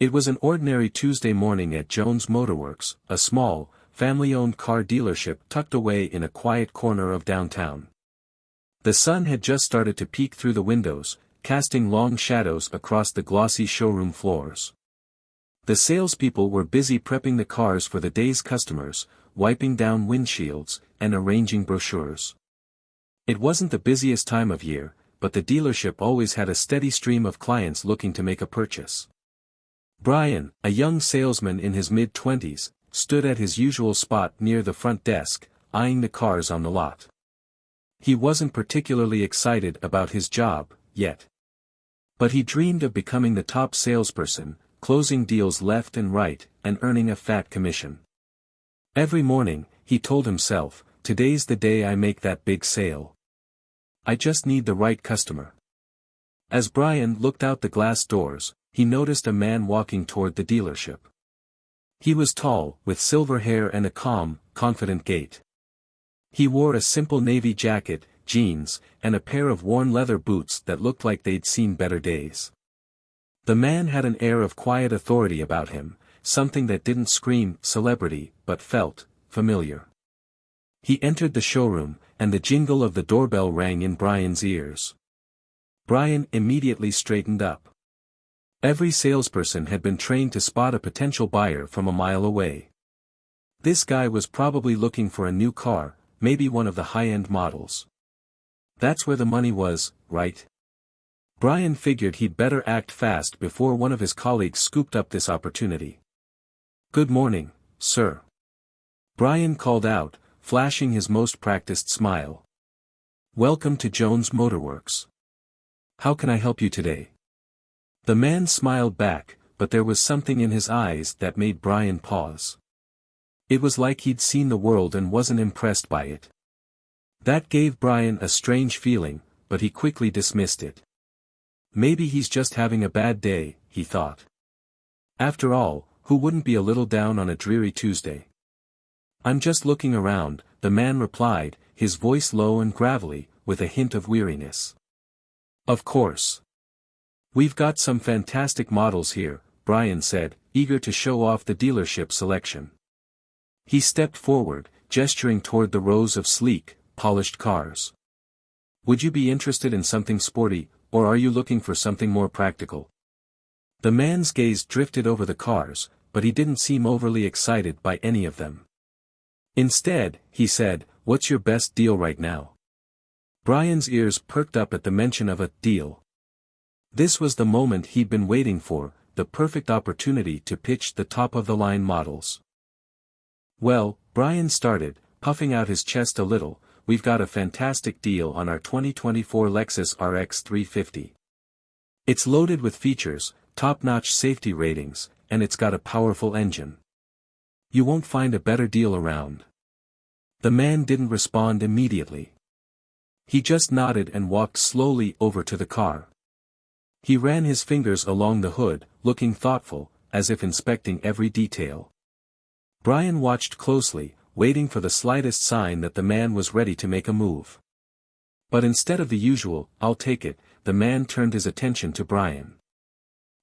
It was an ordinary Tuesday morning at Jones Motorworks, a small, family-owned car dealership tucked away in a quiet corner of downtown. The sun had just started to peek through the windows, casting long shadows across the glossy showroom floors. The salespeople were busy prepping the cars for the day's customers, wiping down windshields, and arranging brochures. It wasn't the busiest time of year, but the dealership always had a steady stream of clients looking to make a purchase. Brian, a young salesman in his mid-20s, stood at his usual spot near the front desk, eyeing the cars on the lot. He wasn't particularly excited about his job, yet. But he dreamed of becoming the top salesperson, closing deals left and right, and earning a fat commission. Every morning, he told himself, "Today's the day I make that big sale. I just need the right customer." As Brian looked out the glass doors, he noticed a man walking toward the dealership. He was tall, with silver hair and a calm, confident gait. He wore a simple navy jacket, jeans, and a pair of worn leather boots that looked like they'd seen better days. The man had an air of quiet authority about him, something that didn't scream celebrity, but felt familiar. He entered the showroom, and the jingle of the doorbell rang in Brian's ears. Brian immediately straightened up. Every salesperson had been trained to spot a potential buyer from a mile away. This guy was probably looking for a new car, maybe one of the high-end models. That's where the money was, right? Brian figured he'd better act fast before one of his colleagues scooped up this opportunity. "Good morning, sir." Brian called out, flashing his most practiced smile. "Welcome to Jones Motorworks. How can I help you today?" The man smiled back, but there was something in his eyes that made Brian pause. It was like he'd seen the world and wasn't impressed by it. That gave Brian a strange feeling, but he quickly dismissed it. Maybe he's just having a bad day, he thought. After all, who wouldn't be a little down on a dreary Tuesday? "I'm just looking around," the man replied, his voice low and gravelly, with a hint of weariness. "Of course. We've got some fantastic models here," Brian said, eager to show off the dealership selection. He stepped forward, gesturing toward the rows of sleek, polished cars. "Would you be interested in something sporty, or are you looking for something more practical?" The man's gaze drifted over the cars, but he didn't seem overly excited by any of them. Instead, he said, "What's your best deal right now?" Brian's ears perked up at the mention of a deal. This was the moment he'd been waiting for, the perfect opportunity to pitch the top-of-the-line models. "Well," Brian started, puffing out his chest a little, "we've got a fantastic deal on our 2024 Lexus RX 350. It's loaded with features, top-notch safety ratings, and it's got a powerful engine. You won't find a better deal around." The man didn't respond immediately. He just nodded and walked slowly over to the car. He ran his fingers along the hood, looking thoughtful, as if inspecting every detail. Brian watched closely, waiting for the slightest sign that the man was ready to make a move. But instead of the usual, "I'll take it," the man turned his attention to Brian.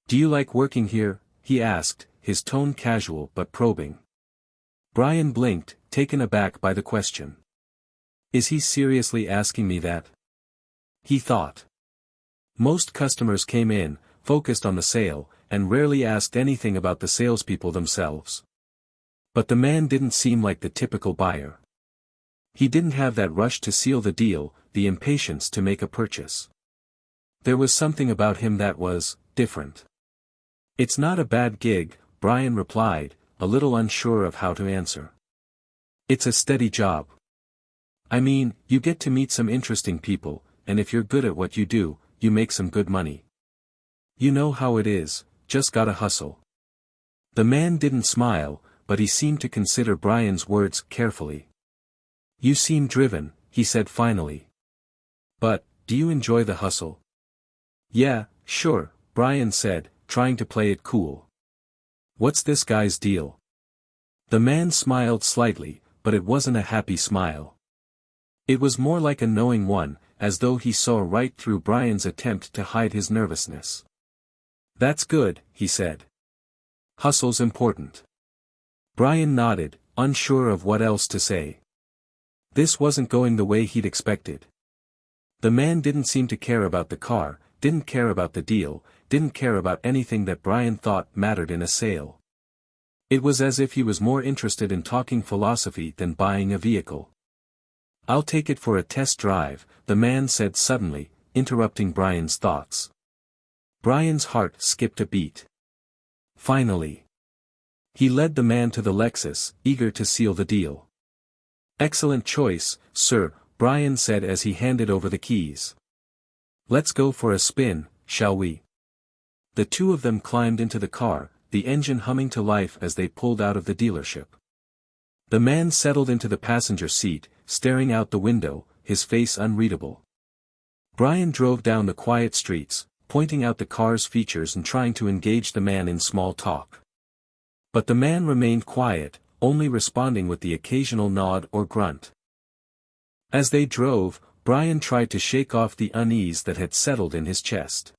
"Do you like working here?" he asked, his tone casual but probing. Brian blinked, taken aback by the question. Is he seriously asking me that? He thought. Most customers came in, focused on the sale, and rarely asked anything about the salespeople themselves. But the man didn't seem like the typical buyer. He didn't have that rush to seal the deal, the impatience to make a purchase. There was something about him that was different. "It's not a bad gig," Brian replied, a little unsure of how to answer. "It's a steady job. I mean, you get to meet some interesting people, and if you're good at what you do, you make some good money. You know how it is, just gotta hustle." The man didn't smile, but he seemed to consider Brian's words carefully. "You seem driven," he said finally. "But, do you enjoy the hustle?" "Yeah, sure," Brian said, trying to play it cool. "What's this guy's deal?" The man smiled slightly, but it wasn't a happy smile. It was more like a knowing one, as though he saw right through Brian's attempt to hide his nervousness. "That's good," he said. Hustle's important. Brian nodded, unsure of what else to say. This wasn't going the way he'd expected. The man didn't seem to care about the car, didn't care about the deal, didn't care about anything that Brian thought mattered in a sale. It was as if he was more interested in talking philosophy than buying a vehicle. "I'll take it for a test drive," the man said suddenly, interrupting Brian's thoughts. Brian's heart skipped a beat. Finally. He led the man to the Lexus, eager to seal the deal. "Excellent choice, sir," Brian said as he handed over the keys. "Let's go for a spin, shall we?" The two of them climbed into the car, the engine humming to life as they pulled out of the dealership. The man settled into the passenger seat, staring out the window, his face unreadable. Brian drove down the quiet streets, pointing out the car's features and trying to engage the man in small talk. But the man remained quiet, only responding with the occasional nod or grunt. As they drove, Brian tried to shake off the unease that had settled in his chest.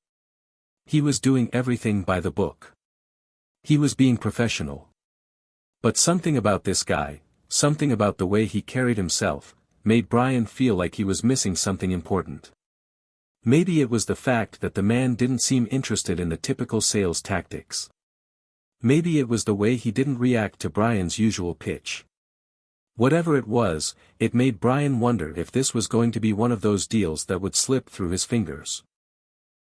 He was doing everything by the book. He was being professional. But something about this guy, something about the way he carried himself, made Brian feel like he was missing something important. Maybe it was the fact that the man didn't seem interested in the typical sales tactics. Maybe it was the way he didn't react to Brian's usual pitch. Whatever it was, it made Brian wonder if this was going to be one of those deals that would slip through his fingers.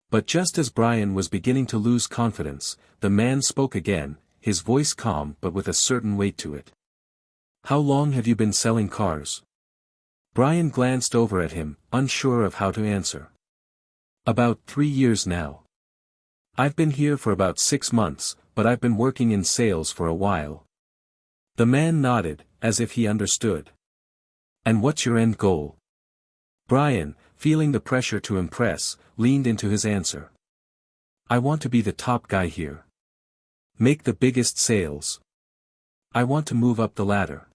But just as Brian was beginning to lose confidence, the man spoke again, his voice calm but with a certain weight to it. "How long have you been selling cars?" Brian glanced over at him, unsure of how to answer. "About 3 years now. I've been here for about 6 months, but I've been working in sales for a while." The man nodded, as if he understood. "And what's your end goal?" Brian, feeling the pressure to impress, leaned into his answer. "I want to be the top guy here. Make the biggest sales. I want to move up the ladder.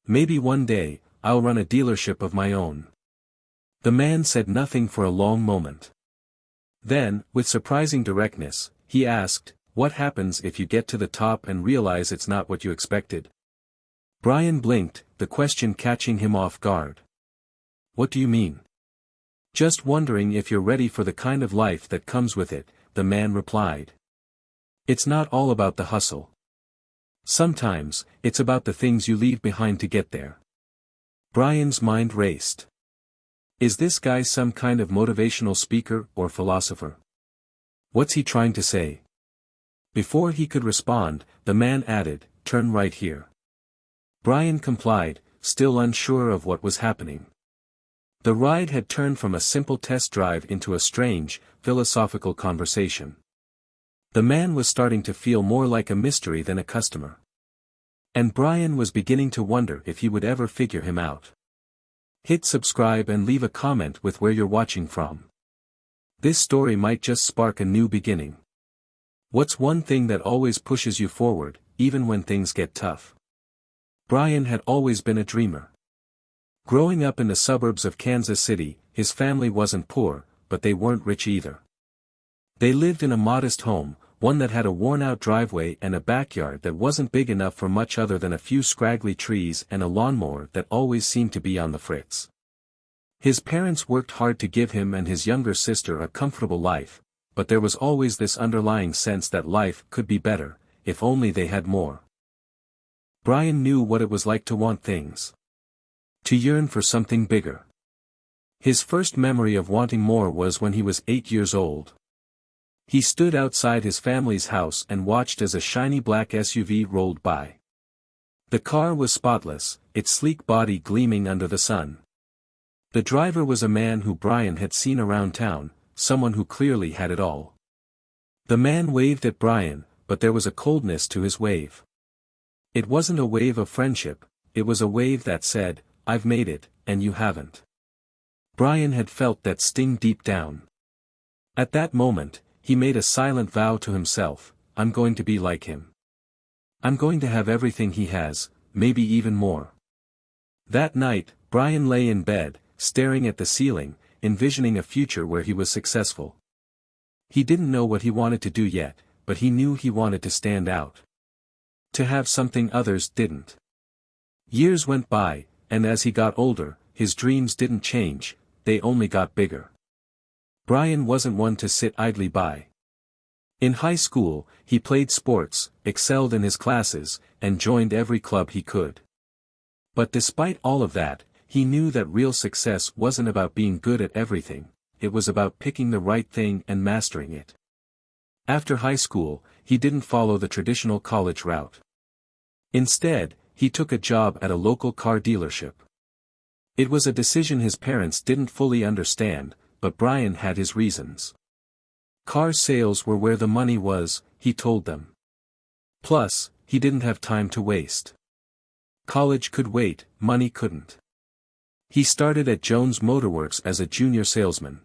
Maybe one day, I'll run a dealership of my own." The man said nothing for a long moment. Then, with surprising directness, he asked, "What happens if you get to the top and realize it's not what you expected?" Brian blinked, the question catching him off guard. "What do you mean?" "Just wondering if you're ready for the kind of life that comes with it," the man replied. "It's not all about the hustle. Sometimes, it's about the things you leave behind to get there." Brian's mind raced. Is this guy some kind of motivational speaker or philosopher? What's he trying to say? Before he could respond, the man added, "Turn right here." Brian complied, still unsure of what was happening. The ride had turned from a simple test drive into a strange, philosophical conversation. The man was starting to feel more like a mystery than a customer. And Brian was beginning to wonder if he would ever figure him out. Hit subscribe and leave a comment with where you're watching from. This story might just spark a new beginning. What's one thing that always pushes you forward, even when things get tough? Brian had always been a dreamer. Growing up in the suburbs of Kansas City, his family wasn't poor, but they weren't rich either. They lived in a modest home, one that had a worn-out driveway and a backyard that wasn't big enough for much other than a few scraggly trees and a lawnmower that always seemed to be on the fritz. His parents worked hard to give him and his younger sister a comfortable life, but there was always this underlying sense that life could be better, if only they had more. Brian knew what it was like to want things. To yearn for something bigger. His first memory of wanting more was when he was 8 years old. He stood outside his family's house and watched as a shiny black SUV rolled by. The car was spotless, its sleek body gleaming under the sun. The driver was a man who Brian had seen around town, someone who clearly had it all. The man waved at Brian, but there was a coldness to his wave. It wasn't a wave of friendship, it was a wave that said, "I've made it, and you haven't." Brian had felt that sting deep down. At that moment, he made a silent vow to himself, "I'm going to be like him. I'm going to have everything he has, maybe even more." That night, Brian lay in bed, staring at the ceiling, envisioning a future where he was successful. He didn't know what he wanted to do yet, but he knew he wanted to stand out. To have something others didn't. Years went by, and as he got older, his dreams didn't change, they only got bigger. Brian wasn't one to sit idly by. In high school, he played sports, excelled in his classes, and joined every club he could. But despite all of that, he knew that real success wasn't about being good at everything, it was about picking the right thing and mastering it. After high school, he didn't follow the traditional college route. Instead, he took a job at a local car dealership. It was a decision his parents didn't fully understand, but Brian had his reasons. Car sales were where the money was, he told them. Plus, he didn't have time to waste. College could wait, money couldn't. He started at Jones Motorworks as a junior salesman.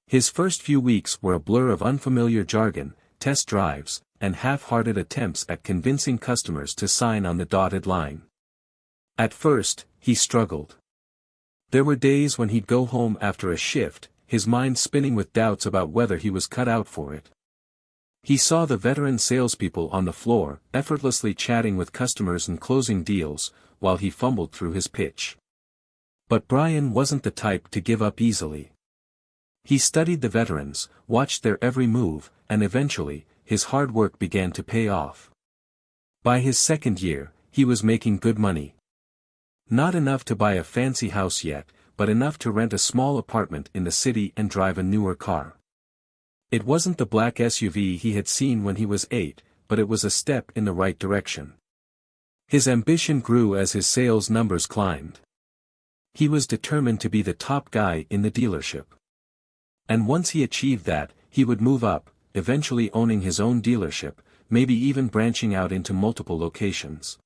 His first few weeks were a blur of unfamiliar jargon, test drives, and half-hearted attempts at convincing customers to sign on the dotted line. At first, he struggled. There were days when he'd go home after a shift, his mind spinning with doubts about whether he was cut out for it. He saw the veteran salespeople on the floor, effortlessly chatting with customers and closing deals, while he fumbled through his pitch. But Brian wasn't the type to give up easily. He studied the veterans, watched their every move, and eventually, his hard work began to pay off. By his second year, he was making good money. Not enough to buy a fancy house yet, but enough to rent a small apartment in the city and drive a newer car. It wasn't the black SUV he had seen when he was 8, but it was a step in the right direction. His ambition grew as his sales numbers climbed. He was determined to be the top guy in the dealership. And once he achieved that, he would move up, eventually owning his own dealership, maybe even branching out into multiple locations.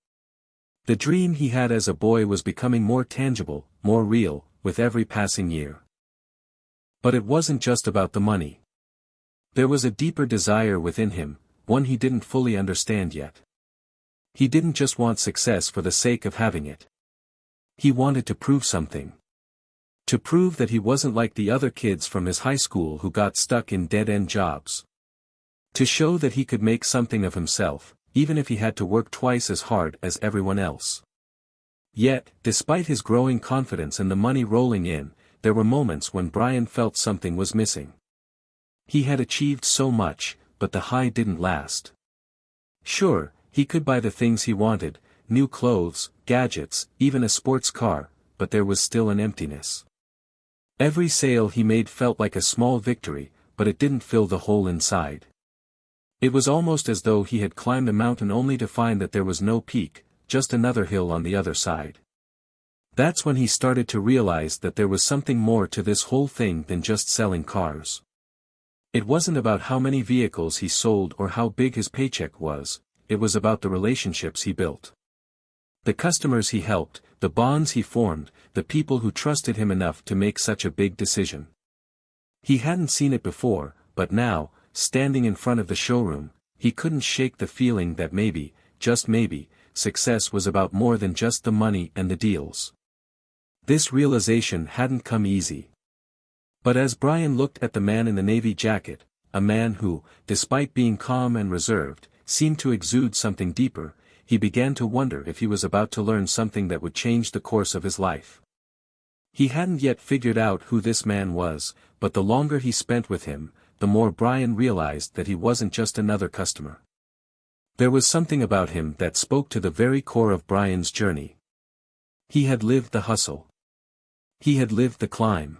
The dream he had as a boy was becoming more tangible, more real, with every passing year. But it wasn't just about the money. There was a deeper desire within him, one he didn't fully understand yet. He didn't just want success for the sake of having it. He wanted to prove something. To prove that he wasn't like the other kids from his high school who got stuck in dead-end jobs. To show that he could make something of himself, even if he had to work twice as hard as everyone else. Yet, despite his growing confidence and the money rolling in, there were moments when Brian felt something was missing. He had achieved so much, but the high didn't last. Sure, he could buy the things he wanted, new clothes, gadgets, even a sports car, but there was still an emptiness. Every sale he made felt like a small victory, but it didn't fill the hole inside. It was almost as though he had climbed a mountain only to find that there was no peak, just another hill on the other side. That's when he started to realize that there was something more to this whole thing than just selling cars. It wasn't about how many vehicles he sold or how big his paycheck was, it was about the relationships he built. The customers he helped, the bonds he formed, the people who trusted him enough to make such a big decision. He hadn't seen it before, but now, standing in front of the showroom, he couldn't shake the feeling that maybe, just maybe, success was about more than just the money and the deals. This realization hadn't come easy. But as Brian looked at the man in the navy jacket, a man who, despite being calm and reserved, seemed to exude something deeper, he began to wonder if he was about to learn something that would change the course of his life. He hadn't yet figured out who this man was, but the longer he spent with him, the more Brian realized that he wasn't just another customer. There was something about him that spoke to the very core of Brian's journey. He had lived the hustle. He had lived the climb.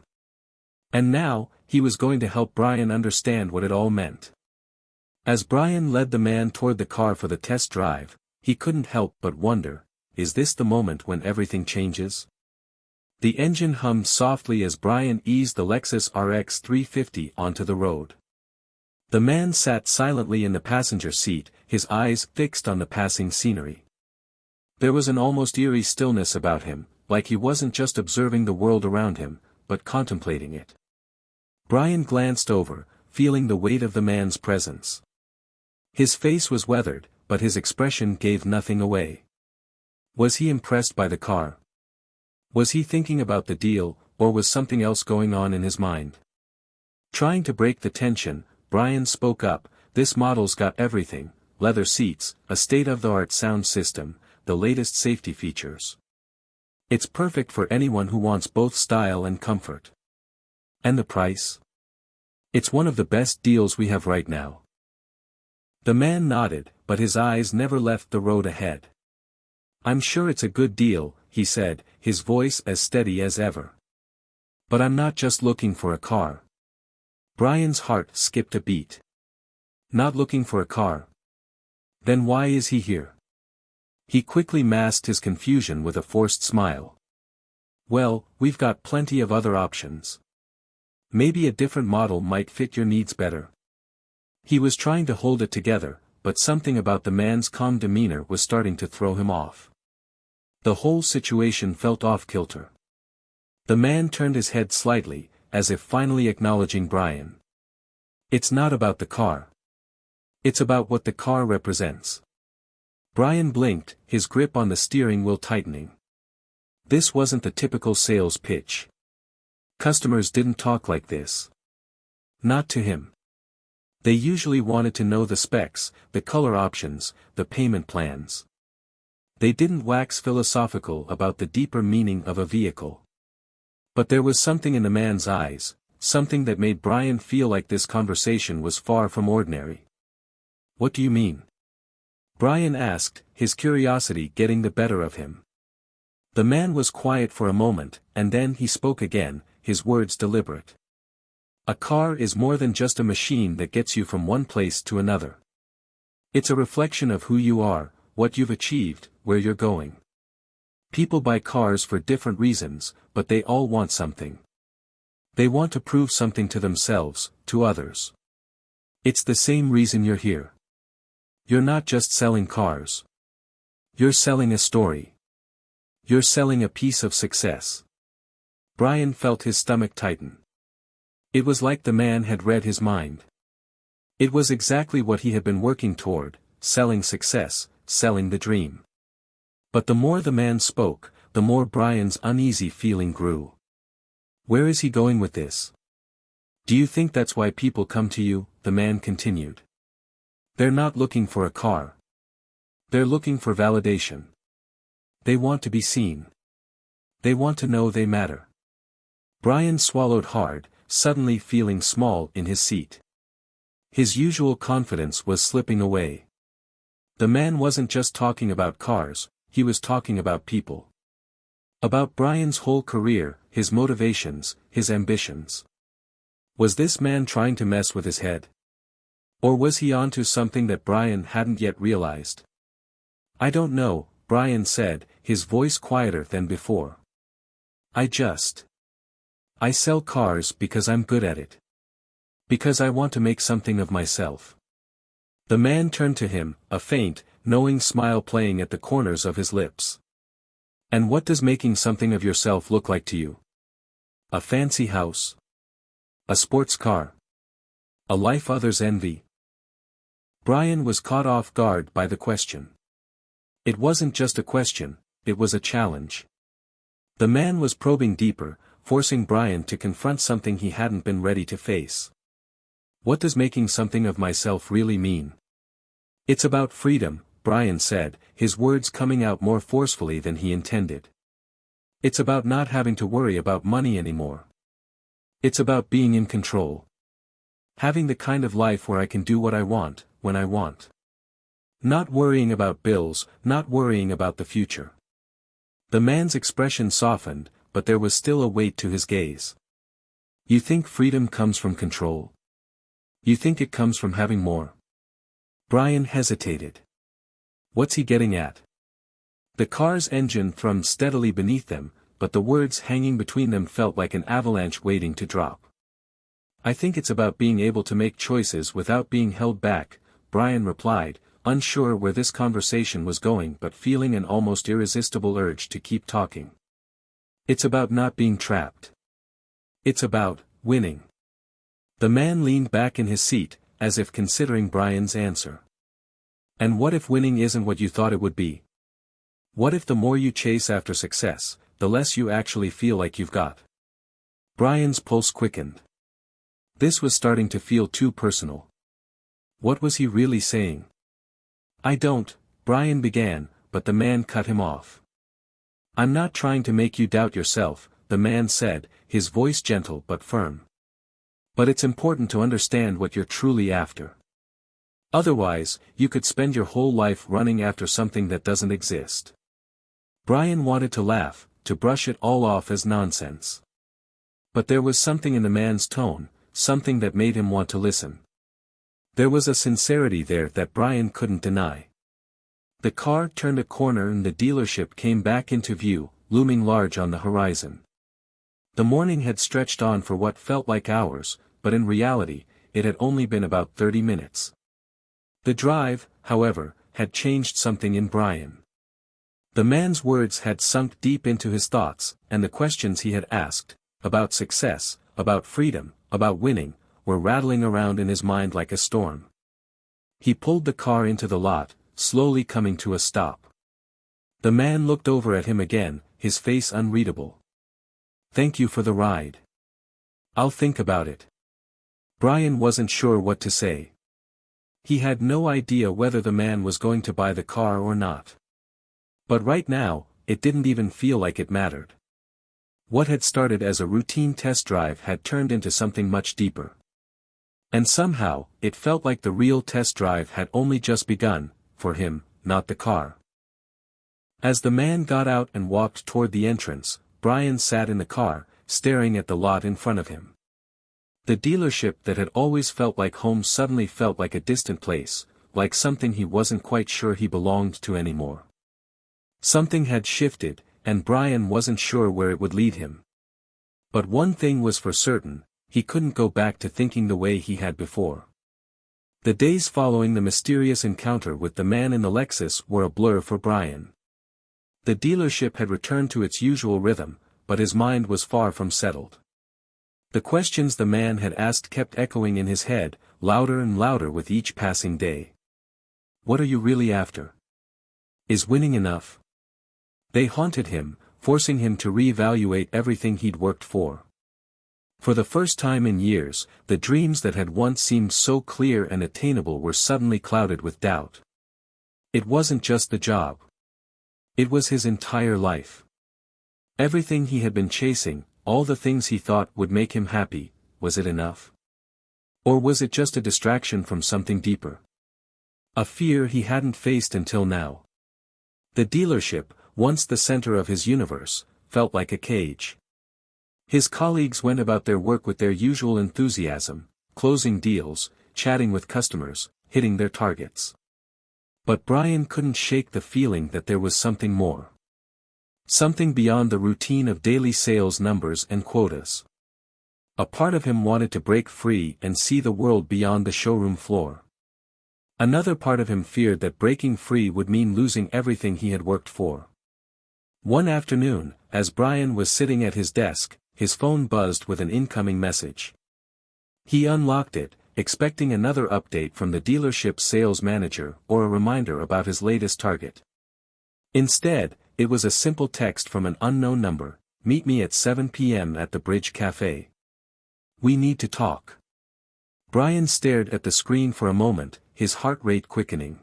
And now, he was going to help Brian understand what it all meant. As Brian led the man toward the car for the test drive, he couldn't help but wonder, is this the moment when everything changes? The engine hummed softly as Brian eased the Lexus RX 350 onto the road. The man sat silently in the passenger seat, his eyes fixed on the passing scenery. There was an almost eerie stillness about him, like he wasn't just observing the world around him, but contemplating it. Brian glanced over, feeling the weight of the man's presence. His face was weathered, but his expression gave nothing away. Was he impressed by the car? Was he thinking about the deal, or was something else going on in his mind? Trying to break the tension, Brian spoke up, This model's got everything: leather seats, a state-of-the-art sound system, the latest safety features. It's perfect for anyone who wants both style and comfort. And the price? It's one of the best deals we have right now. The man nodded, but his eyes never left the road ahead. I'm sure it's a good deal, he said, his voice as steady as ever. But I'm not just looking for a car. Brian's heart skipped a beat. Not looking for a car? Then why is he here? He quickly masked his confusion with a forced smile. Well, we've got plenty of other options. Maybe a different model might fit your needs better. He was trying to hold it together, but something about the man's calm demeanor was starting to throw him off. The whole situation felt off-kilter. The man turned his head slightly, as if finally acknowledging Brian. It's not about the car. It's about what the car represents. Brian blinked, his grip on the steering wheel tightening. This wasn't the typical sales pitch. Customers didn't talk like this. Not to him. They usually wanted to know the specs, the color options, the payment plans. They didn't wax philosophical about the deeper meaning of a vehicle. But there was something in the man's eyes, something that made Brian feel like this conversation was far from ordinary. What do you mean? Brian asked, his curiosity getting the better of him. The man was quiet for a moment, and then he spoke again, his words deliberate. A car is more than just a machine that gets you from one place to another. It's a reflection of who you are, what you've achieved, where you're going. People buy cars for different reasons, but they all want something. They want to prove something to themselves, to others. It's the same reason you're here. You're not just selling cars. You're selling a story. You're selling a piece of success. Brian felt his stomach tighten. It was like the man had read his mind. It was exactly what he had been working toward, selling success, selling the dream. But the more the man spoke, the more Brian's uneasy feeling grew. Where is he going with this? Do you think that's why people come to you? The man continued. They're not looking for a car. They're looking for validation. They want to be seen. They want to know they matter. Brian swallowed hard, suddenly feeling small in his seat. His usual confidence was slipping away. The man wasn't just talking about cars, he was talking about people. About Brian's whole career, his motivations, his ambitions. Was this man trying to mess with his head? Or was he onto something that Brian hadn't yet realized? I don't know, Brian said, his voice quieter than before. I sell cars because I'm good at it. Because I want to make something of myself. The man turned to him, a faint, knowing smile playing at the corners of his lips. And what does making something of yourself look like to you? A fancy house? A sports car? A life others envy? Brian was caught off guard by the question. It wasn't just a question, it was a challenge. The man was probing deeper, forcing Brian to confront something he hadn't been ready to face. What does making something of myself really mean? It's about freedom, Brian said, his words coming out more forcefully than he intended. It's about not having to worry about money anymore. It's about being in control. Having the kind of life where I can do what I want, when I want. Not worrying about bills, not worrying about the future. The man's expression softened, but there was still a weight to his gaze. You think freedom comes from control? You think it comes from having more? Brian hesitated. What's he getting at? The car's engine thrummed steadily beneath them, but the words hanging between them felt like an avalanche waiting to drop. I think it's about being able to make choices without being held back, Brian replied, unsure where this conversation was going but feeling an almost irresistible urge to keep talking. It's about not being trapped. It's about winning. The man leaned back in his seat, as if considering Brian's answer. And what if winning isn't what you thought it would be? What if the more you chase after success, the less you actually feel like you've got? Brian's pulse quickened. This was starting to feel too personal. What was he really saying? I don't, Brian began, but the man cut him off. I'm not trying to make you doubt yourself, the man said, his voice gentle but firm. But it's important to understand what you're truly after. Otherwise, you could spend your whole life running after something that doesn't exist. Brian wanted to laugh, to brush it all off as nonsense. But there was something in the man's tone, something that made him want to listen. There was a sincerity there that Brian couldn't deny. The car turned a corner and the dealership came back into view, looming large on the horizon. The morning had stretched on for what felt like hours, but in reality, it had only been about 30 minutes. The drive, however, had changed something in Brian. The man's words had sunk deep into his thoughts, and the questions he had asked, about success, about freedom, about winning, were rattling around in his mind like a storm. He pulled the car into the lot, slowly coming to a stop. The man looked over at him again, his face unreadable. Thank you for the ride. I'll think about it. Brian wasn't sure what to say. He had no idea whether the man was going to buy the car or not. But right now, it didn't even feel like it mattered. What had started as a routine test drive had turned into something much deeper. And somehow, it felt like the real test drive had only just begun, for him, not the car. As the man got out and walked toward the entrance, Brian sat in the car, staring at the lot in front of him. The dealership that had always felt like home suddenly felt like a distant place, like something he wasn't quite sure he belonged to anymore. Something had shifted, and Brian wasn't sure where it would lead him. But one thing was for certain, he couldn't go back to thinking the way he had before. The days following the mysterious encounter with the man in the Lexus were a blur for Brian. The dealership had returned to its usual rhythm, but his mind was far from settled. The questions the man had asked kept echoing in his head, louder and louder with each passing day. What are you really after? Is winning enough? They haunted him, forcing him to reevaluate everything he'd worked for. For the first time in years, the dreams that had once seemed so clear and attainable were suddenly clouded with doubt. It wasn't just the job. It was his entire life. Everything he had been chasing, all the things he thought would make him happy, was it enough? Or was it just a distraction from something deeper? A fear he hadn't faced until now. The dealership, once the center of his universe, felt like a cage. His colleagues went about their work with their usual enthusiasm, closing deals, chatting with customers, hitting their targets. But Brian couldn't shake the feeling that there was something more. Something beyond the routine of daily sales numbers and quotas. A part of him wanted to break free and see the world beyond the showroom floor. Another part of him feared that breaking free would mean losing everything he had worked for. One afternoon, as Brian was sitting at his desk, his phone buzzed with an incoming message. He unlocked it, expecting another update from the dealership's sales manager or a reminder about his latest target. Instead, it was a simple text from an unknown number, "Meet me at 7 p.m. at the Bridge Cafe. We need to talk." Brian stared at the screen for a moment, his heart rate quickening.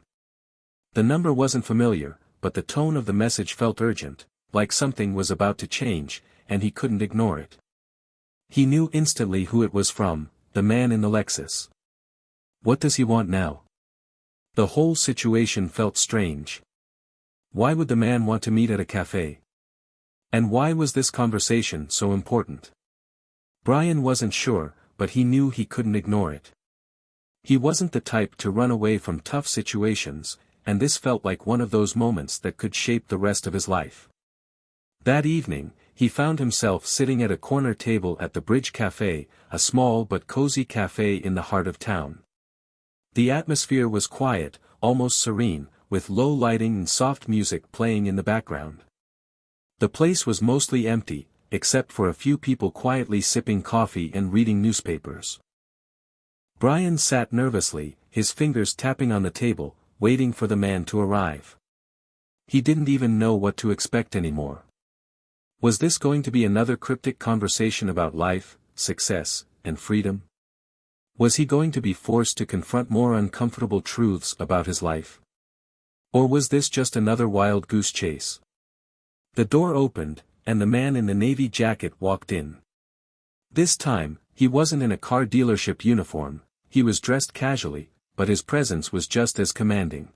The number wasn't familiar, but the tone of the message felt urgent, like something was about to change, and he couldn't ignore it. He knew instantly who it was from, the man in the Lexus. What does he want now? The whole situation felt strange. Why would the man want to meet at a cafe? And why was this conversation so important? Brian wasn't sure, but he knew he couldn't ignore it. He wasn't the type to run away from tough situations, and this felt like one of those moments that could shape the rest of his life. That evening, he found himself sitting at a corner table at the Bridge Cafe, a small but cozy cafe in the heart of town. The atmosphere was quiet, almost serene, with low lighting and soft music playing in the background. The place was mostly empty, except for a few people quietly sipping coffee and reading newspapers. Brian sat nervously, his fingers tapping on the table, waiting for the man to arrive. He didn't even know what to expect anymore. Was this going to be another cryptic conversation about life, success, and freedom? Was he going to be forced to confront more uncomfortable truths about his life? Or was this just another wild goose chase? The door opened, and the man in the navy jacket walked in. This time, he wasn't in a car dealership uniform, he was dressed casually, but his presence was just as commanding.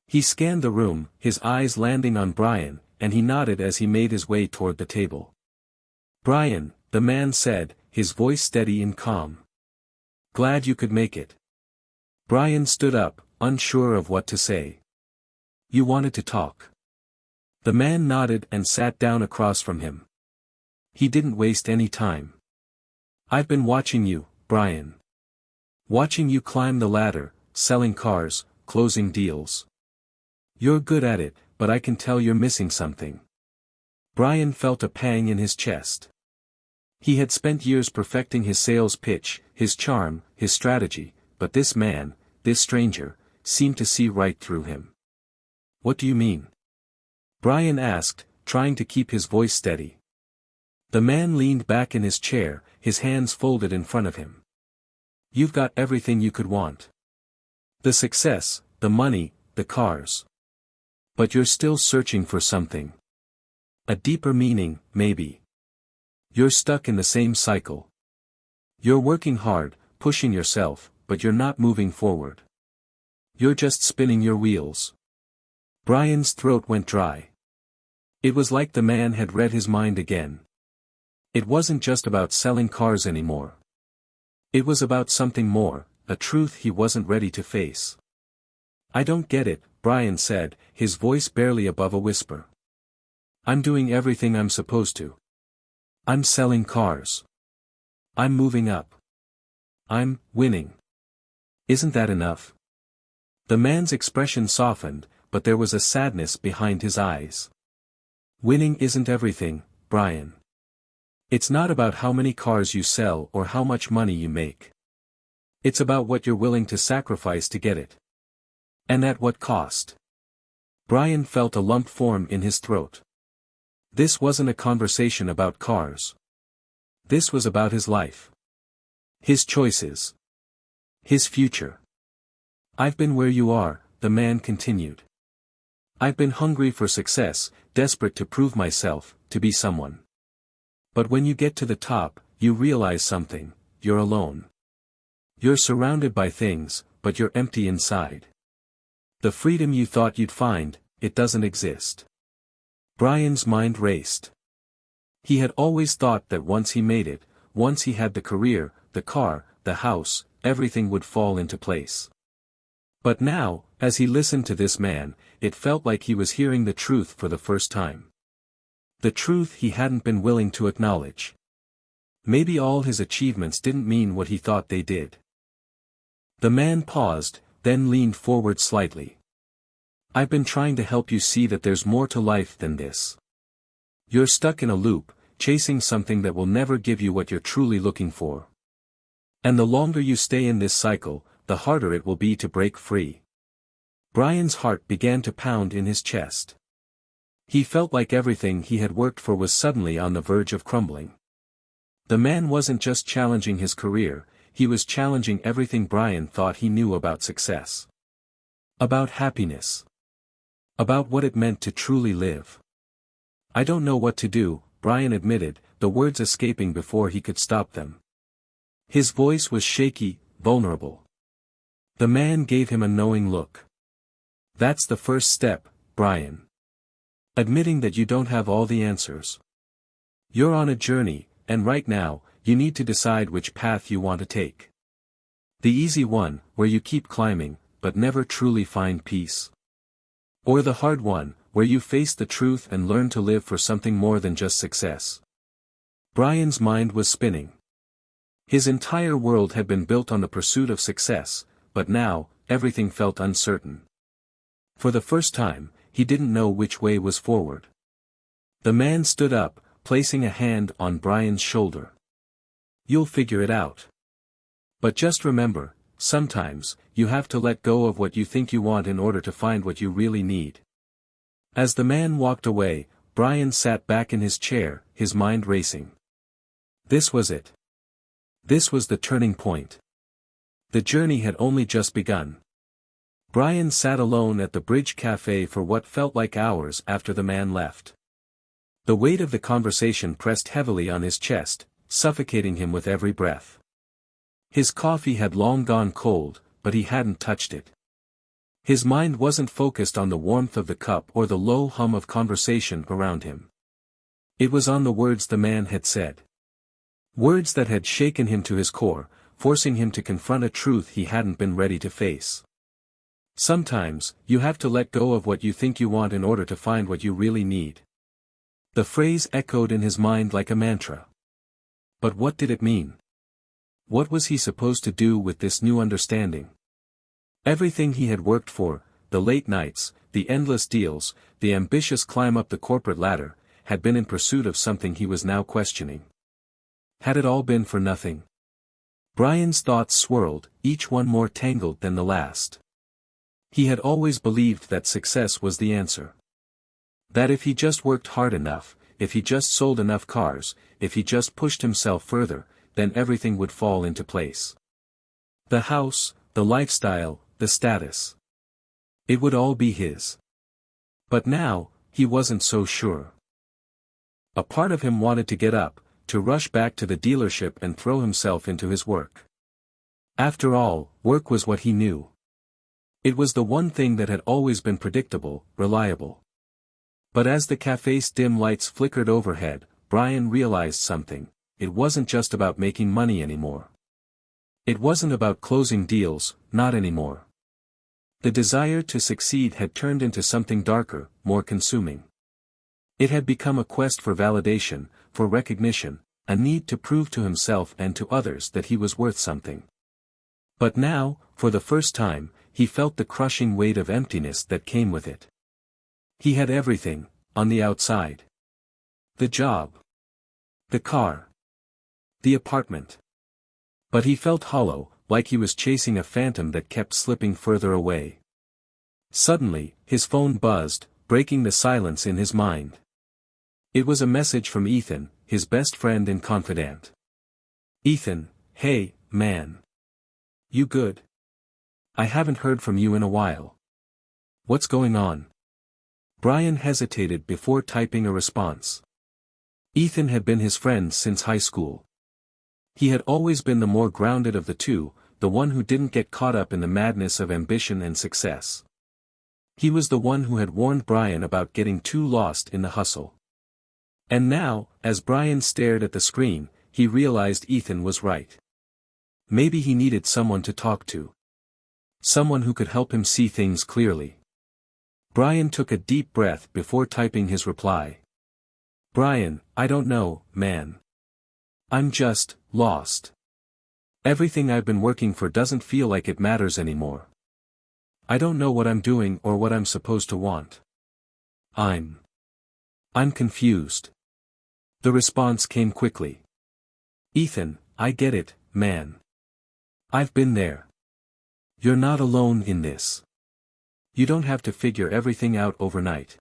He scanned the room, his eyes landing on Brian, and he nodded as he made his way toward the table. "Brian," the man said, his voice steady and calm. "Glad you could make it." Brian stood up, unsure of what to say. "You wanted to talk." The man nodded and sat down across from him. He didn't waste any time. "I've been watching you, Brian. Watching you climb the ladder, selling cars, closing deals. You're good at it, but I can tell you're missing something." Brian felt a pang in his chest. He had spent years perfecting his sales pitch, his charm, his strategy, but this man, this stranger, seemed to see right through him. "What do you mean?" Brian asked, trying to keep his voice steady. The man leaned back in his chair, his hands folded in front of him. "You've got everything you could want. The success, the money, the cars. But you're still searching for something. A deeper meaning, maybe. You're stuck in the same cycle. You're working hard, pushing yourself, but you're not moving forward. You're just spinning your wheels." Brian's throat went dry. It was like the man had read his mind again. It wasn't just about selling cars anymore. It was about something more, a truth he wasn't ready to face. "I don't get it," Brian said, his voice barely above a whisper. "I'm doing everything I'm supposed to. I'm selling cars. I'm moving up. I'm winning. Isn't that enough?" The man's expression softened, but there was a sadness behind his eyes. "Winning isn't everything, Brian. It's not about how many cars you sell or how much money you make. It's about what you're willing to sacrifice to get it. And at what cost?" Brian felt a lump form in his throat. This wasn't a conversation about cars. This was about his life. His choices. His future. "I've been where you are," the man continued. "I've been hungry for success, desperate to prove myself, to be someone. But when you get to the top, you realize something: you're alone. You're surrounded by things, but you're empty inside. The freedom you thought you'd find, it doesn't exist." Brian's mind raced. He had always thought that once he made it, once he had the career, the car, the house, everything would fall into place. But now, as he listened to this man, it felt like he was hearing the truth for the first time. The truth he hadn't been willing to acknowledge. Maybe all his achievements didn't mean what he thought they did. The man paused, then leaned forward slightly. "I've been trying to help you see that there's more to life than this. You're stuck in a loop, chasing something that will never give you what you're truly looking for. And the longer you stay in this cycle, the harder it will be to break free." Brian's heart began to pound in his chest. He felt like everything he had worked for was suddenly on the verge of crumbling. The man wasn't just challenging his career, he was challenging everything Brian thought he knew about success. About happiness. About what it meant to truly live. "I don't know what to do," Brian admitted, the words escaping before he could stop them. His voice was shaky, vulnerable. The man gave him a knowing look. "That's the first step, Brian. Admitting that you don't have all the answers. You're on a journey, and right now, you need to decide which path you want to take. The easy one, where you keep climbing, but never truly find peace. Or the hard one, where you face the truth and learn to live for something more than just success." Brian's mind was spinning. His entire world had been built on the pursuit of success, but now, everything felt uncertain. For the first time, he didn't know which way was forward. The man stood up, placing a hand on Brian's shoulder. "You'll figure it out. But just remember, sometimes, you have to let go of what you think you want in order to find what you really need." As the man walked away, Brian sat back in his chair, his mind racing. This was it. This was the turning point. The journey had only just begun. Brian sat alone at the Bridge Cafe for what felt like hours after the man left. The weight of the conversation pressed heavily on his chest, suffocating him with every breath. His coffee had long gone cold, but he hadn't touched it. His mind wasn't focused on the warmth of the cup or the low hum of conversation around him. It was on the words the man had said. Words that had shaken him to his core, forcing him to confront a truth he hadn't been ready to face. Sometimes, you have to let go of what you think you want in order to find what you really need. The phrase echoed in his mind like a mantra. But what did it mean? What was he supposed to do with this new understanding? Everything he had worked for, the late nights, the endless deals, the ambitious climb up the corporate ladder, had been in pursuit of something he was now questioning. Had it all been for nothing? Brian's thoughts swirled, each one more tangled than the last. He had always believed that success was the answer. That if he just worked hard enough, if he just sold enough cars, if he just pushed himself further, then everything would fall into place. The house, the lifestyle, the status. It would all be his. But now, he wasn't so sure. A part of him wanted to get up, to rush back to the dealership and throw himself into his work. After all, work was what he knew. It was the one thing that had always been predictable, reliable. But as the cafe's dim lights flickered overhead, Brian realized something. It wasn't just about making money anymore. It wasn't about closing deals, not anymore. The desire to succeed had turned into something darker, more consuming. It had become a quest for validation, for recognition, a need to prove to himself and to others that he was worth something. But now, for the first time, he felt the crushing weight of emptiness that came with it. He had everything, on the outside. The job. The car. The apartment. But he felt hollow, like he was chasing a phantom that kept slipping further away. Suddenly, his phone buzzed, breaking the silence in his mind. It was a message from Ethan, his best friend and confidant. Ethan, hey, man. You good? I haven't heard from you in a while. What's going on? Brian hesitated before typing a response. Ethan had been his friend since high school. He had always been the more grounded of the two, the one who didn't get caught up in the madness of ambition and success. He was the one who had warned Brian about getting too lost in the hustle. And now, as Brian stared at the screen, he realized Ethan was right. Maybe he needed someone to talk to. Someone who could help him see things clearly. Brian took a deep breath before typing his reply. Brian, I don't know, man. I'm just lost. Everything I've been working for doesn't feel like it matters anymore. I don't know what I'm doing or what I'm supposed to want. I'm confused. The response came quickly. Ethan, I get it, man. I've been there. You're not alone in this. You don't have to figure everything out overnight.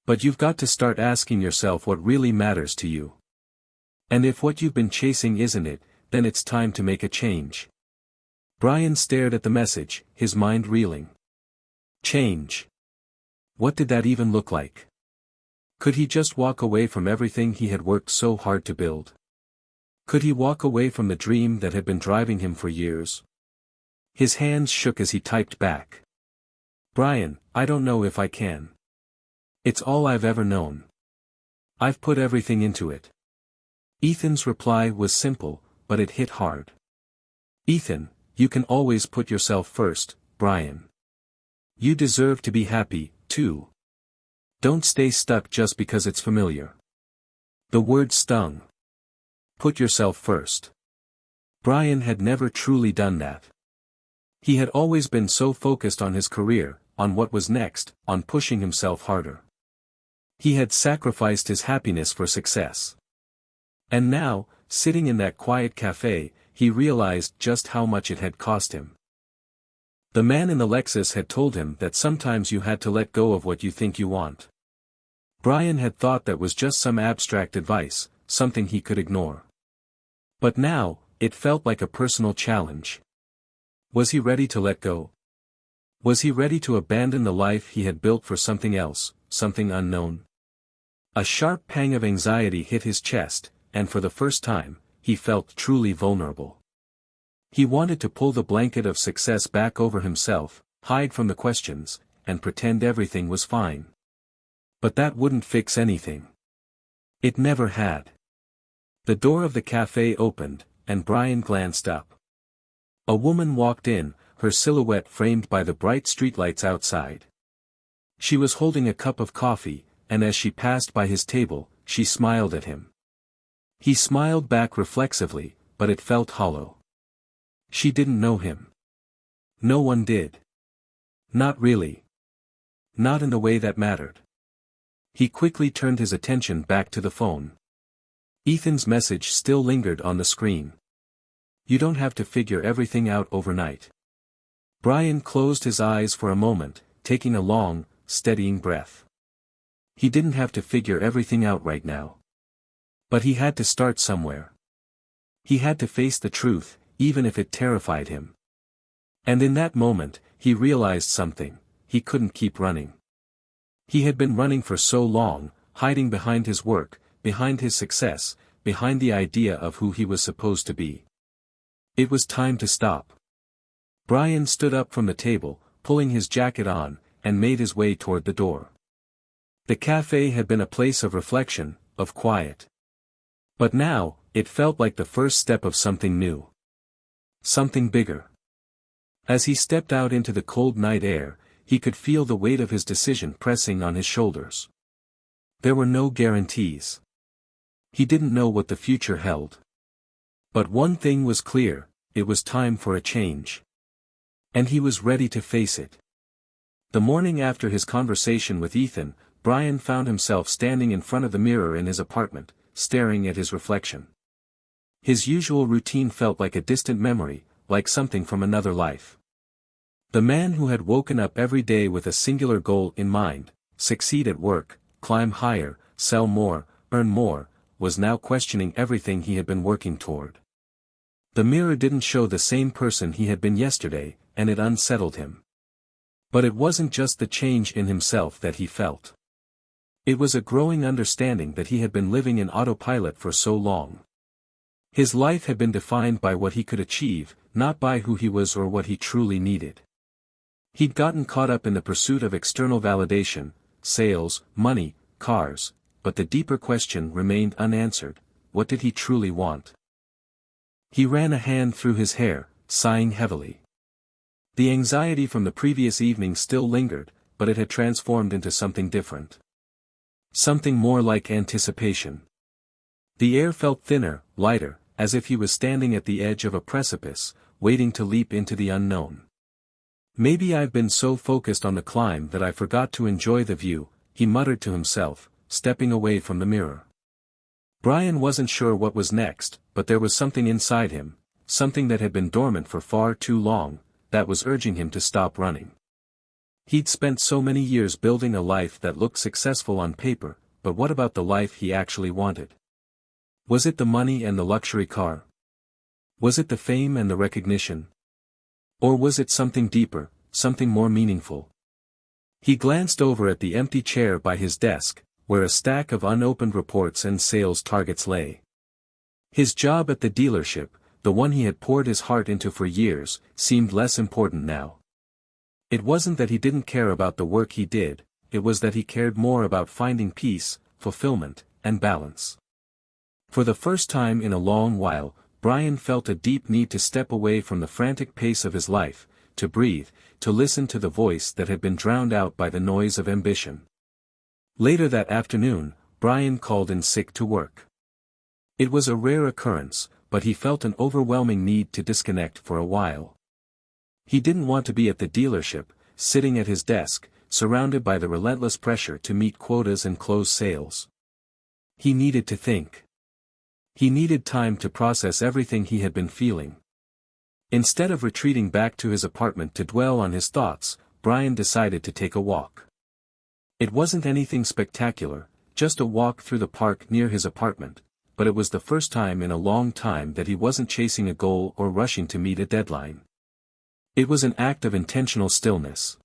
But you've got to start asking yourself what really matters to you. And if what you've been chasing isn't it, then it's time to make a change. Brian stared at the message, his mind reeling. Change. What did that even look like? Could he just walk away from everything he had worked so hard to build? Could he walk away from the dream that had been driving him for years? His hands shook as he typed back. Brian, I don't know if I can. It's all I've ever known. I've put everything into it. Ethan's reply was simple, but it hit hard. Ethan, you can always put yourself first, Brian. You deserve to be happy, too. Don't stay stuck just because it's familiar. The word stung. Put yourself first. Brian had never truly done that. He had always been so focused on his career, on what was next, on pushing himself harder. He had sacrificed his happiness for success. And now, sitting in that quiet cafe, he realized just how much it had cost him. The man in the Lexus had told him that sometimes you had to let go of what you think you want. Brian had thought that was just some abstract advice, something he could ignore. But now, it felt like a personal challenge. Was he ready to let go? Was he ready to abandon the life he had built for something else, something unknown? A sharp pang of anxiety hit his chest, and for the first time, he felt truly vulnerable. He wanted to pull the blanket of success back over himself, hide from the questions, and pretend everything was fine. But that wouldn't fix anything. It never had. The door of the cafe opened, and Brian glanced up. A woman walked in, her silhouette framed by the bright streetlights outside. She was holding a cup of coffee, and as she passed by his table, she smiled at him. He smiled back reflexively, but it felt hollow. She didn't know him. No one did. Not really. Not in the way that mattered. He quickly turned his attention back to the phone. Ethan's message still lingered on the screen. You don't have to figure everything out overnight. Brian closed his eyes for a moment, taking a long, steadying breath. He didn't have to figure everything out right now. But he had to start somewhere. He had to face the truth, even if it terrified him. And in that moment, he realized something: he couldn't keep running. He had been running for so long, hiding behind his work, behind his success, behind the idea of who he was supposed to be. It was time to stop. Brian stood up from the table, pulling his jacket on, and made his way toward the door. The cafe had been a place of reflection, of quiet. But now, it felt like the first step of something new. Something bigger. As he stepped out into the cold night air, he could feel the weight of his decision pressing on his shoulders. There were no guarantees. He didn't know what the future held. But one thing was clear: it was time for a change. And he was ready to face it. The morning after his conversation with Ethan, Brian found himself standing in front of the mirror in his apartment, staring at his reflection. His usual routine felt like a distant memory, like something from another life. The man who had woken up every day with a singular goal in mind: succeed at work, climb higher, sell more, earn more, was now questioning everything he had been working toward. The mirror didn't show the same person he had been yesterday, and it unsettled him. But it wasn't just the change in himself that he felt. It was a growing understanding that he had been living in autopilot for so long. His life had been defined by what he could achieve, not by who he was or what he truly needed. He'd gotten caught up in the pursuit of external validation, sales, money, cars, but the deeper question remained unanswered: what did he truly want? He ran a hand through his hair, sighing heavily. The anxiety from the previous evening still lingered, but it had transformed into something different. Something more like anticipation. The air felt thinner, lighter, as if he was standing at the edge of a precipice, waiting to leap into the unknown. Maybe I've been so focused on the climb that I forgot to enjoy the view, he muttered to himself, stepping away from the mirror. Brian wasn't sure what was next, but there was something inside him, something that had been dormant for far too long, that was urging him to stop running. He'd spent so many years building a life that looked successful on paper, but what about the life he actually wanted? Was it the money and the luxury car? Was it the fame and the recognition? Or was it something deeper, something more meaningful? He glanced over at the empty chair by his desk, where a stack of unopened reports and sales targets lay. His job at the dealership, the one he had poured his heart into for years, seemed less important now. It wasn't that he didn't care about the work he did, it was that he cared more about finding peace, fulfillment, and balance. For the first time in a long while, Brian felt a deep need to step away from the frantic pace of his life, to breathe, to listen to the voice that had been drowned out by the noise of ambition. Later that afternoon, Brian called in sick to work. It was a rare occurrence, but he felt an overwhelming need to disconnect for a while. He didn't want to be at the dealership, sitting at his desk, surrounded by the relentless pressure to meet quotas and close sales. He needed to think. He needed time to process everything he had been feeling. Instead of retreating back to his apartment to dwell on his thoughts, Brian decided to take a walk. It wasn't anything spectacular, just a walk through the park near his apartment, but it was the first time in a long time that he wasn't chasing a goal or rushing to meet a deadline. It was an act of intentional stillness.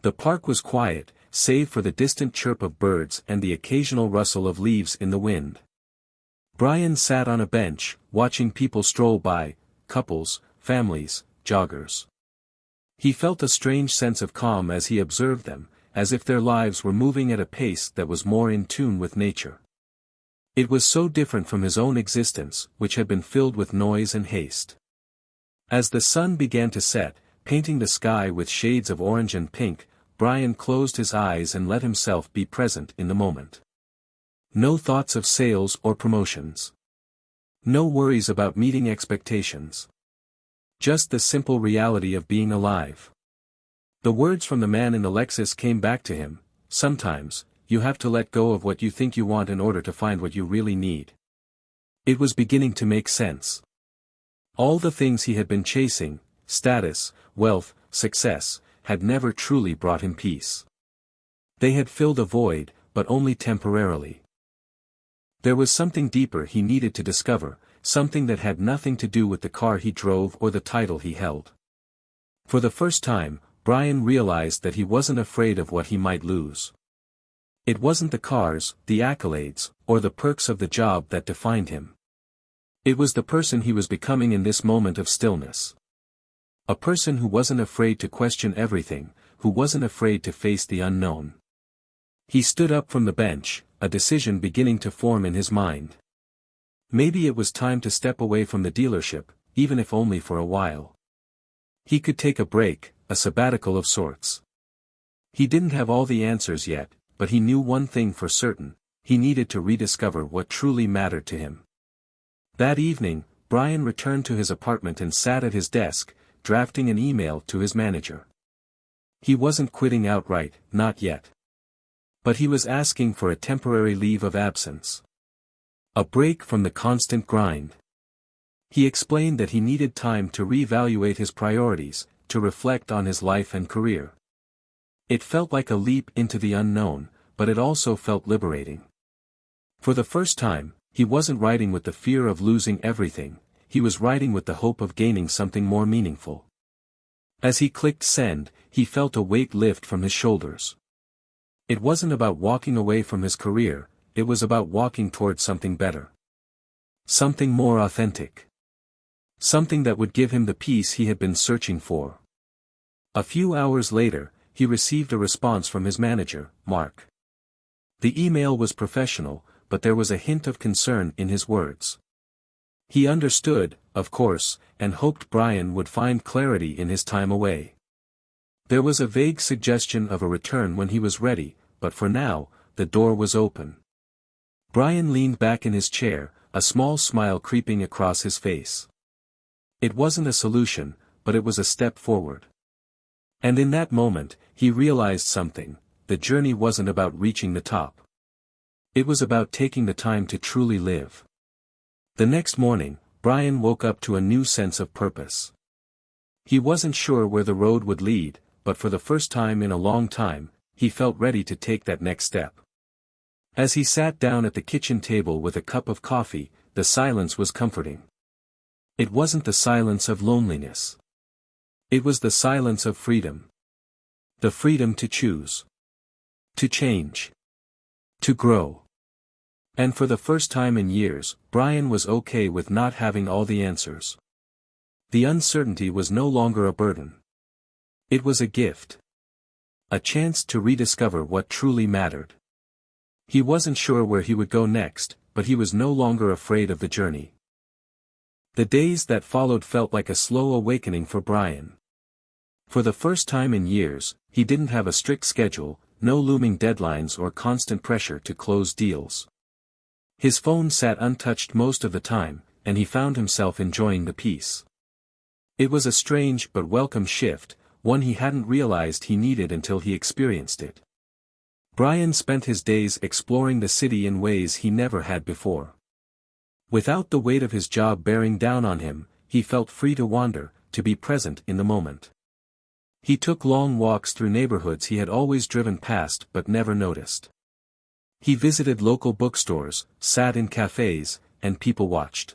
The park was quiet, save for the distant chirp of birds and the occasional rustle of leaves in the wind. Brian sat on a bench, watching people stroll by, couples, families, joggers. He felt a strange sense of calm as he observed them, as if their lives were moving at a pace that was more in tune with nature. It was so different from his own existence, which had been filled with noise and haste. As the sun began to set, painting the sky with shades of orange and pink, Brian closed his eyes and let himself be present in the moment. No thoughts of sales or promotions. No worries about meeting expectations. Just the simple reality of being alive. The words from the man in the Lexus came back to him: sometimes, you have to let go of what you think you want in order to find what you really need. It was beginning to make sense. All the things he had been chasing, status, wealth, success, had never truly brought him peace. They had filled a void, but only temporarily. There was something deeper he needed to discover, something that had nothing to do with the car he drove or the title he held. For the first time, Brian realized that he wasn't afraid of what he might lose. It wasn't the cars, the accolades, or the perks of the job that defined him. It was the person he was becoming in this moment of stillness. A person who wasn't afraid to question everything, who wasn't afraid to face the unknown. He stood up from the bench, a decision beginning to form in his mind. Maybe it was time to step away from the dealership, even if only for a while. He could take a break, a sabbatical of sorts. He didn't have all the answers yet, but he knew one thing for certain: he needed to rediscover what truly mattered to him. That evening, Brian returned to his apartment and sat at his desk, drafting an email to his manager. He wasn't quitting outright, not yet. But he was asking for a temporary leave of absence. A break from the constant grind. He explained that he needed time to reevaluate his priorities, to reflect on his life and career. It felt like a leap into the unknown, but it also felt liberating. For the first time, he wasn't writing with the fear of losing everything, he was writing with the hope of gaining something more meaningful. As he clicked send, he felt a weight lift from his shoulders. It wasn't about walking away from his career, it was about walking towards something better. Something more authentic. Something that would give him the peace he had been searching for. A few hours later, he received a response from his manager, Mark. The email was professional, but there was a hint of concern in his words. He understood, of course, and hoped Brian would find clarity in his time away. There was a vague suggestion of a return when he was ready, but for now, the door was open. Brian leaned back in his chair, a small smile creeping across his face. It wasn't a solution, but it was a step forward. And in that moment, he realized something: the journey wasn't about reaching the top. It was about taking the time to truly live. The next morning, Brian woke up to a new sense of purpose. He wasn't sure where the road would lead, but for the first time in a long time, he felt ready to take that next step. As he sat down at the kitchen table with a cup of coffee, the silence was comforting. It wasn't the silence of loneliness. It was the silence of freedom. The freedom to choose. To change. To grow. And for the first time in years, Brian was okay with not having all the answers. The uncertainty was no longer a burden. It was a gift. A chance to rediscover what truly mattered. He wasn't sure where he would go next, but he was no longer afraid of the journey. The days that followed felt like a slow awakening for Brian. For the first time in years, he didn't have a strict schedule, no looming deadlines or constant pressure to close deals. His phone sat untouched most of the time, and he found himself enjoying the peace. It was a strange but welcome shift, one he hadn't realized he needed until he experienced it. Brian spent his days exploring the city in ways he never had before. Without the weight of his job bearing down on him, he felt free to wander, to be present in the moment. He took long walks through neighborhoods he had always driven past but never noticed. He visited local bookstores, sat in cafes, and people watched.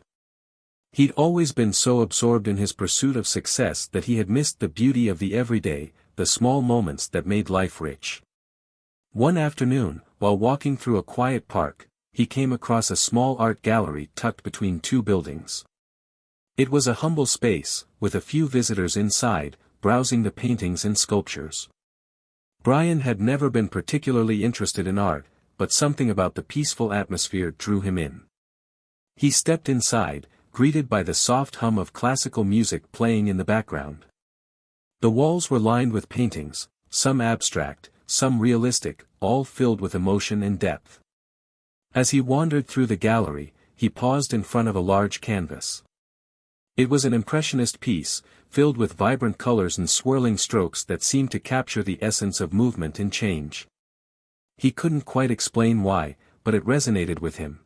He'd always been so absorbed in his pursuit of success that he had missed the beauty of the everyday, the small moments that made life rich. One afternoon, while walking through a quiet park, he came across a small art gallery tucked between two buildings. It was a humble space, with a few visitors inside, browsing the paintings and sculptures. Brian had never been particularly interested in art, but something about the peaceful atmosphere drew him in. He stepped inside, greeted by the soft hum of classical music playing in the background. The walls were lined with paintings, some abstract, some realistic, all filled with emotion and depth. As he wandered through the gallery, he paused in front of a large canvas. It was an impressionist piece, filled with vibrant colors and swirling strokes that seemed to capture the essence of movement and change. He couldn't quite explain why, but it resonated with him.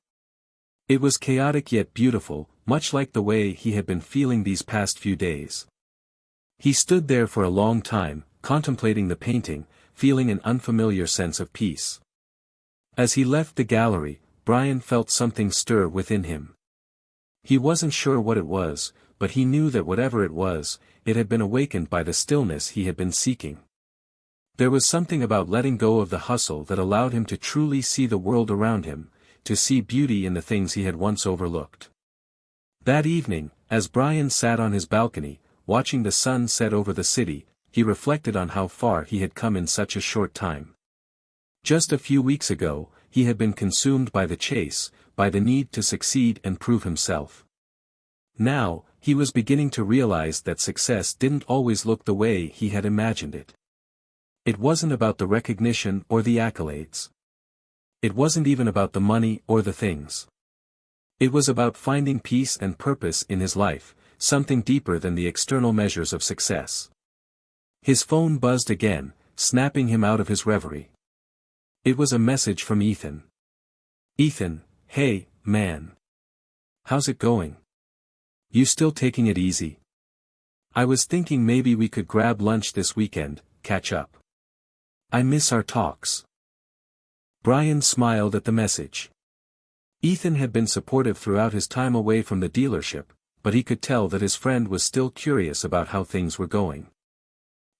It was chaotic yet beautiful, much like the way he had been feeling these past few days. He stood there for a long time, contemplating the painting, feeling an unfamiliar sense of peace. As he left the gallery, Brian felt something stir within him. He wasn't sure what it was, but he knew that whatever it was, it had been awakened by the stillness he had been seeking. There was something about letting go of the hustle that allowed him to truly see the world around him, to see beauty in the things he had once overlooked. That evening, as Brian sat on his balcony, watching the sun set over the city, he reflected on how far he had come in such a short time. Just a few weeks ago, he had been consumed by the chase, by the need to succeed and prove himself. Now, he was beginning to realize that success didn't always look the way he had imagined it. It wasn't about the recognition or the accolades. It wasn't even about the money or the things. It was about finding peace and purpose in his life, something deeper than the external measures of success. His phone buzzed again, snapping him out of his reverie. It was a message from Ethan. "Ethan, hey, man. How's it going? You still taking it easy? I was thinking maybe we could grab lunch this weekend, catch up. I miss our talks." Brian smiled at the message. Ethan had been supportive throughout his time away from the dealership, but he could tell that his friend was still curious about how things were going.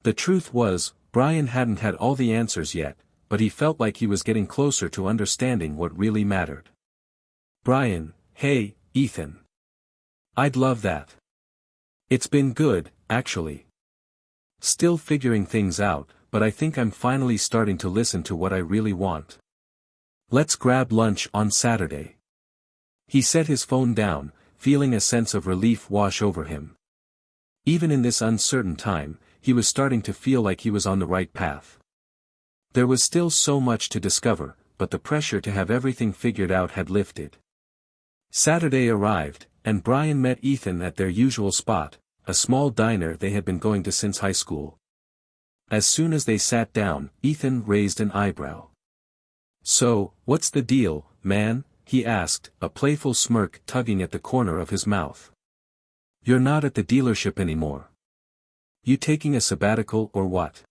The truth was, Brian hadn't had all the answers yet, but he felt like he was getting closer to understanding what really mattered. "Brian, hey, Ethan. I'd love that. It's been good, actually. Still figuring things out, but I think I'm finally starting to listen to what I really want. Let's grab lunch on Saturday." He set his phone down, feeling a sense of relief wash over him. Even in this uncertain time, he was starting to feel like he was on the right path. There was still so much to discover, but the pressure to have everything figured out had lifted. Saturday arrived, and Brian met Ethan at their usual spot, a small diner they had been going to since high school. As soon as they sat down, Ethan raised an eyebrow. "So, what's the deal, man?" he asked, a playful smirk tugging at the corner of his mouth. "You're not at the dealership anymore. You taking a sabbatical or what?"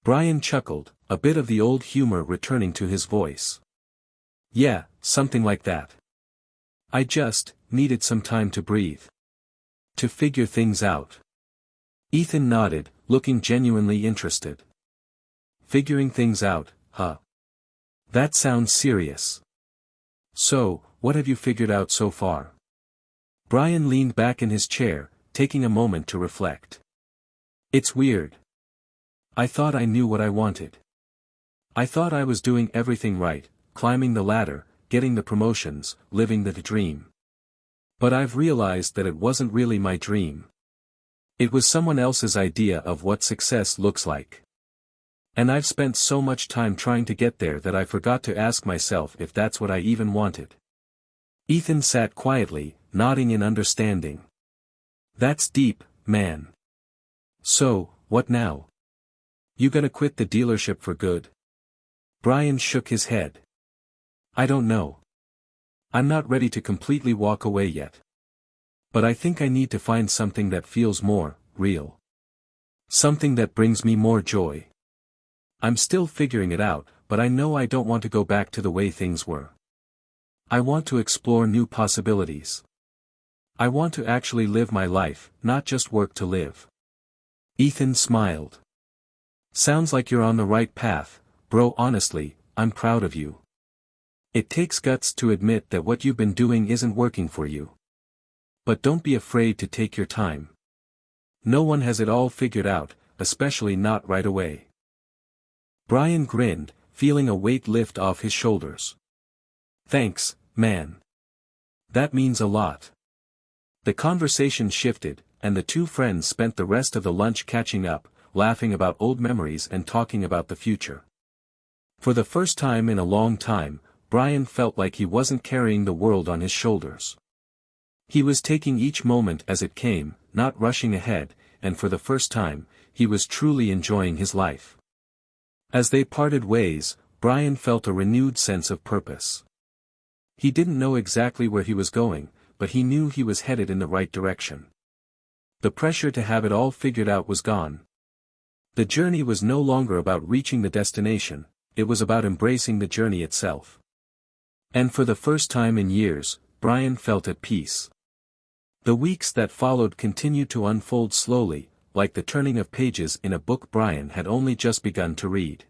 Brian chuckled, a bit of the old humor returning to his voice. "Yeah, something like that. I just needed some time to breathe. To figure things out." Ethan nodded, looking genuinely interested. "Figuring things out, huh? That sounds serious. So, what have you figured out so far?" Brian leaned back in his chair, taking a moment to reflect. "It's weird. I thought I knew what I wanted. I thought I was doing everything right, climbing the ladder, getting the promotions, living the dream. But I've realized that it wasn't really my dream. It was someone else's idea of what success looks like. And I've spent so much time trying to get there that I forgot to ask myself if that's what I even wanted." Ethan sat quietly, nodding in understanding. "That's deep, man. So, what now? You gonna quit the dealership for good?" Brian shook his head. "I don't know. I'm not ready to completely walk away yet. But I think I need to find something that feels more real. Something that brings me more joy. I'm still figuring it out, but I know I don't want to go back to the way things were. I want to explore new possibilities. I want to actually live my life, not just work to live. Ethan smiled. Sounds like you're on the right path, bro. Honestly, I'm proud of you. It takes guts to admit that what you've been doing isn't working for you. But don't be afraid to take your time. No one has it all figured out, especially not right away. Brian grinned, feeling a weight lift off his shoulders. Thanks, man. That means a lot. The conversation shifted, and the two friends spent the rest of the lunch catching up, laughing about old memories and talking about the future. For the first time in a long time, Brian felt like he wasn't carrying the world on his shoulders. He was taking each moment as it came, not rushing ahead, and for the first time, he was truly enjoying his life. As they parted ways, Brian felt a renewed sense of purpose. He didn't know exactly where he was going, but he knew he was headed in the right direction. The pressure to have it all figured out was gone. The journey was no longer about reaching the destination, it was about embracing the journey itself. And for the first time in years, Brian felt at peace. The weeks that followed continued to unfold slowly, like the turning of pages in a book Brian had only just begun to read.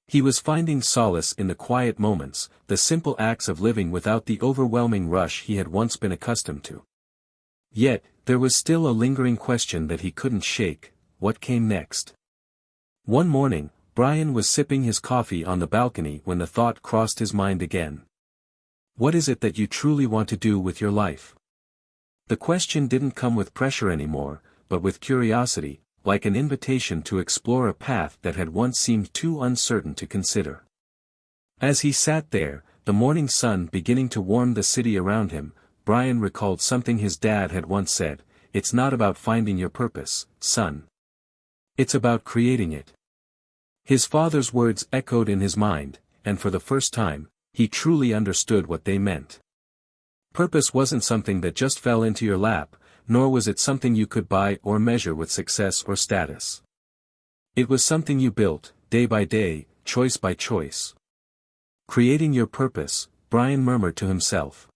He was finding solace in the quiet moments, the simple acts of living without the overwhelming rush he had once been accustomed to. Yet, there was still a lingering question that he couldn't shake: what came next? One morning, Brian was sipping his coffee on the balcony when the thought crossed his mind again. What is it that you truly want to do with your life? The question didn't come with pressure anymore, but with curiosity, like an invitation to explore a path that had once seemed too uncertain to consider. As he sat there, the morning sun beginning to warm the city around him, Brian recalled something his dad had once said: "It's not about finding your purpose, son. It's about creating it." His father's words echoed in his mind, and for the first time, he truly understood what they meant. Purpose wasn't something that just fell into your lap, nor was it something you could buy or measure with success or status. It was something you built, day by day, choice by choice. Creating your purpose, Brian murmured to himself.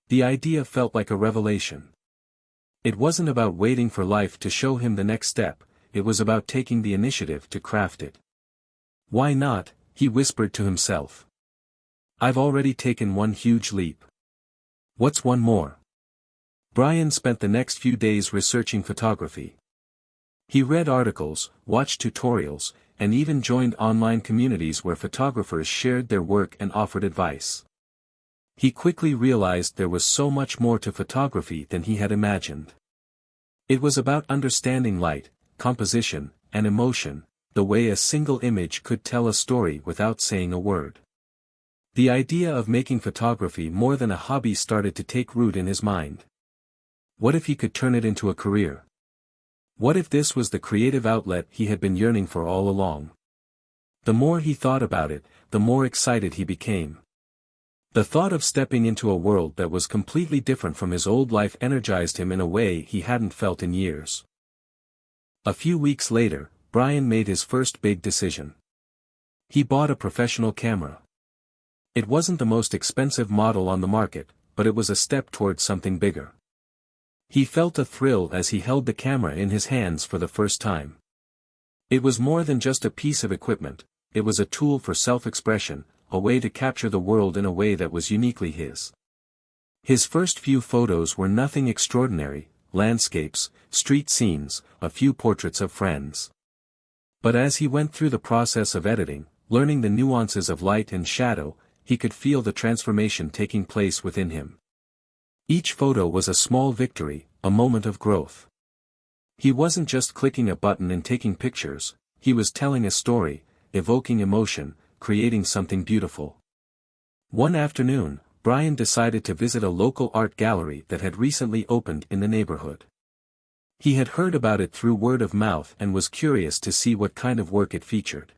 The idea felt like a revelation. It wasn't about waiting for life to show him the next step, it was about taking the initiative to craft it. Why not, he whispered to himself. I've already taken one huge leap. What's one more? Brian spent the next few days researching photography. He read articles, watched tutorials, and even joined online communities where photographers shared their work and offered advice. He quickly realized there was so much more to photography than he had imagined. It was about understanding light, composition, and emotion, the way a single image could tell a story without saying a word. The idea of making photography more than a hobby started to take root in his mind. What if he could turn it into a career? What if this was the creative outlet he had been yearning for all along? The more he thought about it, the more excited he became. The thought of stepping into a world that was completely different from his old life energized him in a way he hadn't felt in years. A few weeks later, Brian made his first big decision. He bought a professional camera. It wasn't the most expensive model on the market, but it was a step towards something bigger. He felt a thrill as he held the camera in his hands for the first time. It was more than just a piece of equipment, it was a tool for self-expression, a way to capture the world in a way that was uniquely his. His first few photos were nothing extraordinary: landscapes, street scenes, a few portraits of friends. But as he went through the process of editing, learning the nuances of light and shadow, he could feel the transformation taking place within him. Each photo was a small victory, a moment of growth. He wasn't just clicking a button and taking pictures, he was telling a story, evoking emotion, creating something beautiful. One afternoon, Brian decided to visit a local art gallery that had recently opened in the neighborhood. He had heard about it through word of mouth and was curious to see what kind of work it featured.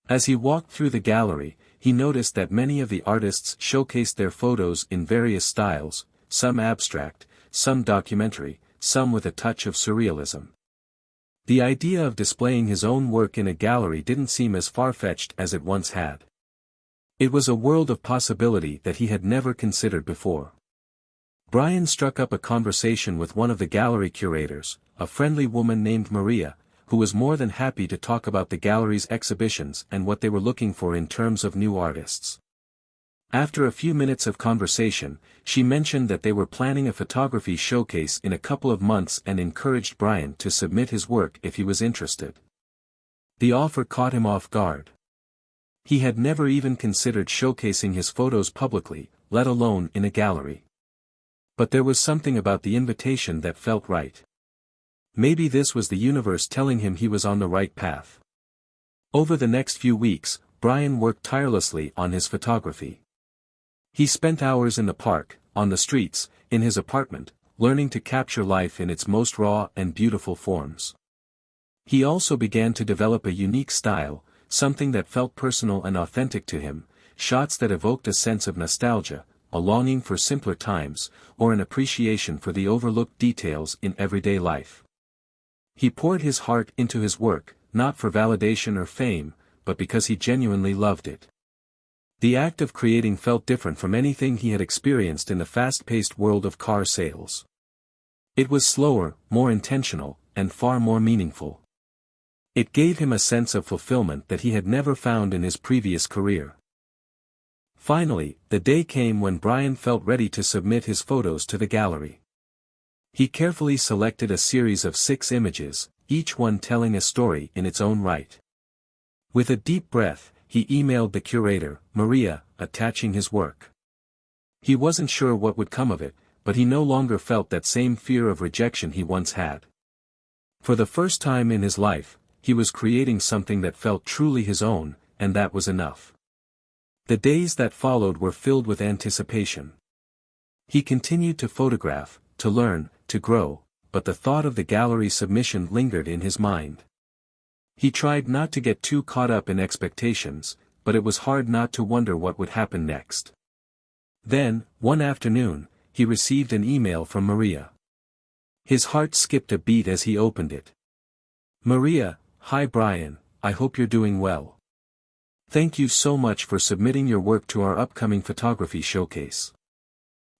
As he walked through the gallery, he noticed that many of the artists showcased their photos in various styles, some abstract, some documentary, some with a touch of surrealism. The idea of displaying his own work in a gallery didn't seem as far-fetched as it once had. It was a world of possibility that he had never considered before. Brian struck up a conversation with one of the gallery curators, a friendly woman named Maria, who was more than happy to talk about the gallery's exhibitions and what they were looking for in terms of new artists. After a few minutes of conversation, she mentioned that they were planning a photography showcase in a couple of months and encouraged Brian to submit his work if he was interested. The offer caught him off guard. He had never even considered showcasing his photos publicly, let alone in a gallery. But there was something about the invitation that felt right. Maybe this was the universe telling him he was on the right path. Over the next few weeks, Brian worked tirelessly on his photography. He spent hours in the park, on the streets, in his apartment, learning to capture life in its most raw and beautiful forms. He also began to develop a unique style, something that felt personal and authentic to him, shots that evoked a sense of nostalgia, a longing for simpler times, or an appreciation for the overlooked details in everyday life. He poured his heart into his work, not for validation or fame, but because he genuinely loved it. The act of creating felt different from anything he had experienced in the fast-paced world of car sales. It was slower, more intentional, and far more meaningful. It gave him a sense of fulfillment that he had never found in his previous career. Finally, the day came when Brian felt ready to submit his photos to the gallery. He carefully selected a series of 6 images, each one telling a story in its own right. With a deep breath, he emailed the curator, Maria, attaching his work. He wasn't sure what would come of it, but he no longer felt that same fear of rejection he once had. For the first time in his life, he was creating something that felt truly his own, and that was enough. The days that followed were filled with anticipation. He continued to photograph, to learn, to grow, but the thought of the gallery submission lingered in his mind. He tried not to get too caught up in expectations, but it was hard not to wonder what would happen next. Then, one afternoon, he received an email from Maria. His heart skipped a beat as he opened it. Maria, hi Brian, I hope you're doing well. Thank you so much for submitting your work to our upcoming photography showcase.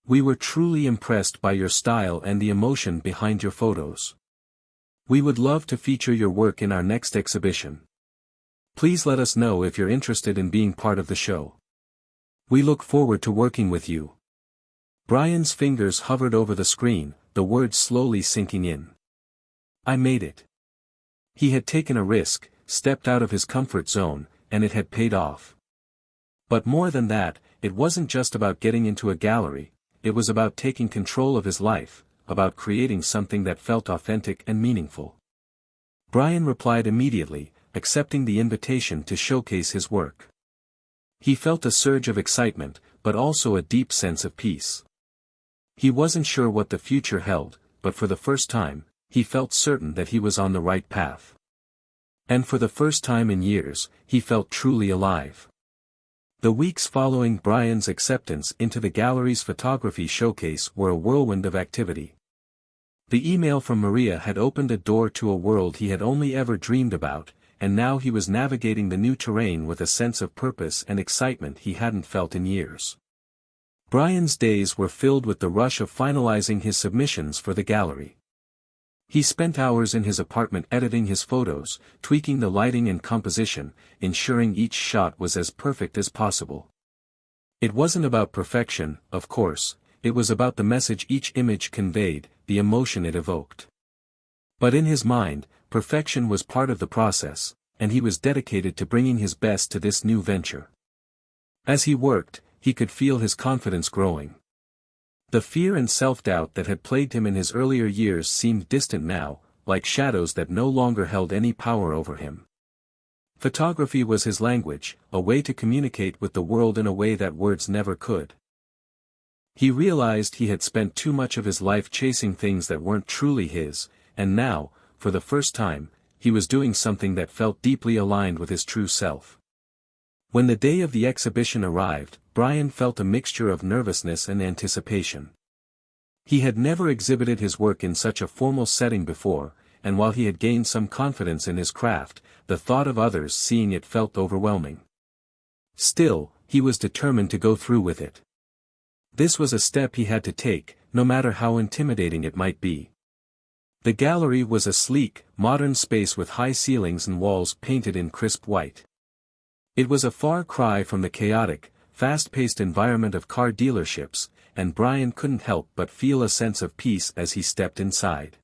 We were truly impressed by your style and the emotion behind your photos. We would love to feature your work in our next exhibition. Please let us know if you're interested in being part of the show. We look forward to working with you. Brian's fingers hovered over the screen, the words slowly sinking in. I made it. He had taken a risk, stepped out of his comfort zone, and it had paid off. But more than that, it wasn't just about getting into a gallery, it was about taking control of his life, about creating something that felt authentic and meaningful. Brian replied immediately, accepting the invitation to showcase his work. He felt a surge of excitement, but also a deep sense of peace. He wasn't sure what the future held, but for the first time, he felt certain that he was on the right path. And for the first time in years, he felt truly alive. The weeks following Brian's acceptance into the gallery's photography showcase were a whirlwind of activity. The email from Maria had opened a door to a world he had only ever dreamed about, and now he was navigating the new terrain with a sense of purpose and excitement he hadn't felt in years. Brian's days were filled with the rush of finalizing his submissions for the gallery. He spent hours in his apartment editing his photos, tweaking the lighting and composition, ensuring each shot was as perfect as possible. It wasn't about perfection, of course, it was about the message each image conveyed, the emotion it evoked. But in his mind, perfection was part of the process, and he was dedicated to bringing his best to this new venture. As he worked, he could feel his confidence growing. The fear and self-doubt that had plagued him in his earlier years seemed distant now, like shadows that no longer held any power over him. Photography was his language, a way to communicate with the world in a way that words never could. He realized he had spent too much of his life chasing things that weren't truly his, and now, for the first time, he was doing something that felt deeply aligned with his true self. When the day of the exhibition arrived, Brian felt a mixture of nervousness and anticipation. He had never exhibited his work in such a formal setting before, and while he had gained some confidence in his craft, the thought of others seeing it felt overwhelming. Still, he was determined to go through with it. This was a step he had to take, no matter how intimidating it might be. The gallery was a sleek, modern space with high ceilings and walls painted in crisp white. It was a far cry from the chaotic, fast-paced environment of car dealerships, and Brian couldn't help but feel a sense of peace as he stepped inside.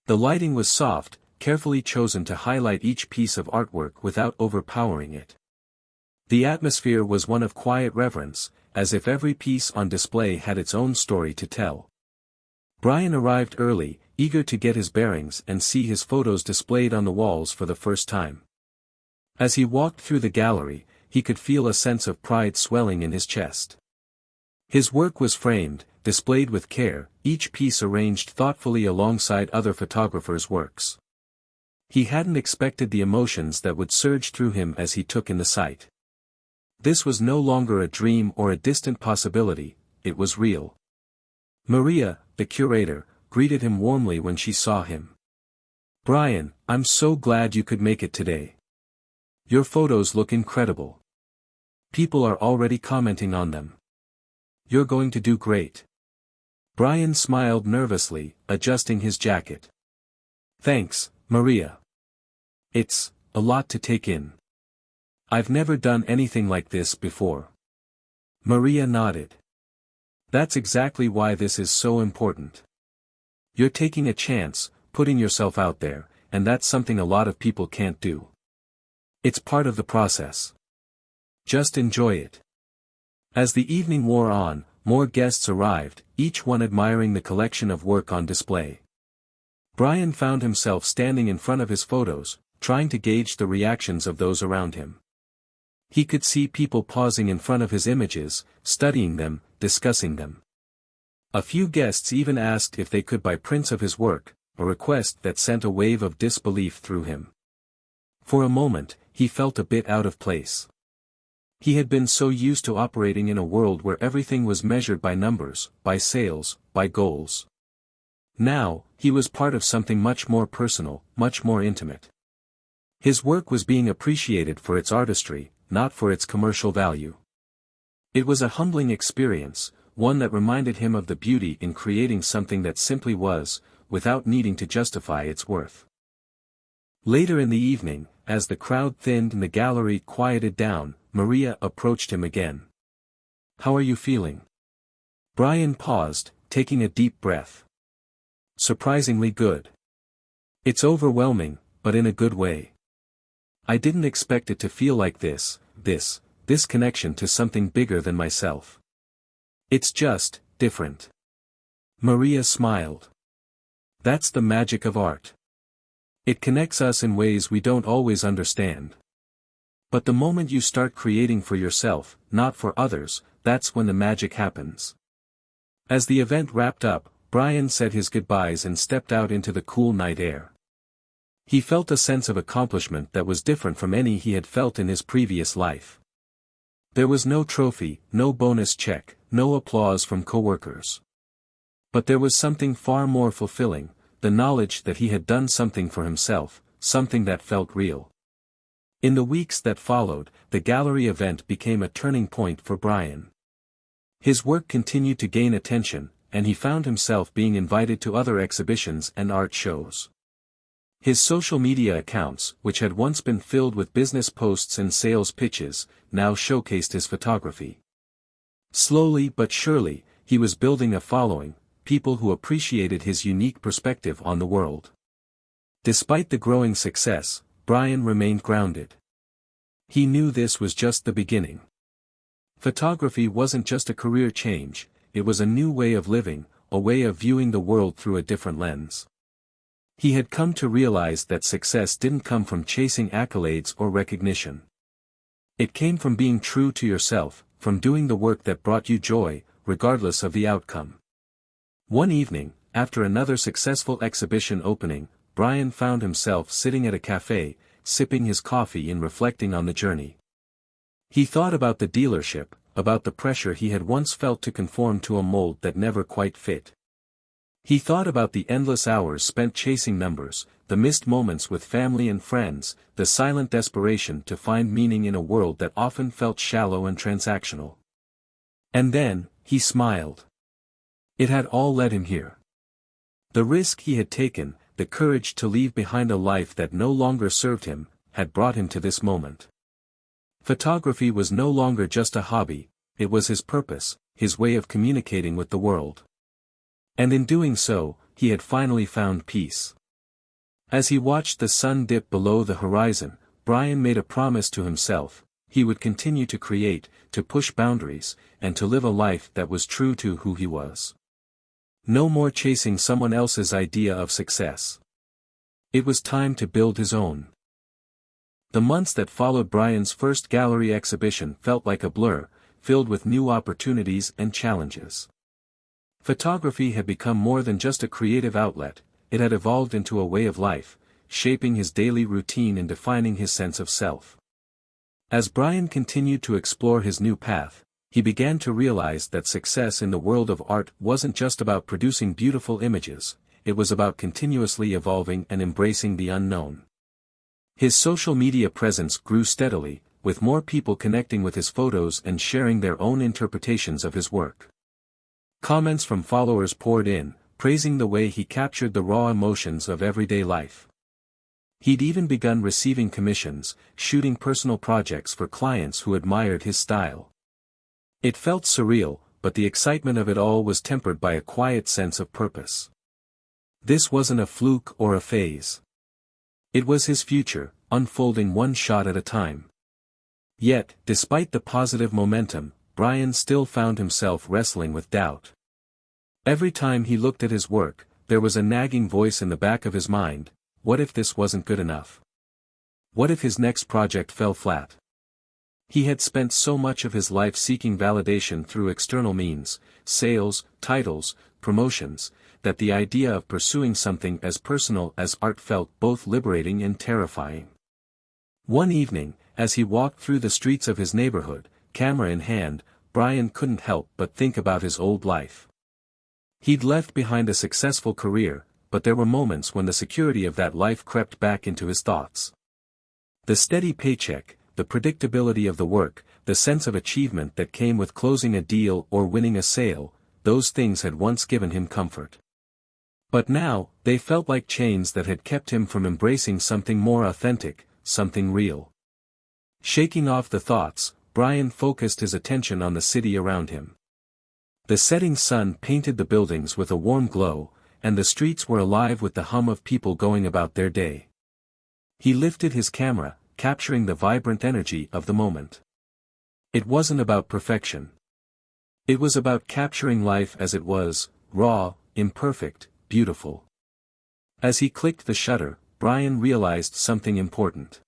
The lighting was soft, carefully chosen to highlight each piece of artwork without overpowering it. The atmosphere was one of quiet reverence, as if every piece on display had its own story to tell. Brian arrived early, eager to get his bearings and see his photos displayed on the walls for the first time. As he walked through the gallery, he could feel a sense of pride swelling in his chest. His work was framed, displayed with care, each piece arranged thoughtfully alongside other photographers' works. He hadn't expected the emotions that would surge through him as he took in the sight. This was no longer a dream or a distant possibility, it was real. Maria, the curator, greeted him warmly when she saw him. "Brian, I'm so glad you could make it today. Your photos look incredible. People are already commenting on them. You're going to do great." Brian smiled nervously, adjusting his jacket. "Thanks, Maria. It's a lot to take in. I've never done anything like this before." Maria nodded. "That's exactly why this is so important. You're taking a chance, putting yourself out there, and that's something a lot of people can't do. It's part of the process. Just enjoy it." As the evening wore on, more guests arrived, each one admiring the collection of work on display. Brian found himself standing in front of his photos, trying to gauge the reactions of those around him. He could see people pausing in front of his images, studying them, discussing them. A few guests even asked if they could buy prints of his work, a request that sent a wave of disbelief through him. For a moment, he felt a bit out of place. He had been so used to operating in a world where everything was measured by numbers, by sales, by goals. Now, he was part of something much more personal, much more intimate. His work was being appreciated for its artistry, not for its commercial value. It was a humbling experience, one that reminded him of the beauty in creating something that simply was, without needing to justify its worth. Later in the evening, as the crowd thinned and the gallery quieted down, Maria approached him again. "How are you feeling?" Brian paused, taking a deep breath. "Surprisingly good. It's overwhelming, but in a good way. I didn't expect it to feel like this connection to something bigger than myself. It's just, different." Maria smiled. "That's the magic of art. It connects us in ways we don't always understand. But the moment you start creating for yourself, not for others, that's when the magic happens." As the event wrapped up, Brian said his goodbyes and stepped out into the cool night air. He felt a sense of accomplishment that was different from any he had felt in his previous life. There was no trophy, no bonus check, no applause from coworkers. But there was something far more fulfilling, the knowledge that he had done something for himself, something that felt real. In the weeks that followed, the gallery event became a turning point for Brian. His work continued to gain attention, and he found himself being invited to other exhibitions and art shows. His social media accounts, which had once been filled with business posts and sales pitches, now showcased his photography. Slowly but surely, he was building a following, people who appreciated his unique perspective on the world. Despite the growing success, Brian remained grounded. He knew this was just the beginning. Photography wasn't just a career change, it was a new way of living, a way of viewing the world through a different lens. He had come to realize that success didn't come from chasing accolades or recognition. It came from being true to yourself, from doing the work that brought you joy, regardless of the outcome. One evening, after another successful exhibition opening, Brian found himself sitting at a cafe, sipping his coffee and reflecting on the journey. He thought about the dealership, about the pressure he had once felt to conform to a mold that never quite fit. He thought about the endless hours spent chasing numbers, the missed moments with family and friends, the silent desperation to find meaning in a world that often felt shallow and transactional. And then, he smiled. It had all led him here. The risk he had taken, the courage to leave behind a life that no longer served him, had brought him to this moment. Photography was no longer just a hobby, it was his purpose, his way of communicating with the world. And in doing so, he had finally found peace. As he watched the sun dip below the horizon, Brian made a promise to himself: he would continue to create, to push boundaries, and to live a life that was true to who he was. No more chasing someone else's idea of success. It was time to build his own. The months that followed Brian's first gallery exhibition felt like a blur, filled with new opportunities and challenges. Photography had become more than just a creative outlet, it had evolved into a way of life, shaping his daily routine and defining his sense of self. As Brian continued to explore his new path, he began to realize that success in the world of art wasn't just about producing beautiful images, it was about continuously evolving and embracing the unknown. His social media presence grew steadily, with more people connecting with his photos and sharing their own interpretations of his work. Comments from followers poured in, praising the way he captured the raw emotions of everyday life. He'd even begun receiving commissions, shooting personal projects for clients who admired his style. It felt surreal, but the excitement of it all was tempered by a quiet sense of purpose. This wasn't a fluke or a phase. It was his future, unfolding one shot at a time. Yet, despite the positive momentum, Brian still found himself wrestling with doubt. Every time he looked at his work, there was a nagging voice in the back of his mind: what if this wasn't good enough? What if his next project fell flat? He had spent so much of his life seeking validation through external means, sales, titles, promotions, that the idea of pursuing something as personal as art felt both liberating and terrifying. One evening, as he walked through the streets of his neighborhood, camera in hand, Brian couldn't help but think about his old life. He'd left behind a successful career, but there were moments when the security of that life crept back into his thoughts. The steady paycheck, the predictability of the work, the sense of achievement that came with closing a deal or winning a sale, those things had once given him comfort. But now, they felt like chains that had kept him from embracing something more authentic, something real. Shaking off the thoughts, Brian focused his attention on the city around him. The setting sun painted the buildings with a warm glow, and the streets were alive with the hum of people going about their day. He lifted his camera, capturing the vibrant energy of the moment. It wasn't about perfection. It was about capturing life as it was, raw, imperfect, beautiful. As he clicked the shutter, Brian realized something important.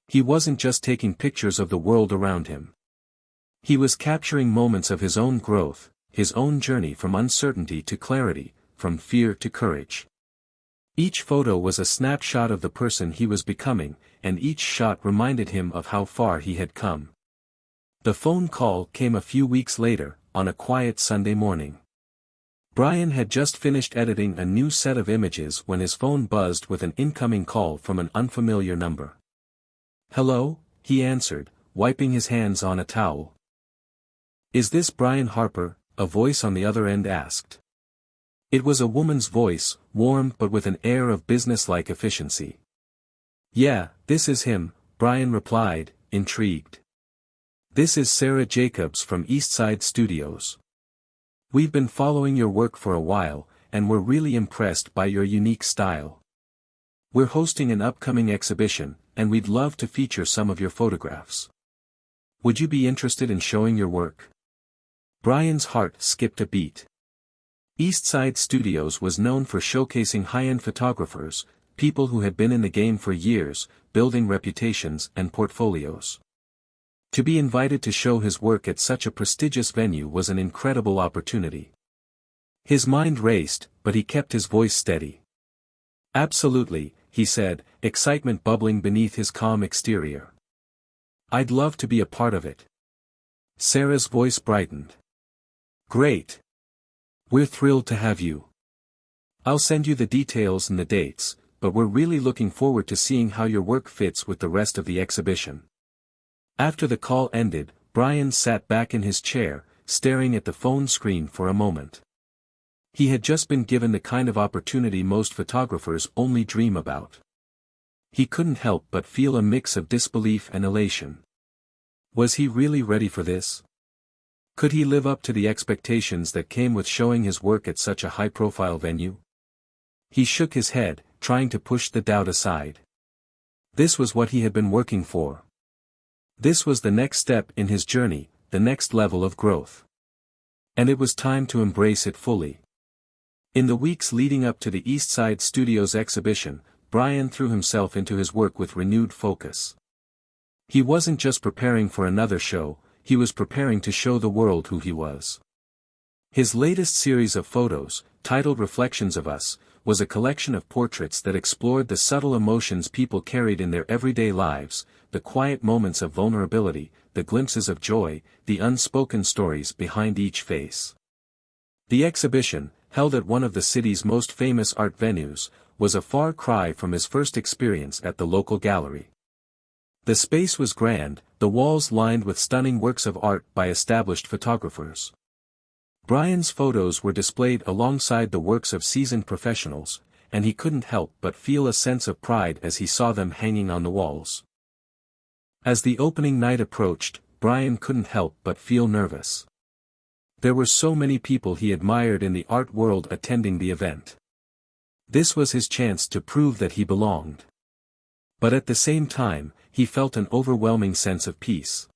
He wasn't just taking pictures of the world around him. He was capturing moments of his own growth, his own journey from uncertainty to clarity, from fear to courage. Each photo was a snapshot of the person he was becoming, and each shot reminded him of how far he had come. The phone call came a few weeks later, on a quiet Sunday morning. Brian had just finished editing a new set of images when his phone buzzed with an incoming call from an unfamiliar number. "Hello," he answered, wiping his hands on a towel. "Is this Brian Harper?" a voice on the other end asked. It was a woman's voice, warm but with an air of business-like efficiency. "Yeah, this is him," Brian replied, intrigued. "This is Sarah Jacobs from Eastside Studios. We've been following your work for a while, and we're really impressed by your unique style. We're hosting an upcoming exhibition, and we'd love to feature some of your photographs. Would you be interested in showing your work?" Brian's heart skipped a beat. Eastside Studios was known for showcasing high-end photographers, people who had been in the game for years, building reputations and portfolios. To be invited to show his work at such a prestigious venue was an incredible opportunity. His mind raced, but he kept his voice steady. "Absolutely," he said, excitement bubbling beneath his calm exterior. "I'd love to be a part of it." Sarah's voice brightened. "Great. We're thrilled to have you. I'll send you the details and the dates, but we're really looking forward to seeing how your work fits with the rest of the exhibition." After the call ended, Brian sat back in his chair, staring at the phone screen for a moment. He had just been given the kind of opportunity most photographers only dream about. He couldn't help but feel a mix of disbelief and elation. Was he really ready for this? Could he live up to the expectations that came with showing his work at such a high-profile venue? He shook his head, trying to push the doubt aside. This was what he had been working for. This was the next step in his journey, the next level of growth. And it was time to embrace it fully. In the weeks leading up to the East Side Studios exhibition, Brian threw himself into his work with renewed focus. He wasn't just preparing for another show, he was preparing to show the world who he was. His latest series of photos, titled Reflections of Us, was a collection of portraits that explored the subtle emotions people carried in their everyday lives, the quiet moments of vulnerability, the glimpses of joy, the unspoken stories behind each face. The exhibition, held at one of the city's most famous art venues, was a far cry from his first experience at the local gallery. The space was grand, the walls lined with stunning works of art by established photographers. Brian's photos were displayed alongside the works of seasoned professionals, and he couldn't help but feel a sense of pride as he saw them hanging on the walls. As the opening night approached, Brian couldn't help but feel nervous. There were so many people he admired in the art world attending the event. This was his chance to prove that he belonged. But at the same time, he felt an overwhelming sense of peace.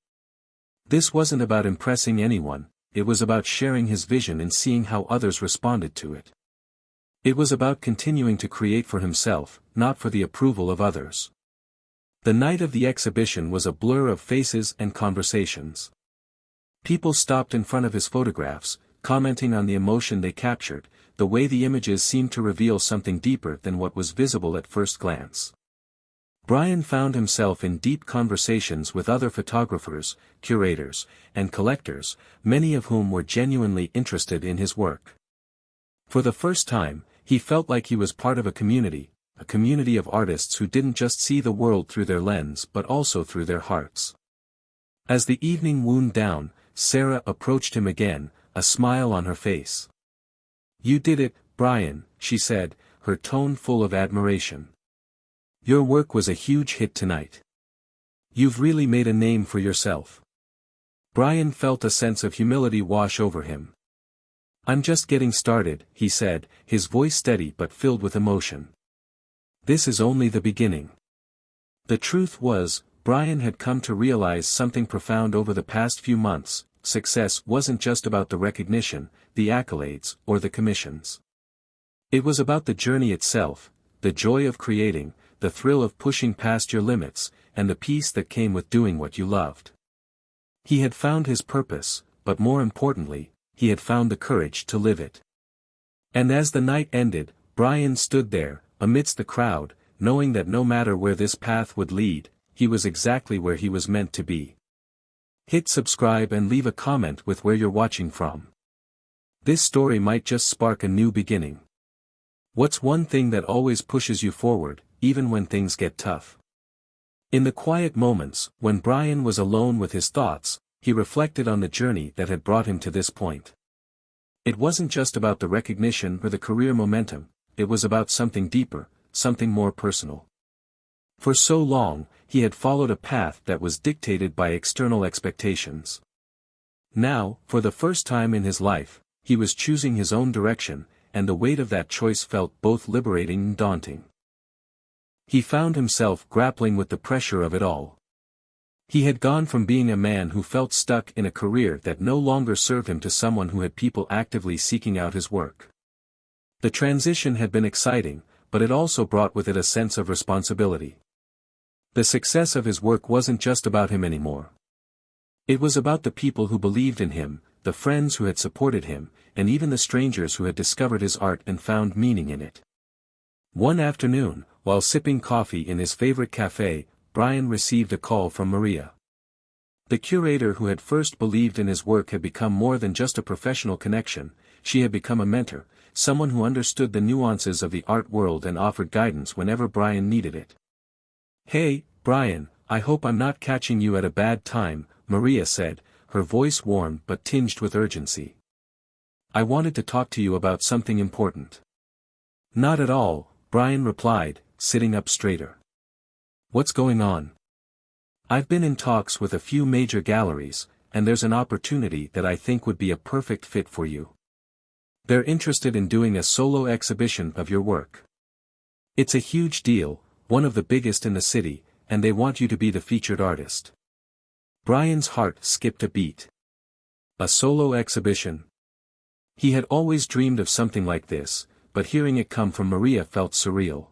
This wasn't about impressing anyone, it was about sharing his vision and seeing how others responded to it. It was about continuing to create for himself, not for the approval of others. The night of the exhibition was a blur of faces and conversations. People stopped in front of his photographs, commenting on the emotion they captured, the way the images seemed to reveal something deeper than what was visible at first glance. Brian found himself in deep conversations with other photographers, curators, and collectors, many of whom were genuinely interested in his work. For the first time, he felt like he was part of a community of artists who didn't just see the world through their lens but also through their hearts. As the evening wound down, Sarah approached him again, a smile on her face. "You did it, Brian," she said, her tone full of admiration. "Your work was a huge hit tonight. You've really made a name for yourself." Brian felt a sense of humility wash over him. "I'm just getting started," he said, his voice steady but filled with emotion. "This is only the beginning." The truth was, Brian had come to realize something profound over the past few months: success wasn't just about the recognition, the accolades, or the commissions. It was about the journey itself, the joy of creating, the thrill of pushing past your limits, and the peace that came with doing what you loved. He had found his purpose, but more importantly, he had found the courage to live it. And as the night ended, Brian stood there, amidst the crowd, knowing that no matter where this path would lead, he was exactly where he was meant to be. Hit subscribe and leave a comment with where you're watching from. This story might just spark a new beginning. What's one thing that always pushes you forward, even when things get tough? In the quiet moments, when Brian was alone with his thoughts, he reflected on the journey that had brought him to this point. It wasn't just about the recognition or the career momentum, it was about something deeper, something more personal. For so long, he had followed a path that was dictated by external expectations. Now, for the first time in his life, he was choosing his own direction, and the weight of that choice felt both liberating and daunting. He found himself grappling with the pressure of it all. He had gone from being a man who felt stuck in a career that no longer served him to someone who had people actively seeking out his work. The transition had been exciting, but it also brought with it a sense of responsibility. The success of his work wasn't just about him anymore. It was about the people who believed in him, the friends who had supported him, and even the strangers who had discovered his art and found meaning in it. One afternoon, while sipping coffee in his favorite cafe, Brian received a call from Maria. The curator who had first believed in his work had become more than just a professional connection, she had become a mentor, someone who understood the nuances of the art world and offered guidance whenever Brian needed it. "Hey, Brian, I hope I'm not catching you at a bad time," Maria said, her voice warm but tinged with urgency. "I wanted to talk to you about something important." "Not at all," Brian replied, sitting up straighter. "What's going on?" "I've been in talks with a few major galleries, and there's an opportunity that I think would be a perfect fit for you. They're interested in doing a solo exhibition of your work. It's a huge deal, one of the biggest in the city, and they want you to be the featured artist." Brian's heart skipped a beat. A solo exhibition? He had always dreamed of something like this, but hearing it come from Maria felt surreal.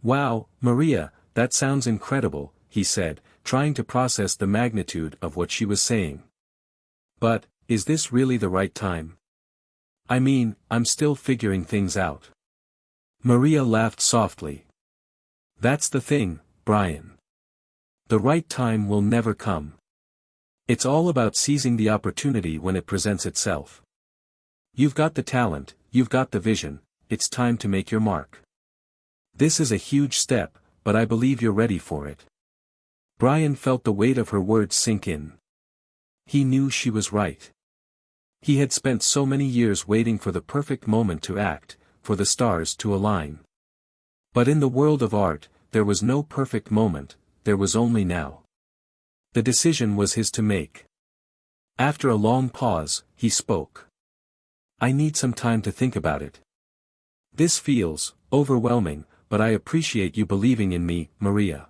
"Wow, Maria, that sounds incredible," he said, trying to process the magnitude of what she was saying. "But, is this really the right time? I mean, I'm still figuring things out." Maria laughed softly. "That's the thing, Brian. The right time will never come. It's all about seizing the opportunity when it presents itself. You've got the talent, you've got the vision, it's time to make your mark. This is a huge step, but I believe you're ready for it." Brian felt the weight of her words sink in. He knew she was right. He had spent so many years waiting for the perfect moment to act, for the stars to align. But in the world of art, there was no perfect moment, there was only now. The decision was his to make. After a long pause, he spoke. "I need some time to think about it. This feels overwhelming, but I appreciate you believing in me, Maria."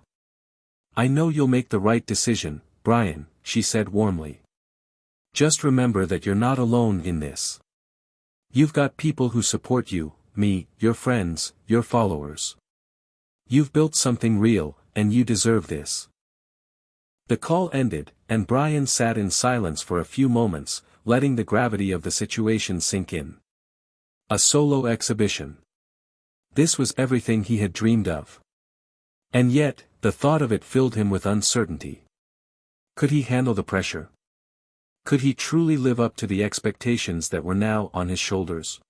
"I know you'll make the right decision, Brian," she said warmly. "Just remember that you're not alone in this. You've got people who support you, me, your friends, your followers. You've built something real, and you deserve this." The call ended, and Brian sat in silence for a few moments, letting the gravity of the situation sink in. A solo exhibition. This was everything he had dreamed of. And yet, the thought of it filled him with uncertainty. Could he handle the pressure? Could he truly live up to the expectations that were now on his shoulders?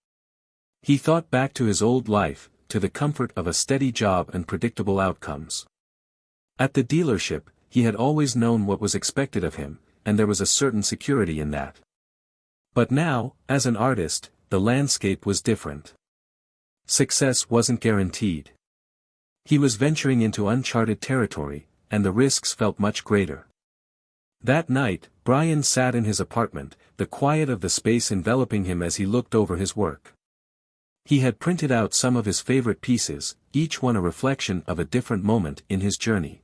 He thought back to his old life, to the comfort of a steady job and predictable outcomes. At the dealership, he had always known what was expected of him, and there was a certain security in that. But now, as an artist, the landscape was different. Success wasn't guaranteed. He was venturing into uncharted territory, and the risks felt much greater. That night, Brian sat in his apartment, the quiet of the space enveloping him as he looked over his work. He had printed out some of his favorite pieces, each one a reflection of a different moment in his journey.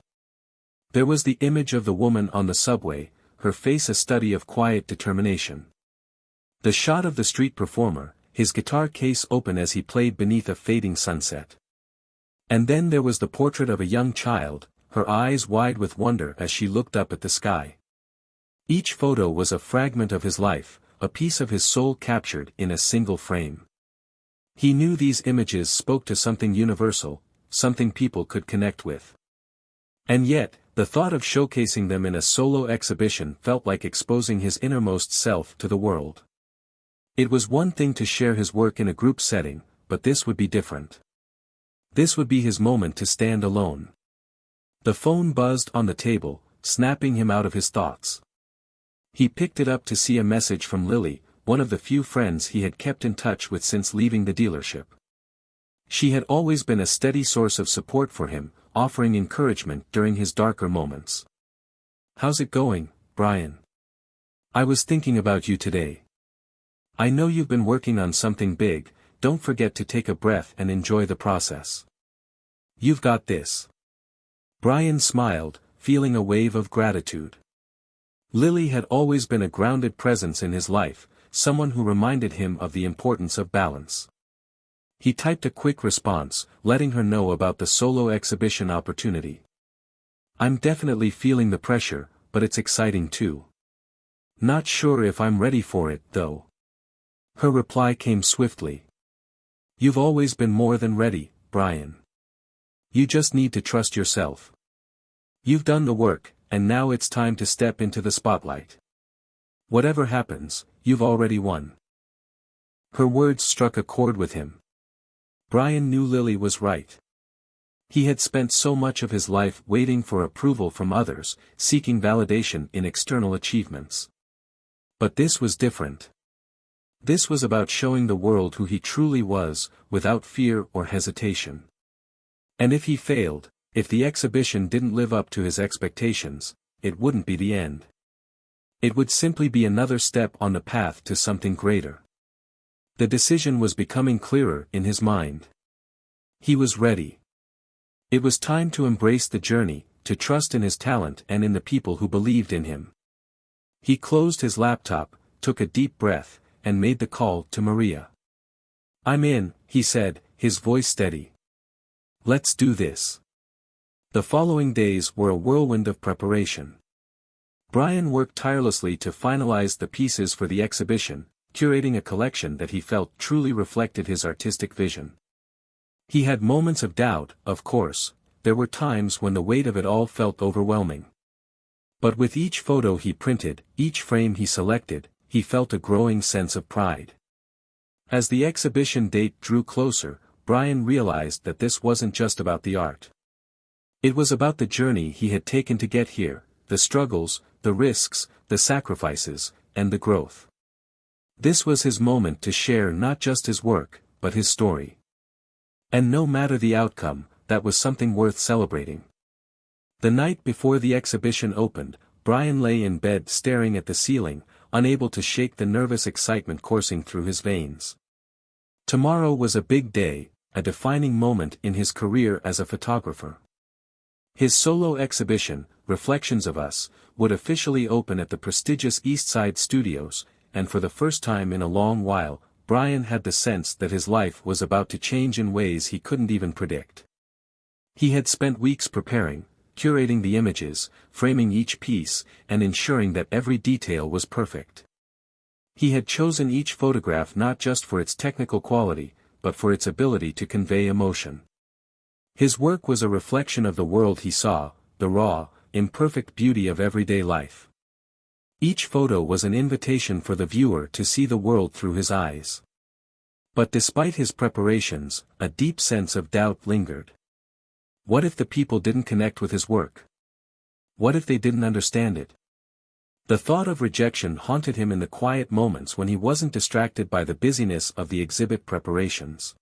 There was the image of the woman on the subway, her face a study of quiet determination. The shot of the street performer, his guitar case open as he played beneath a fading sunset. And then there was the portrait of a young child, her eyes wide with wonder as she looked up at the sky. Each photo was a fragment of his life, a piece of his soul captured in a single frame. He knew these images spoke to something universal, something people could connect with. And yet, the thought of showcasing them in a solo exhibition felt like exposing his innermost self to the world. It was one thing to share his work in a group setting, but this would be different. This would be his moment to stand alone. The phone buzzed on the table, snapping him out of his thoughts. He picked it up to see a message from Lily, one of the few friends he had kept in touch with since leaving the dealership. She had always been a steady source of support for him, offering encouragement during his darker moments. "How's it going, Brian? I was thinking about you today. I know you've been working on something big, don't forget to take a breath and enjoy the process. You've got this." Brian smiled, feeling a wave of gratitude. Lily had always been a grounded presence in his life, someone who reminded him of the importance of balance. He typed a quick response, letting her know about the solo exhibition opportunity. "I'm definitely feeling the pressure, but it's exciting too. Not sure if I'm ready for it, though." Her reply came swiftly. "You've always been more than ready, Brian. You just need to trust yourself. You've done the work, and now it's time to step into the spotlight. Whatever happens, you've already won." Her words struck a chord with him. Brian knew Lily was right. He had spent so much of his life waiting for approval from others, seeking validation in external achievements. But this was different. This was about showing the world who he truly was, without fear or hesitation. And if he failed, if the exhibition didn't live up to his expectations, it wouldn't be the end. It would simply be another step on the path to something greater. The decision was becoming clearer in his mind. He was ready. It was time to embrace the journey, to trust in his talent and in the people who believed in him. He closed his laptop, took a deep breath, and made the call to Maria. "I'm in," he said, his voice steady. "Let's do this." The following days were a whirlwind of preparation. Brian worked tirelessly to finalize the pieces for the exhibition, curating a collection that he felt truly reflected his artistic vision. He had moments of doubt, of course. There were times when the weight of it all felt overwhelming. But with each photo he printed, each frame he selected, he felt a growing sense of pride. As the exhibition date drew closer, Brian realized that this wasn't just about the art. It was about the journey he had taken to get here, the struggles, the risks, the sacrifices, and the growth. This was his moment to share not just his work, but his story. And no matter the outcome, that was something worth celebrating. The night before the exhibition opened, Brian lay in bed staring at the ceiling, unable to shake the nervous excitement coursing through his veins. Tomorrow was a big day, a defining moment in his career as a photographer. His solo exhibition, Reflections of Us, would officially open at the prestigious East Side Studios, and for the first time in a long while, Brian had the sense that his life was about to change in ways he couldn't even predict. He had spent weeks preparing, curating the images, framing each piece, and ensuring that every detail was perfect. He had chosen each photograph not just for its technical quality, but for its ability to convey emotion. His work was a reflection of the world he saw, the raw, imperfect beauty of everyday life. Each photo was an invitation for the viewer to see the world through his eyes. But despite his preparations, a deep sense of doubt lingered. What if the people didn't connect with his work? What if they didn't understand it? The thought of rejection haunted him in the quiet moments when he wasn't distracted by the busyness of the exhibit preparations.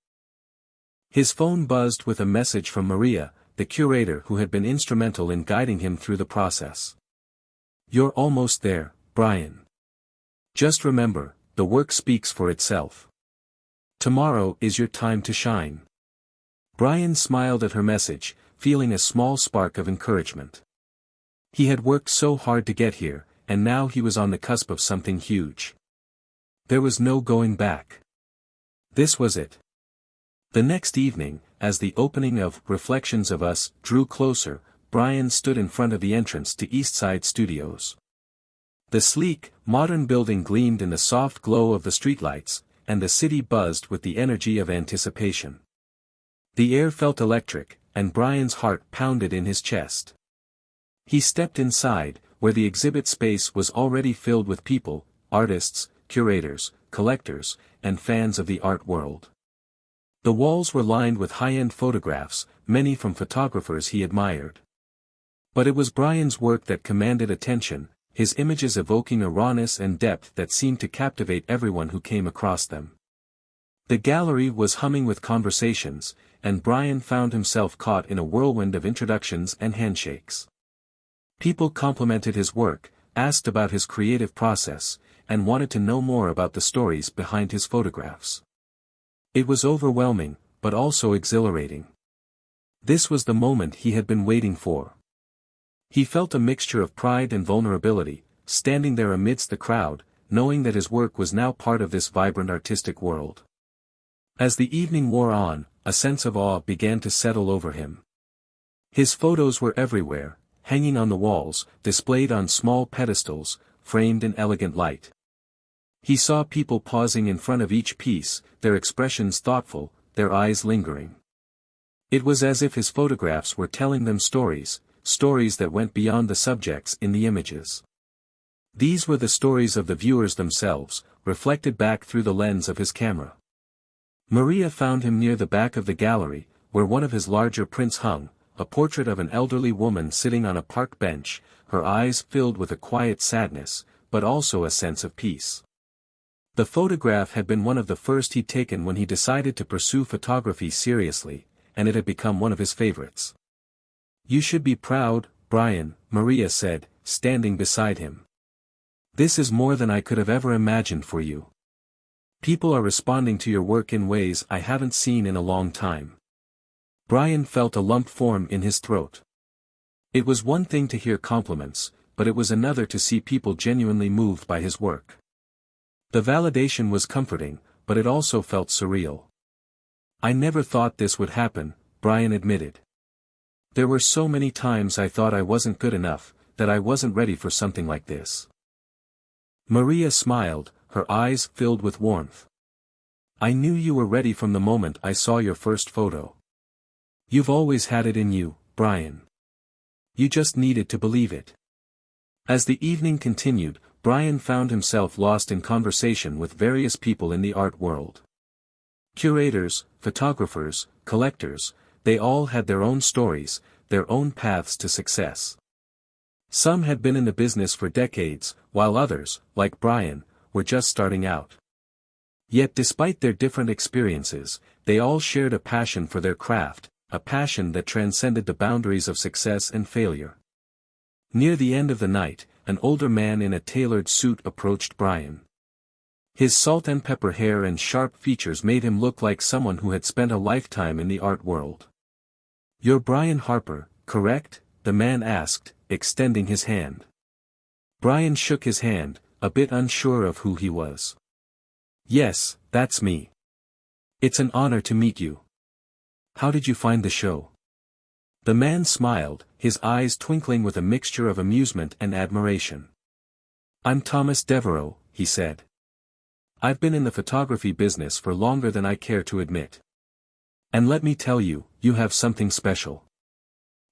His phone buzzed with a message from Maria, the curator who had been instrumental in guiding him through the process. "You're almost there, Brian. Just remember, the work speaks for itself. Tomorrow is your time to shine." Brian smiled at her message, feeling a small spark of encouragement. He had worked so hard to get here, and now he was on the cusp of something huge. There was no going back. This was it. The next evening, as the opening of Reflections of Us drew closer, Brian stood in front of the entrance to East Side Studios. The sleek, modern building gleamed in the soft glow of the streetlights, and the city buzzed with the energy of anticipation. The air felt electric, and Brian's heart pounded in his chest. He stepped inside, where the exhibit space was already filled with people, artists, curators, collectors, and fans of the art world. The walls were lined with high-end photographs, many from photographers he admired. But it was Brian's work that commanded attention, his images evoking a rawness and depth that seemed to captivate everyone who came across them. The gallery was humming with conversations, and Brian found himself caught in a whirlwind of introductions and handshakes. People complimented his work, asked about his creative process, and wanted to know more about the stories behind his photographs. It was overwhelming, but also exhilarating. This was the moment he had been waiting for. He felt a mixture of pride and vulnerability, standing there amidst the crowd, knowing that his work was now part of this vibrant artistic world. As the evening wore on, a sense of awe began to settle over him. His photos were everywhere, hanging on the walls, displayed on small pedestals, framed in elegant light. He saw people pausing in front of each piece, their expressions thoughtful, their eyes lingering. It was as if his photographs were telling them stories, stories that went beyond the subjects in the images. These were the stories of the viewers themselves, reflected back through the lens of his camera. Maria found him near the back of the gallery, where one of his larger prints hung, a portrait of an elderly woman sitting on a park bench, her eyes filled with a quiet sadness, but also a sense of peace. The photograph had been one of the first he'd taken when he decided to pursue photography seriously, and it had become one of his favorites. "You should be proud, Brian," Maria said, standing beside him. "This is more than I could have ever imagined for you. People are responding to your work in ways I haven't seen in a long time." Brian felt a lump form in his throat. It was one thing to hear compliments, but it was another to see people genuinely moved by his work. The validation was comforting, but it also felt surreal. "I never thought this would happen," Brian admitted. "There were so many times I thought I wasn't good enough, that I wasn't ready for something like this." Maria smiled, her eyes filled with warmth. "I knew you were ready from the moment I saw your first photo. You've always had it in you, Brian. You just needed to believe it." As the evening continued, Brian found himself lost in conversation with various people in the art world. Curators, photographers, collectors, they all had their own stories, their own paths to success. Some had been in the business for decades, while others, like Brian, were just starting out. Yet despite their different experiences, they all shared a passion for their craft, a passion that transcended the boundaries of success and failure. Near the end of the night, an older man in a tailored suit approached Brian. His salt and pepper hair and sharp features made him look like someone who had spent a lifetime in the art world. "You're Brian Harper, correct?" the man asked, extending his hand. Brian shook his hand, a bit unsure of who he was. "Yes, that's me. It's an honor to meet you. How did you find the show?" The man smiled, his eyes twinkling with a mixture of amusement and admiration. "I'm Thomas Devereaux," he said. "I've been in the photography business for longer than I care to admit. And let me tell you, you have something special."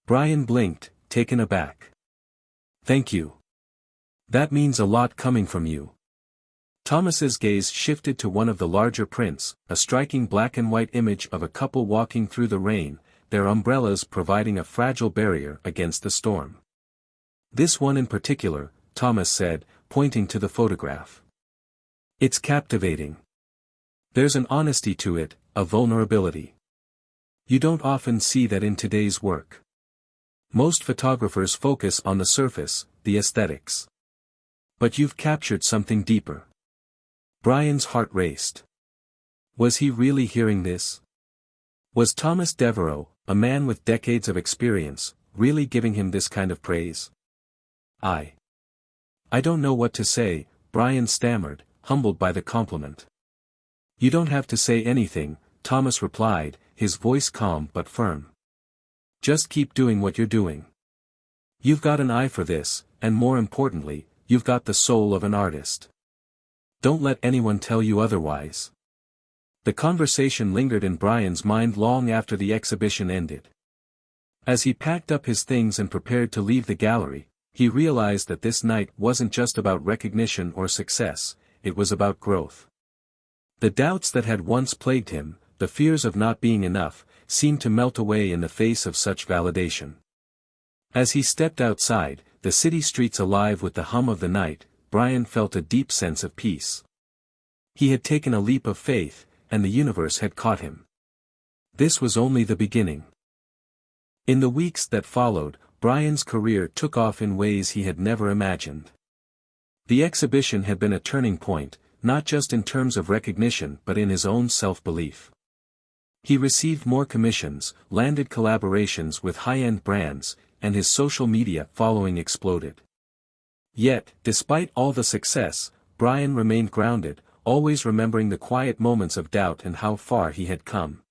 Brian blinked, taken aback. "Thank you. That means a lot coming from you." Thomas's gaze shifted to one of the larger prints, a striking black and white image of a couple walking through the rain, their umbrellas providing a fragile barrier against the storm. "This one in particular," Thomas said, pointing to the photograph. "It's captivating. There's an honesty to it, a vulnerability. You don't often see that in today's work. Most photographers focus on the surface, the aesthetics. But you've captured something deeper." Brian's heart raced. Was he really hearing this? Was Thomas Devereaux, a man with decades of experience, really giving him this kind of praise? I don't know what to say," Brian stammered, humbled by the compliment. "You don't have to say anything," Thomas replied, his voice calm but firm. "Just keep doing what you're doing. You've got an eye for this, and more importantly, you've got the soul of an artist. Don't let anyone tell you otherwise." The conversation lingered in Brian's mind long after the exhibition ended. As he packed up his things and prepared to leave the gallery, he realized that this night wasn't just about recognition or success, it was about growth. The doubts that had once plagued him, the fears of not being enough, seemed to melt away in the face of such validation. As he stepped outside, the city streets alive with the hum of the night, Brian felt a deep sense of peace. He had taken a leap of faith, and the universe had caught him. This was only the beginning. In the weeks that followed, Brian's career took off in ways he had never imagined. The exhibition had been a turning point, not just in terms of recognition but in his own self-belief. He received more commissions, landed collaborations with high-end brands, and his social media following exploded. Yet, despite all the success, Brian remained grounded, always remembering the quiet moments of doubt and how far he had come.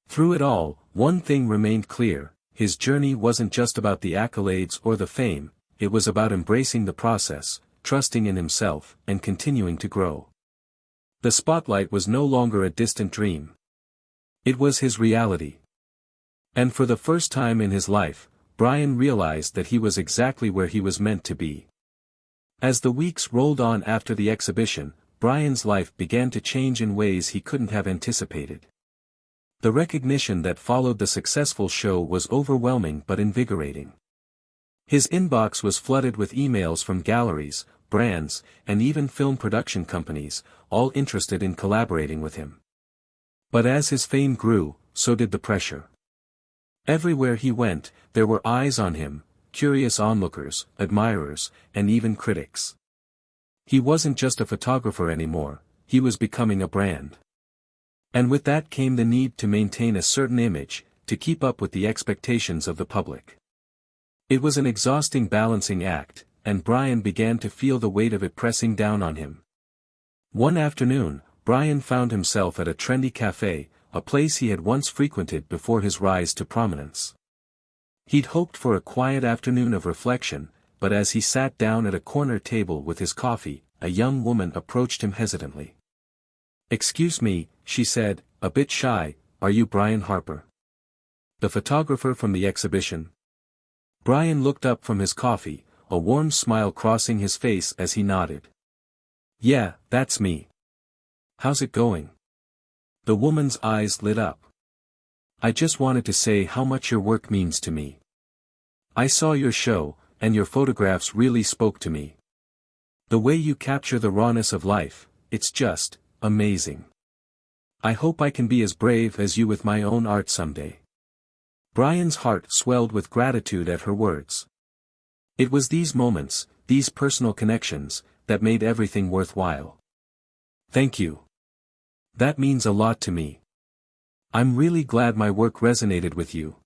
Through it all, one thing remained clear: his journey wasn't just about the accolades or the fame, it was about embracing the process, trusting in himself, and continuing to grow. The spotlight was no longer a distant dream. It was his reality. And for the first time in his life, Brian realized that he was exactly where he was meant to be. As the weeks rolled on after the exhibition, Brian's life began to change in ways he couldn't have anticipated. The recognition that followed the successful show was overwhelming but invigorating. His inbox was flooded with emails from galleries, brands, and even film production companies, all interested in collaborating with him. But as his fame grew, so did the pressure. Everywhere he went, there were eyes on him, curious onlookers, admirers, and even critics. He wasn't just a photographer anymore, he was becoming a brand. And with that came the need to maintain a certain image, to keep up with the expectations of the public. It was an exhausting balancing act, and Brian began to feel the weight of it pressing down on him. One afternoon, Brian found himself at a trendy cafe, a place he had once frequented before his rise to prominence. He'd hoped for a quiet afternoon of reflection, but as he sat down at a corner table with his coffee, a young woman approached him hesitantly. "Excuse me," she said, a bit shy, "are you Brian Harper? The photographer from the exhibition?" Brian looked up from his coffee, a warm smile crossing his face as he nodded. "Yeah, that's me. How's it going?" The woman's eyes lit up. "I just wanted to say how much your work means to me. I saw your show, and your photographs really spoke to me. The way you capture the rawness of life, it's just amazing. I hope I can be as brave as you with my own art someday." Brian's heart swelled with gratitude at her words. It was these moments, these personal connections, that made everything worthwhile. "Thank you. That means a lot to me. I'm really glad my work resonated with you."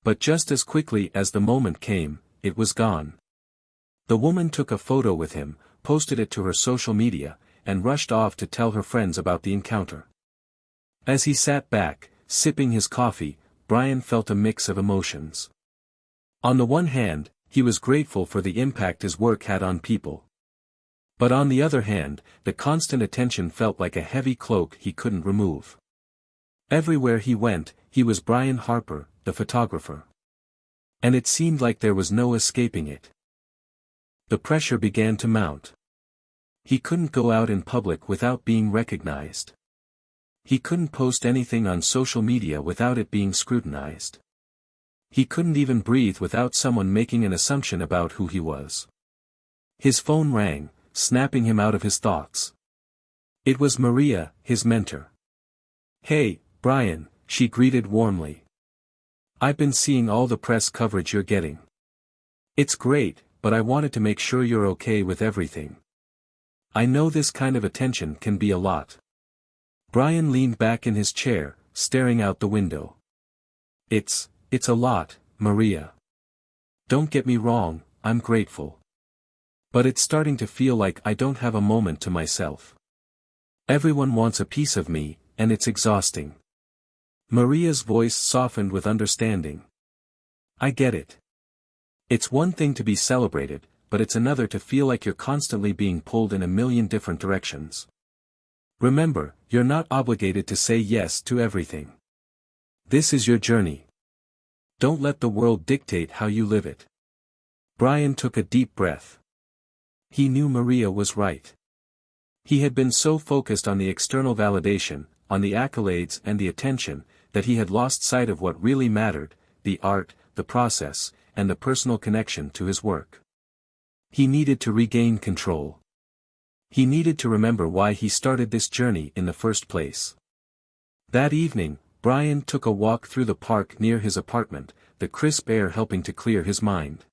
But just as quickly as the moment came, it was gone. The woman took a photo with him, posted it to her social media, and rushed off to tell her friends about the encounter. As he sat back, sipping his coffee, Brian felt a mix of emotions. On the one hand, he was grateful for the impact his work had on people. But on the other hand, the constant attention felt like a heavy cloak he couldn't remove. Everywhere he went, he was Brian Harper, the photographer. And it seemed like there was no escaping it. The pressure began to mount. He couldn't go out in public without being recognized. He couldn't post anything on social media without it being scrutinized. He couldn't even breathe without someone making an assumption about who he was. His phone rang, snapping him out of his thoughts. It was Maria, his mentor. "Hey, Brian," she greeted warmly. "I've been seeing all the press coverage you're getting. It's great, but I wanted to make sure you're okay with everything. I know this kind of attention can be a lot." Brian leaned back in his chair, staring out the window. It's a lot, Maria. Don't get me wrong, I'm grateful. But it's starting to feel like I don't have a moment to myself. Everyone wants a piece of me, and it's exhausting." Maria's voice softened with understanding. "I get it. It's one thing to be celebrated, but it's another to feel like you're constantly being pulled in a million different directions. Remember, you're not obligated to say yes to everything. This is your journey. Don't let the world dictate how you live it." Brian took a deep breath. He knew Maria was right. He had been so focused on the external validation, on the accolades and the attention, that he had lost sight of what really mattered, the art, the process, and the personal connection to his work. He needed to regain control. He needed to remember why he started this journey in the first place. That evening, Brian took a walk through the park near his apartment, the crisp air helping to clear his mind.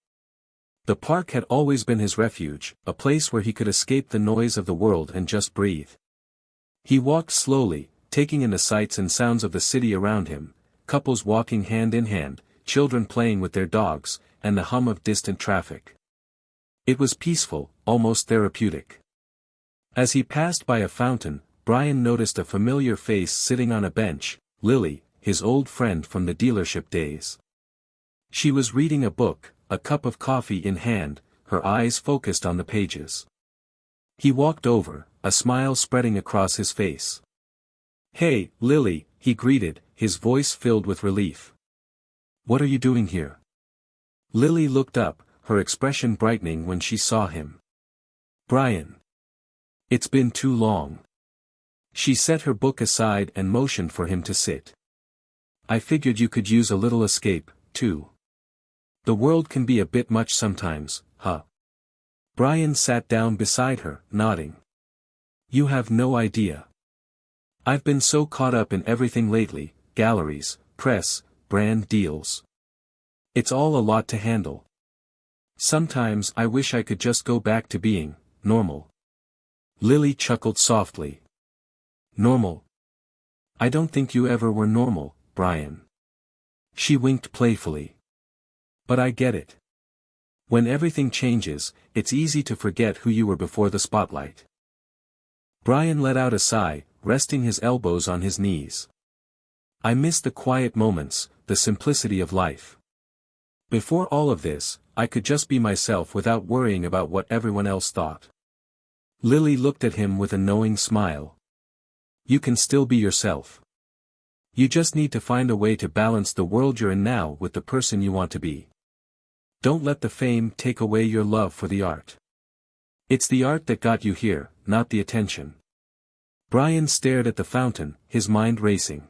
The park had always been his refuge, a place where he could escape the noise of the world and just breathe. He walked slowly, taking in the sights and sounds of the city around him, couples walking hand in hand, children playing with their dogs, and the hum of distant traffic. It was peaceful, almost therapeutic. As he passed by a fountain, Brian noticed a familiar face sitting on a bench, Lily, his old friend from the dealership days. She was reading a book, a cup of coffee in hand, her eyes focused on the pages. He walked over, a smile spreading across his face. "Hey, Lily," he greeted, his voice filled with relief. "What are you doing here?" Lily looked up, her expression brightening when she saw him. "Brian. It's been too long." She set her book aside and motioned for him to sit. "I figured you could use a little escape, too. The world can be a bit much sometimes, huh?" Brian sat down beside her, nodding. You have no idea. I've been so caught up in everything lately, galleries, press, brand deals. It's all a lot to handle. Sometimes I wish I could just go back to being normal. Lily chuckled softly. Normal? I don't think you ever were normal, Brian. She winked playfully. But I get it. When everything changes, it's easy to forget who you were before the spotlight. Brian let out a sigh, resting his elbows on his knees. I miss the quiet moments, the simplicity of life. Before all of this, I could just be myself without worrying about what everyone else thought. Lily looked at him with a knowing smile. You can still be yourself. You just need to find a way to balance the world you're in now with the person you want to be. Don't let the fame take away your love for the art. It's the art that got you here, not the attention. Brian stared at the fountain, his mind racing.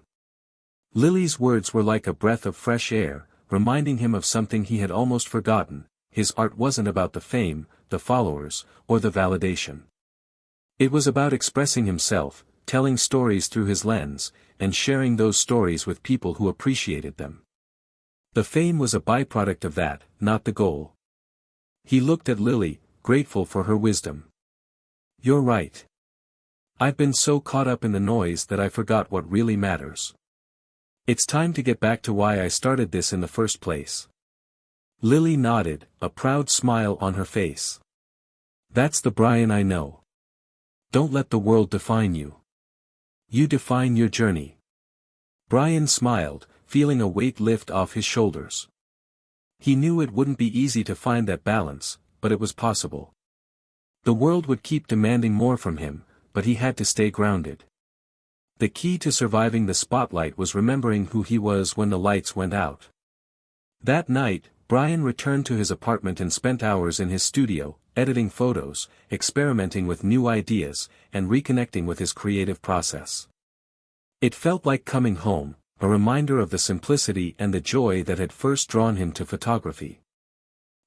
Lily's words were like a breath of fresh air, reminding him of something he had almost forgotten. His art wasn't about the fame, the followers, or the validation. It was about expressing himself, telling stories through his lens, and sharing those stories with people who appreciated them. The fame was a byproduct of that, not the goal. He looked at Lily, grateful for her wisdom. You're right. I've been so caught up in the noise that I forgot what really matters. It's time to get back to why I started this in the first place. Lily nodded, a proud smile on her face. That's the Brian I know. Don't let the world define you. You define your journey. Brian smiled, feeling a weight lift off his shoulders. He knew it wouldn't be easy to find that balance, but it was possible. The world would keep demanding more from him, but he had to stay grounded. The key to surviving the spotlight was remembering who he was when the lights went out. That night, Brian returned to his apartment and spent hours in his studio, editing photos, experimenting with new ideas, and reconnecting with his creative process. It felt like coming home, a reminder of the simplicity and the joy that had first drawn him to photography.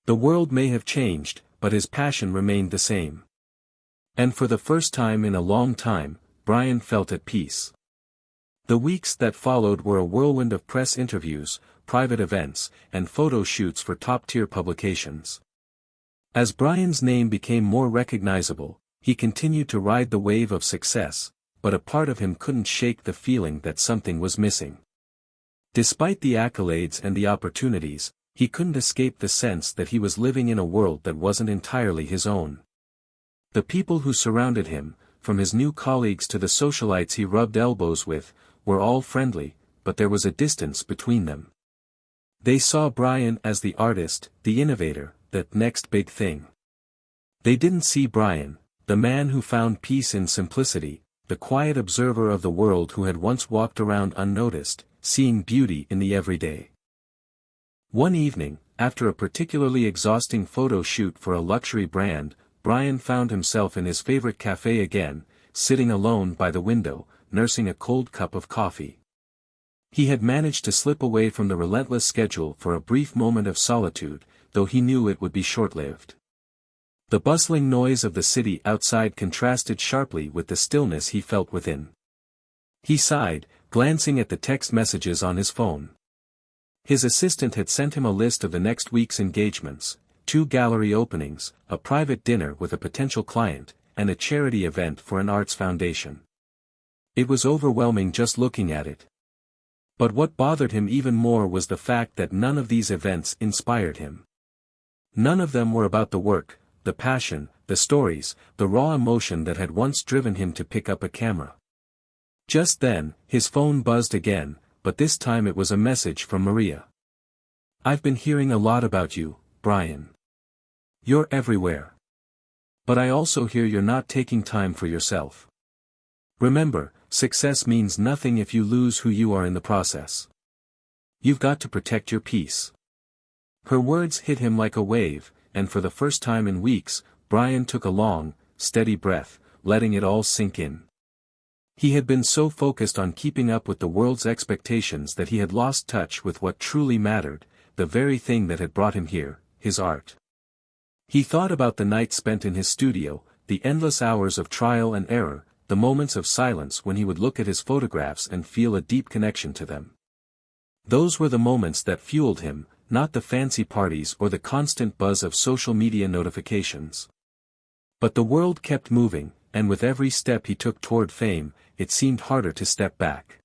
The world may have changed, but his passion remained the same. And for the first time in a long time, Brian felt at peace. The weeks that followed were a whirlwind of press interviews, private events, and photo shoots for top-tier publications. As Brian's name became more recognizable, he continued to ride the wave of success, but a part of him couldn't shake the feeling that something was missing. Despite the accolades and the opportunities, he couldn't escape the sense that he was living in a world that wasn't entirely his own. The people who surrounded him, from his new colleagues to the socialites he rubbed elbows with, were all friendly, but there was a distance between them. They saw Brian as the artist, the innovator, the next big thing. They didn't see Brian, the man who found peace in simplicity, the quiet observer of the world who had once walked around unnoticed, seeing beauty in the everyday. One evening, after a particularly exhausting photo shoot for a luxury brand, Brian found himself in his favorite cafe again, sitting alone by the window, nursing a cold cup of coffee. He had managed to slip away from the relentless schedule for a brief moment of solitude, though he knew it would be short-lived. The bustling noise of the city outside contrasted sharply with the stillness he felt within. He sighed, glancing at the text messages on his phone. His assistant had sent him a list of the next week's engagements, 2 gallery openings, a private dinner with a potential client, and a charity event for an arts foundation. It was overwhelming just looking at it. But what bothered him even more was the fact that none of these events inspired him. None of them were about the work, the passion, the stories, the raw emotion that had once driven him to pick up a camera. Just then, his phone buzzed again, but this time it was a message from Maria. I've been hearing a lot about you, Brian. You're everywhere. But I also hear you're not taking time for yourself. Remember, success means nothing if you lose who you are in the process. You've got to protect your peace. Her words hit him like a wave, and for the first time in weeks, Brian took a long, steady breath, letting it all sink in. He had been so focused on keeping up with the world's expectations that he had lost touch with what truly mattered, the very thing that had brought him here, his art. He thought about the nights spent in his studio, the endless hours of trial and error, the moments of silence when he would look at his photographs and feel a deep connection to them. Those were the moments that fueled him, not the fancy parties or the constant buzz of social media notifications. But the world kept moving, and with every step he took toward fame, it seemed harder to step back.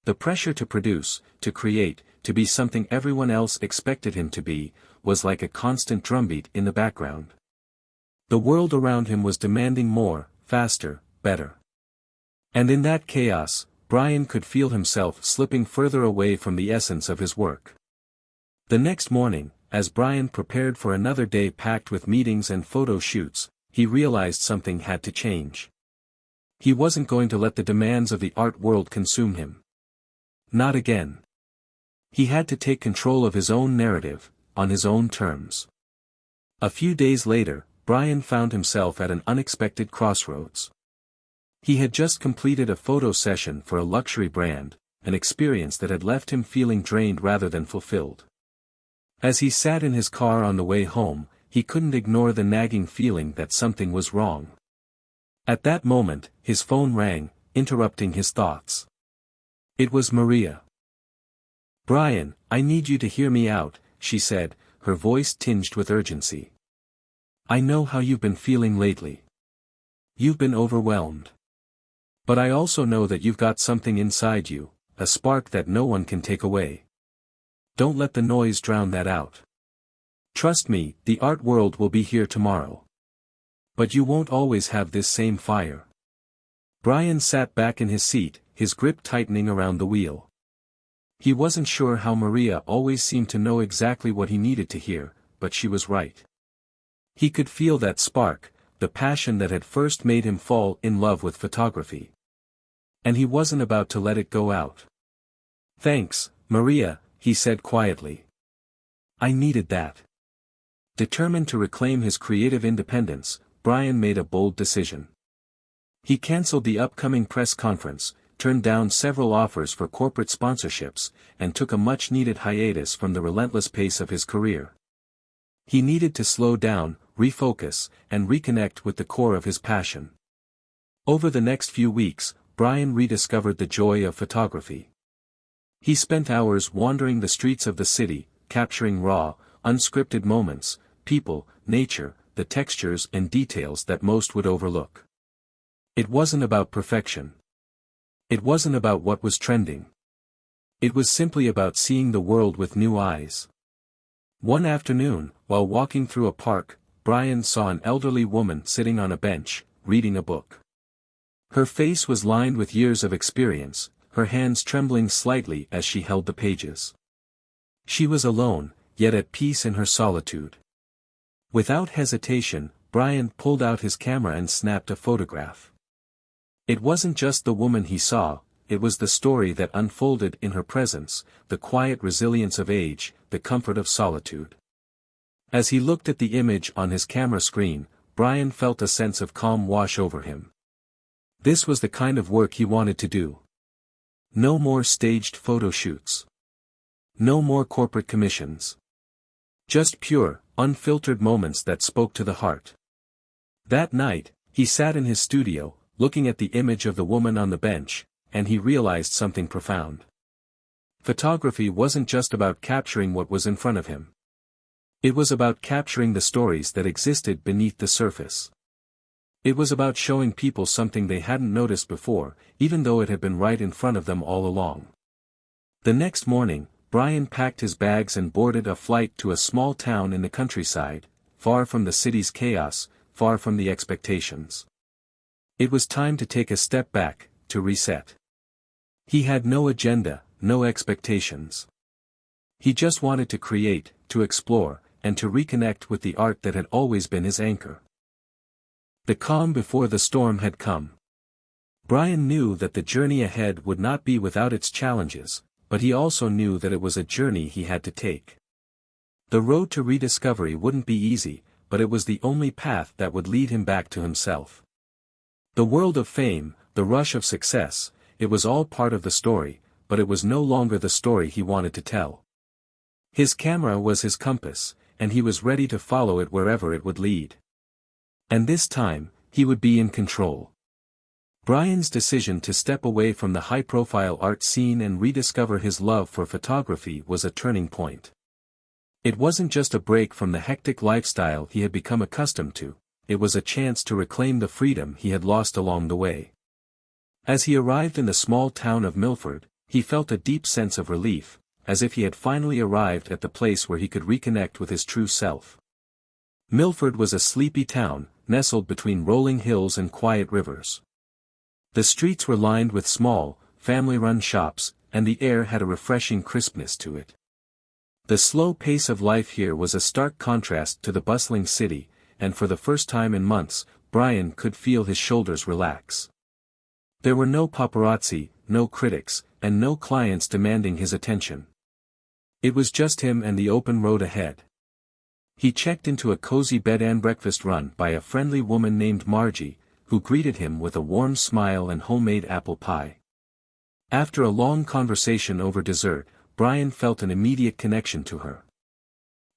The pressure to produce, to create, to be something everyone else expected him to be, was like a constant drumbeat in the background. The world around him was demanding more, faster, better. And in that chaos, Brian could feel himself slipping further away from the essence of his work. The next morning, as Brian prepared for another day packed with meetings and photo shoots, he realized something had to change. He wasn't going to let the demands of the art world consume him. Not again. He had to take control of his own narrative, on his own terms. A few days later, Brian found himself at an unexpected crossroads. He had just completed a photo session for a luxury brand, an experience that had left him feeling drained rather than fulfilled. As he sat in his car on the way home, he couldn't ignore the nagging feeling that something was wrong. At that moment, his phone rang, interrupting his thoughts. It was Maria. "Brian, I need you to hear me out," she said, her voice tinged with urgency. "I know how you've been feeling lately. You've been overwhelmed. But I also know that you've got something inside you, a spark that no one can take away. Don't let the noise drown that out. Trust me, the art world will be here tomorrow. But you won't always have this same fire." Brian sat back in his seat, his grip tightening around the wheel. He wasn't sure how Maria always seemed to know exactly what he needed to hear, but she was right. He could feel that spark, the passion that had first made him fall in love with photography. And he wasn't about to let it go out. "Thanks, Maria," he said quietly. "I needed that." Determined to reclaim his creative independence, Brian made a bold decision. He canceled the upcoming press conference, turned down several offers for corporate sponsorships, and took a much-needed hiatus from the relentless pace of his career. He needed to slow down, refocus, and reconnect with the core of his passion. Over the next few weeks, Brian rediscovered the joy of photography. He spent hours wandering the streets of the city, capturing raw, unscripted moments, people, nature, the textures and details that most would overlook. It wasn't about perfection. It wasn't about what was trending. It was simply about seeing the world with new eyes. One afternoon, while walking through a park, Brian saw an elderly woman sitting on a bench, reading a book. Her face was lined with years of experience, her hands trembling slightly as she held the pages. She was alone, yet at peace in her solitude. Without hesitation, Brian pulled out his camera and snapped a photograph. It wasn't just the woman he saw, it was the story that unfolded in her presence, the quiet resilience of age, the comfort of solitude. As he looked at the image on his camera screen, Brian felt a sense of calm wash over him. This was the kind of work he wanted to do. No more staged photo shoots. No more corporate commissions. Just pure, unfiltered moments that spoke to the heart. That night, he sat in his studio, looking at the image of the woman on the bench, and he realized something profound. Photography wasn't just about capturing what was in front of him. It was about capturing the stories that existed beneath the surface. It was about showing people something they hadn't noticed before, even though it had been right in front of them all along. The next morning, Brian packed his bags and boarded a flight to a small town in the countryside, far from the city's chaos, far from the expectations. It was time to take a step back, to reset. He had no agenda, no expectations. He just wanted to create, to explore, and to reconnect with the art that had always been his anchor. The calm before the storm had come. Brian knew that the journey ahead would not be without its challenges, but he also knew that it was a journey he had to take. The road to rediscovery wouldn't be easy, but it was the only path that would lead him back to himself. The world of fame, the rush of success, it was all part of the story, but it was no longer the story he wanted to tell. His camera was his compass, and he was ready to follow it wherever it would lead. And this time, he would be in control. Brian's decision to step away from the high-profile art scene and rediscover his love for photography was a turning point. It wasn't just a break from the hectic lifestyle he had become accustomed to, it was a chance to reclaim the freedom he had lost along the way. As he arrived in the small town of Milford, he felt a deep sense of relief, as if he had finally arrived at the place where he could reconnect with his true self. Milford was a sleepy town, nestled between rolling hills and quiet rivers. The streets were lined with small, family-run shops, and the air had a refreshing crispness to it. The slow pace of life here was a stark contrast to the bustling city, and for the first time in months, Brian could feel his shoulders relax. There were no paparazzi, no critics, and no clients demanding his attention. It was just him and the open road ahead. He checked into a cozy bed and breakfast run by a friendly woman named Margie, who greeted him with a warm smile and homemade apple pie. After a long conversation over dessert, Brian felt an immediate connection to her.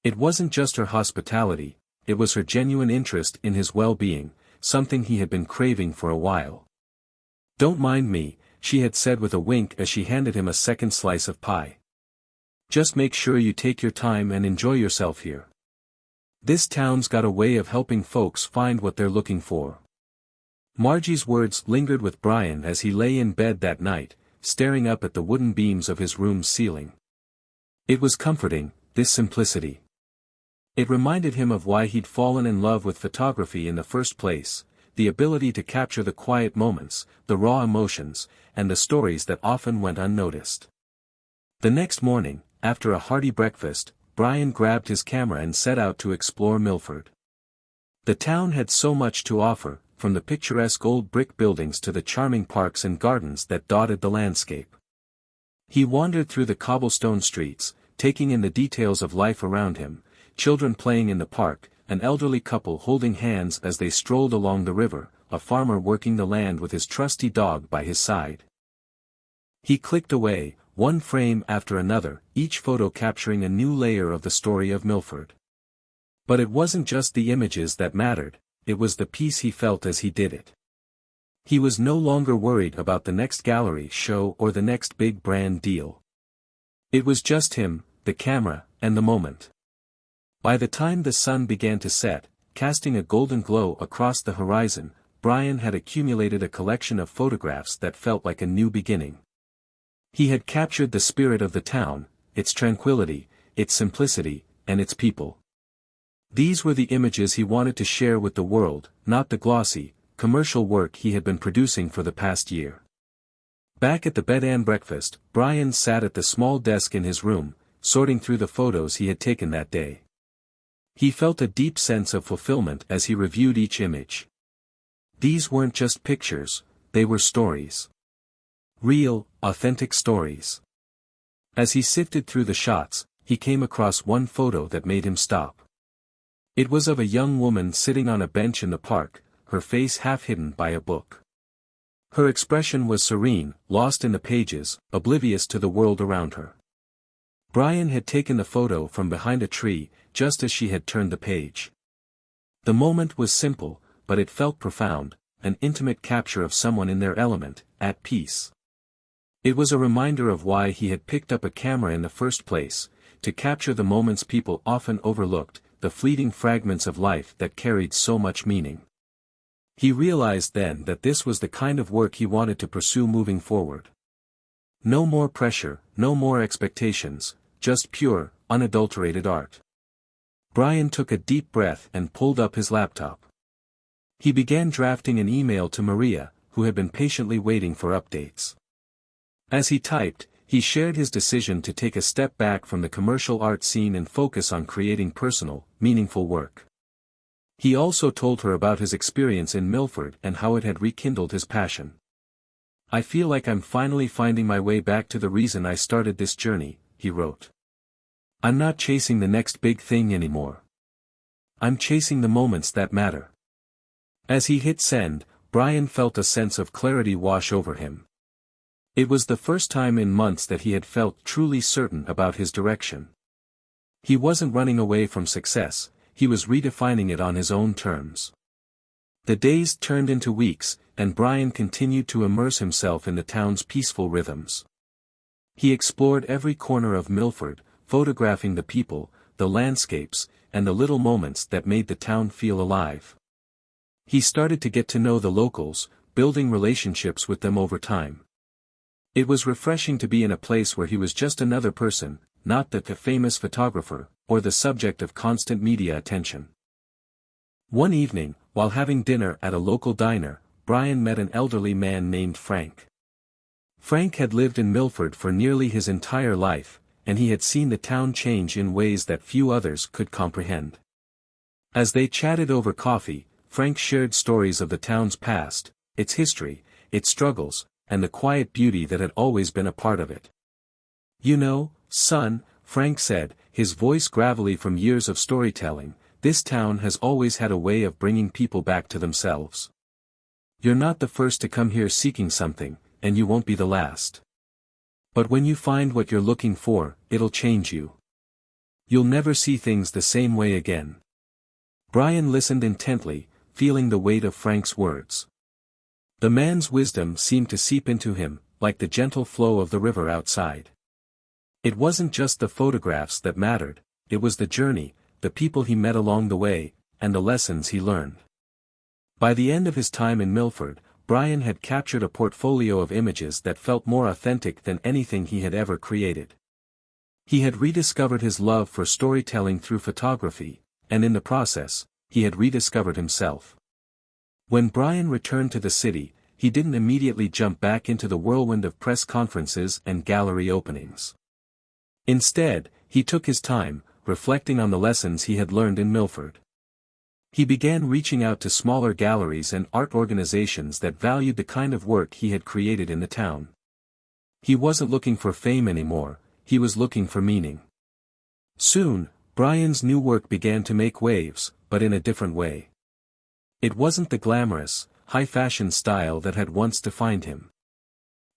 It wasn't just her hospitality, it was her genuine interest in his well-being, something he had been craving for a while. "Don't mind me," she had said with a wink as she handed him a second slice of pie. "Just make sure you take your time and enjoy yourself here. This town's got a way of helping folks find what they're looking for." Margie's words lingered with Brian as he lay in bed that night, staring up at the wooden beams of his room's ceiling. It was comforting, this simplicity. It reminded him of why he'd fallen in love with photography in the first place, the ability to capture the quiet moments, the raw emotions, and the stories that often went unnoticed. The next morning, after a hearty breakfast, Brian grabbed his camera and set out to explore Milford. The town had so much to offer, from the picturesque old brick buildings to the charming parks and gardens that dotted the landscape. He wandered through the cobblestone streets, taking in the details of life around him, children playing in the park, an elderly couple holding hands as they strolled along the river, a farmer working the land with his trusty dog by his side. He clicked away, one frame after another, each photo capturing a new layer of the story of Milford. But it wasn't just the images that mattered, it was the peace he felt as he did it. He was no longer worried about the next gallery show or the next big brand deal. It was just him, the camera, and the moment. By the time the sun began to set, casting a golden glow across the horizon, Brian had accumulated a collection of photographs that felt like a new beginning. He had captured the spirit of the town, its tranquility, its simplicity, and its people. These were the images he wanted to share with the world, not the glossy, commercial work he had been producing for the past year. Back at the bed and breakfast, Brian sat at the small desk in his room, sorting through the photos he had taken that day. He felt a deep sense of fulfillment as he reviewed each image. These weren't just pictures, they were stories. Real, authentic stories. As he sifted through the shots, he came across one photo that made him stop. It was of a young woman sitting on a bench in the park, her face half hidden by a book. Her expression was serene, lost in the pages, oblivious to the world around her. Brian had taken the photo from behind a tree, just as she had turned the page. The moment was simple, but it felt profound, an intimate capture of someone in their element, at peace. It was a reminder of why he had picked up a camera in the first place, to capture the moments people often overlooked, the fleeting fragments of life that carried so much meaning. He realized then that this was the kind of work he wanted to pursue moving forward. No more pressure, no more expectations, just pure, unadulterated art. Brian took a deep breath and pulled up his laptop. He began drafting an email to Maria, who had been patiently waiting for updates. As he typed, he shared his decision to take a step back from the commercial art scene and focus on creating personal, meaningful work. He also told her about his experience in Milford and how it had rekindled his passion. "I feel like I'm finally finding my way back to the reason I started this journey," he wrote. "I'm not chasing the next big thing anymore. I'm chasing the moments that matter." As he hit send, Brian felt a sense of clarity wash over him. It was the first time in months that he had felt truly certain about his direction. He wasn't running away from success, he was redefining it on his own terms. The days turned into weeks, and Brian continued to immerse himself in the town's peaceful rhythms. He explored every corner of Milford, photographing the people, the landscapes, and the little moments that made the town feel alive. He started to get to know the locals, building relationships with them over time. It was refreshing to be in a place where he was just another person, not the famous photographer, or the subject of constant media attention. One evening, while having dinner at a local diner, Brian met an elderly man named Frank. Frank had lived in Milford for nearly his entire life, and he had seen the town change in ways that few others could comprehend. As they chatted over coffee, Frank shared stories of the town's past, its history, its struggles, and the quiet beauty that had always been a part of it. "You know, son," Frank said, his voice gravelly from years of storytelling, "this town has always had a way of bringing people back to themselves. You're not the first to come here seeking something, and you won't be the last. But when you find what you're looking for, it'll change you. You'll never see things the same way again." Brian listened intently, feeling the weight of Frank's words. The man's wisdom seemed to seep into him, like the gentle flow of the river outside. It wasn't just the photographs that mattered, it was the journey, the people he met along the way, and the lessons he learned. By the end of his time in Milford, Brian had captured a portfolio of images that felt more authentic than anything he had ever created. He had rediscovered his love for storytelling through photography, and in the process, he had rediscovered himself. When Brian returned to the city, he didn't immediately jump back into the whirlwind of press conferences and gallery openings. Instead, he took his time, reflecting on the lessons he had learned in Milford. He began reaching out to smaller galleries and art organizations that valued the kind of work he had created in the town. He wasn't looking for fame anymore, he was looking for meaning. Soon, Brian's new work began to make waves, but in a different way. It wasn't the glamorous, high-fashion style that had once defined him.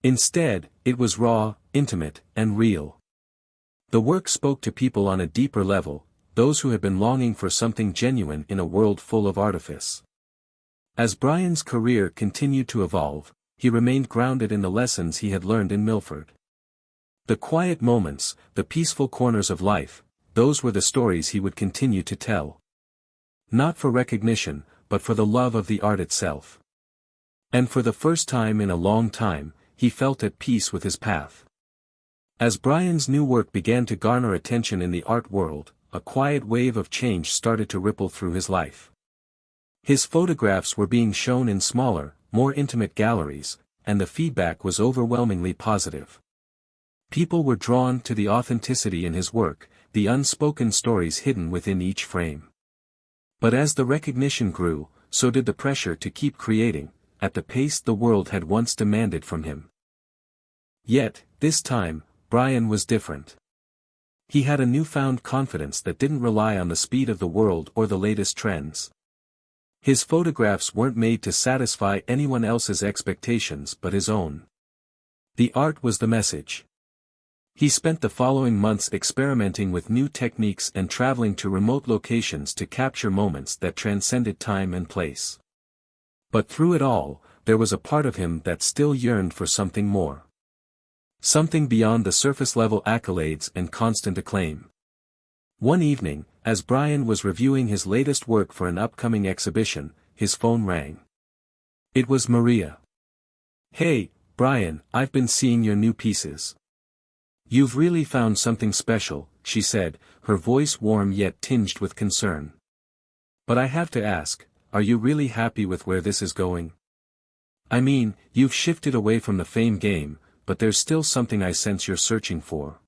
Instead, it was raw, intimate, and real. The work spoke to people on a deeper level, those who had been longing for something genuine in a world full of artifice. As Brian's career continued to evolve, he remained grounded in the lessons he had learned in Milford. The quiet moments, the peaceful corners of life, those were the stories he would continue to tell. Not for recognition, but for the love of the art itself. And for the first time in a long time, he felt at peace with his path. As Brian's new work began to garner attention in the art world, a quiet wave of change started to ripple through his life. His photographs were being shown in smaller, more intimate galleries, and the feedback was overwhelmingly positive. People were drawn to the authenticity in his work, the unspoken stories hidden within each frame. But as the recognition grew, so did the pressure to keep creating, at the pace the world had once demanded from him. Yet, this time, Brian was different. He had a newfound confidence that didn't rely on the speed of the world or the latest trends. His photographs weren't made to satisfy anyone else's expectations but his own. The art was the message. He spent the following months experimenting with new techniques and traveling to remote locations to capture moments that transcended time and place. But through it all, there was a part of him that still yearned for something more. Something beyond the surface-level accolades and constant acclaim. One evening, as Brian was reviewing his latest work for an upcoming exhibition, his phone rang. It was Maria. "Hey, Brian, I've been seeing your new pieces. You've really found something special," she said, her voice warm yet tinged with concern. "But I have to ask, are you really happy with where this is going? I mean, you've shifted away from the fame game, but there's still something I sense you're searching for."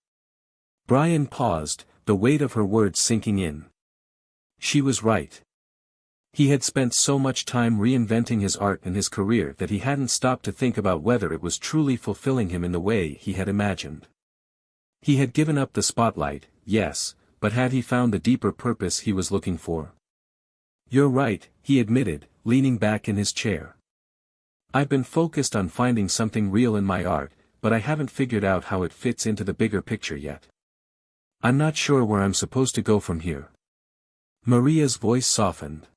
Brian paused, the weight of her words sinking in. She was right. He had spent so much time reinventing his art and his career that he hadn't stopped to think about whether it was truly fulfilling him in the way he had imagined. He had given up the spotlight, yes, but had he found the deeper purpose he was looking for? "You're right," he admitted, leaning back in his chair. "I've been focused on finding something real in my art, but I haven't figured out how it fits into the bigger picture yet." I'm not sure where I'm supposed to go from here. Maria's voice softened.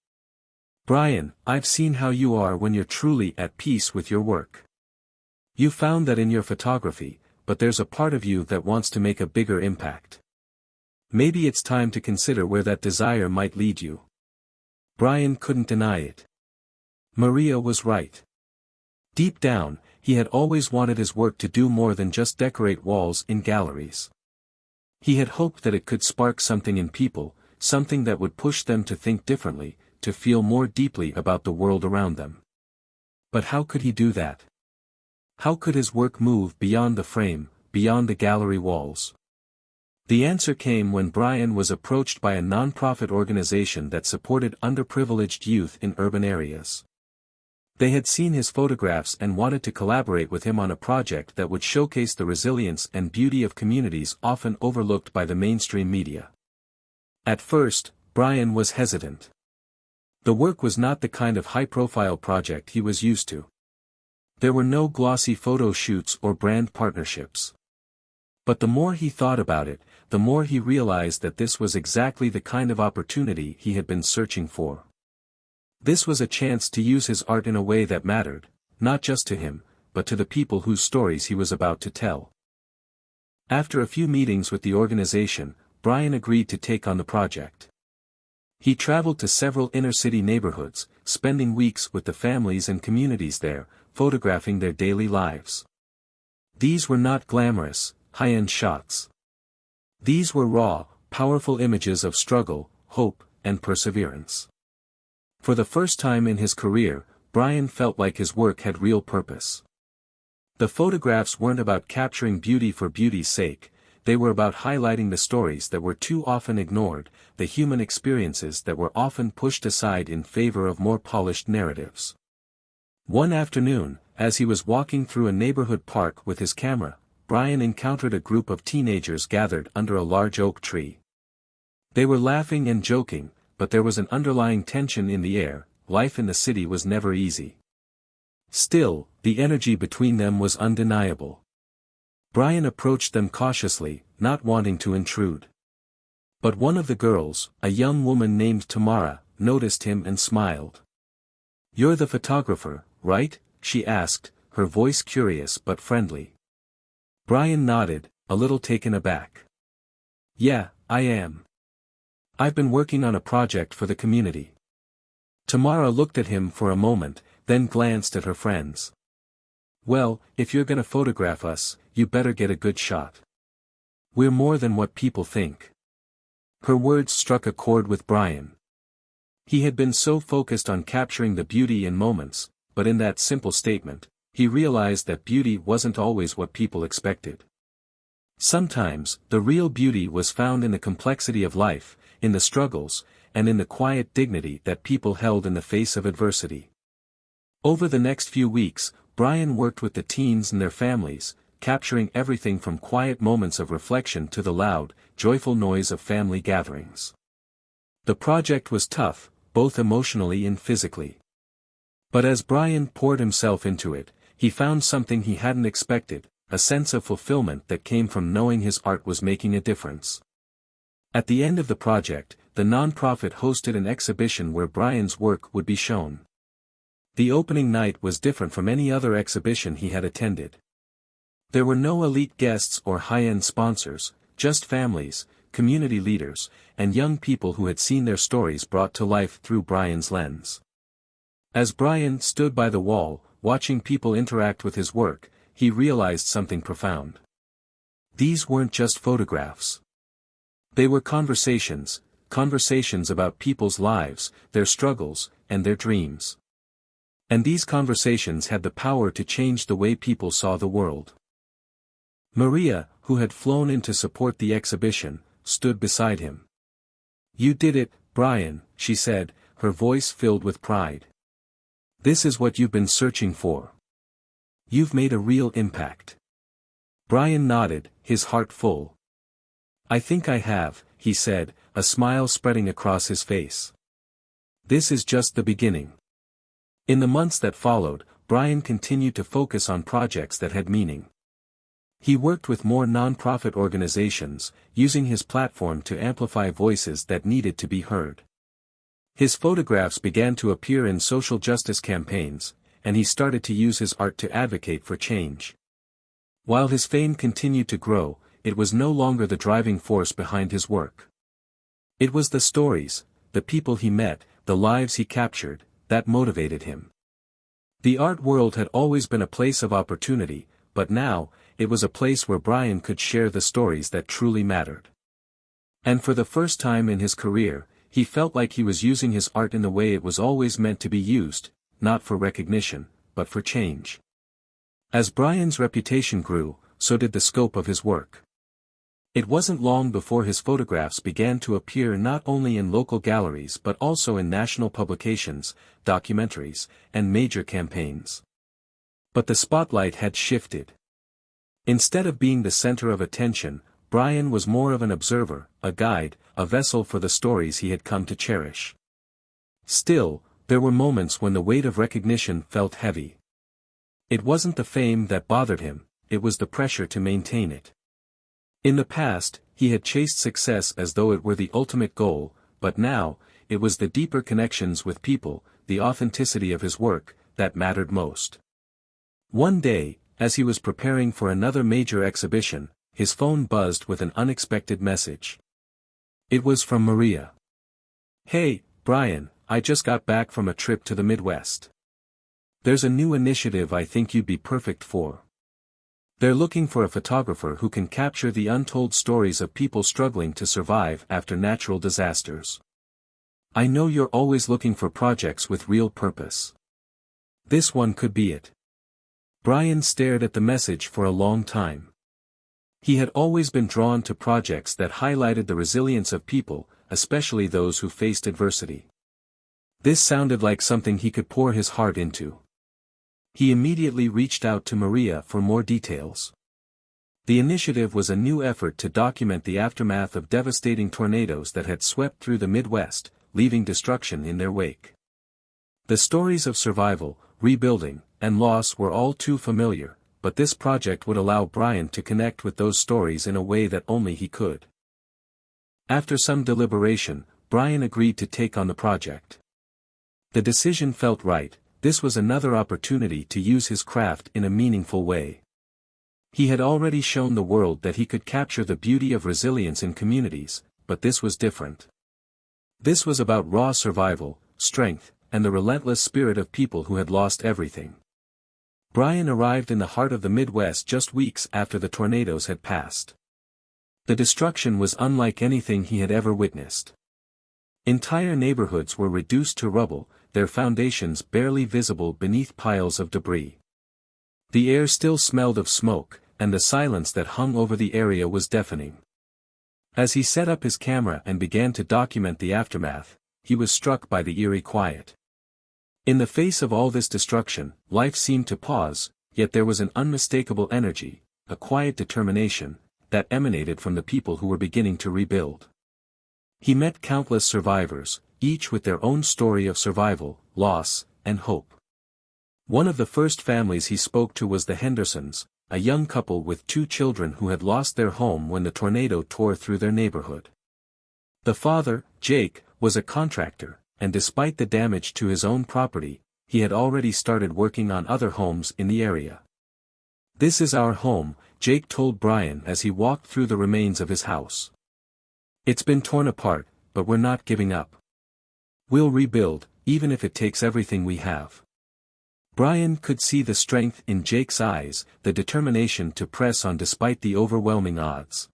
Brian, I've seen how you are when you're truly at peace with your work. You found that in your photography, but there's a part of you that wants to make a bigger impact. Maybe it's time to consider where that desire might lead you. Brian couldn't deny it. Maria was right. Deep down, he had always wanted his work to do more than just decorate walls in galleries. He had hoped that it could spark something in people, something that would push them to think differently, to feel more deeply about the world around them. But how could he do that? How could his work move beyond the frame, beyond the gallery walls? The answer came when Brian was approached by a non-profit organization that supported underprivileged youth in urban areas. They had seen his photographs and wanted to collaborate with him on a project that would showcase the resilience and beauty of communities often overlooked by the mainstream media. At first, Brian was hesitant. The work was not the kind of high-profile project he was used to. There were no glossy photo shoots or brand partnerships. But the more he thought about it, the more he realized that this was exactly the kind of opportunity he had been searching for. This was a chance to use his art in a way that mattered, not just to him, but to the people whose stories he was about to tell. After a few meetings with the organization, Brian agreed to take on the project. He traveled to several inner-city neighborhoods, spending weeks with the families and communities there, photographing their daily lives. These were not glamorous, high-end shots. These were raw, powerful images of struggle, hope, and perseverance. For the first time in his career, Brian felt like his work had real purpose. The photographs weren't about capturing beauty for beauty's sake, they were about highlighting the stories that were too often ignored, the human experiences that were often pushed aside in favor of more polished narratives. One afternoon, as he was walking through a neighborhood park with his camera, Brian encountered a group of teenagers gathered under a large oak tree. They were laughing and joking, but there was an underlying tension in the air. Life in the city was never easy. Still, the energy between them was undeniable. Brian approached them cautiously, not wanting to intrude. But one of the girls, a young woman named Tamara, noticed him and smiled. "You're the photographer, right?" she asked, her voice curious but friendly. Brian nodded, a little taken aback. "Yeah, I am. I've been working on a project for the community." Tamara looked at him for a moment, then glanced at her friends. "Well, if you're gonna photograph us, you better get a good shot. We're more than what people think." Her words struck a chord with Brian. He had been so focused on capturing the beauty in moments, but in that simple statement, he realized that beauty wasn't always what people expected. Sometimes, the real beauty was found in the complexity of life, in the struggles, and in the quiet dignity that people held in the face of adversity. Over the next few weeks, Brian worked with the teens and their families, capturing everything from quiet moments of reflection to the loud, joyful noise of family gatherings. The project was tough, both emotionally and physically. But as Brian poured himself into it, he found something he hadn't expected, a sense of fulfillment that came from knowing his art was making a difference. At the end of the project, the nonprofit hosted an exhibition where Brian's work would be shown. The opening night was different from any other exhibition he had attended. There were no elite guests or high-end sponsors, just families, community leaders, and young people who had seen their stories brought to life through Brian's lens. As Brian stood by the wall, watching people interact with his work, he realized something profound. These weren't just photographs. They were conversations about people's lives, their struggles, and their dreams. And these conversations had the power to change the way people saw the world. Maria, who had flown in to support the exhibition, stood beside him. "You did it, Brian," she said, her voice filled with pride. "This is what you've been searching for. You've made a real impact." Brian nodded, his heart full. "I think I have," he said, a smile spreading across his face. "This is just the beginning." In the months that followed, Brian continued to focus on projects that had meaning. He worked with more non-profit organizations, using his platform to amplify voices that needed to be heard. His photographs began to appear in social justice campaigns, and he started to use his art to advocate for change. While his fame continued to grow, it was no longer the driving force behind his work. It was the stories, the people he met, the lives he captured, that motivated him. The art world had always been a place of opportunity, but now, it was a place where Brian could share the stories that truly mattered. And for the first time in his career, he felt like he was using his art in the way it was always meant to be used, not for recognition, but for change. As Brian's reputation grew, so did the scope of his work. It wasn't long before his photographs began to appear not only in local galleries but also in national publications, documentaries, and major campaigns. But the spotlight had shifted. Instead of being the center of attention, Brian was more of an observer, a guide, a vessel for the stories he had come to cherish. Still, there were moments when the weight of recognition felt heavy. It wasn't the fame that bothered him, it was the pressure to maintain it. In the past, he had chased success as though it were the ultimate goal, but now, it was the deeper connections with people, the authenticity of his work, that mattered most. One day, as he was preparing for another major exhibition, his phone buzzed with an unexpected message. It was from Maria. "Hey, Brian, I just got back from a trip to the Midwest. There's a new initiative I think you'd be perfect for. They're looking for a photographer who can capture the untold stories of people struggling to survive after natural disasters. I know you're always looking for projects with real purpose. This one could be it." Brian stared at the message for a long time. He had always been drawn to projects that highlighted the resilience of people, especially those who faced adversity. This sounded like something he could pour his heart into. He immediately reached out to Maria for more details. The initiative was a new effort to document the aftermath of devastating tornadoes that had swept through the Midwest, leaving destruction in their wake. The stories of survival, rebuilding, and loss were all too familiar, but this project would allow Brian to connect with those stories in a way that only he could. After some deliberation, Brian agreed to take on the project. The decision felt right. This was another opportunity to use his craft in a meaningful way. He had already shown the world that he could capture the beauty of resilience in communities, but this was different. This was about raw survival, strength, and the relentless spirit of people who had lost everything. Brian arrived in the heart of the Midwest just weeks after the tornadoes had passed. The destruction was unlike anything he had ever witnessed. Entire neighborhoods were reduced to rubble, their foundations barely visible beneath piles of debris. The air still smelled of smoke, and the silence that hung over the area was deafening. As he set up his camera and began to document the aftermath, he was struck by the eerie quiet. In the face of all this destruction, life seemed to pause, yet there was an unmistakable energy, a quiet determination, that emanated from the people who were beginning to rebuild. He met countless survivors, each with their own story of survival, loss, and hope. One of the first families he spoke to was the Hendersons, a young couple with 2 children who had lost their home when the tornado tore through their neighborhood. The father, Jake, was a contractor, and despite the damage to his own property, he had already started working on other homes in the area. "This is our home," Jake told Brian as he walked through the remains of his house. "It's been torn apart, but we're not giving up. We'll rebuild, even if it takes everything we have." Brian could see the strength in Jake's eyes, the determination to press on despite the overwhelming odds.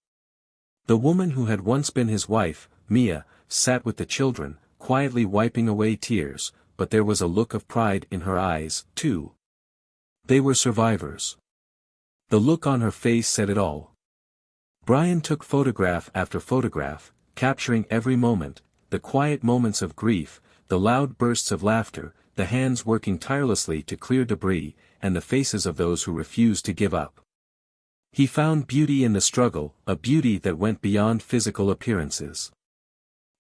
The woman who had once been his wife, Mia, sat with the children, quietly wiping away tears, but there was a look of pride in her eyes, too. They were survivors. The look on her face said it all. Brian took photograph after photograph, capturing every moment, the quiet moments of grief, the loud bursts of laughter, the hands working tirelessly to clear debris, and the faces of those who refused to give up. He found beauty in the struggle, a beauty that went beyond physical appearances.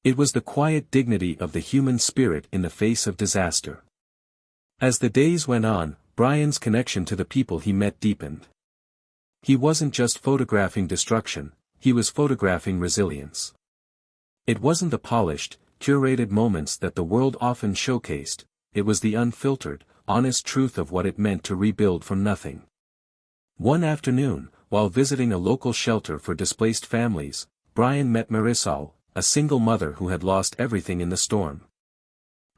It was the quiet dignity of the human spirit in the face of disaster. As the days went on, Brian's connection to the people he met deepened. He wasn't just photographing destruction, he was photographing resilience. It wasn't the polished, curated moments that the world often showcased, it was the unfiltered, honest truth of what it meant to rebuild from nothing. One afternoon, while visiting a local shelter for displaced families, Brian met Marisol, a single mother who had lost everything in the storm.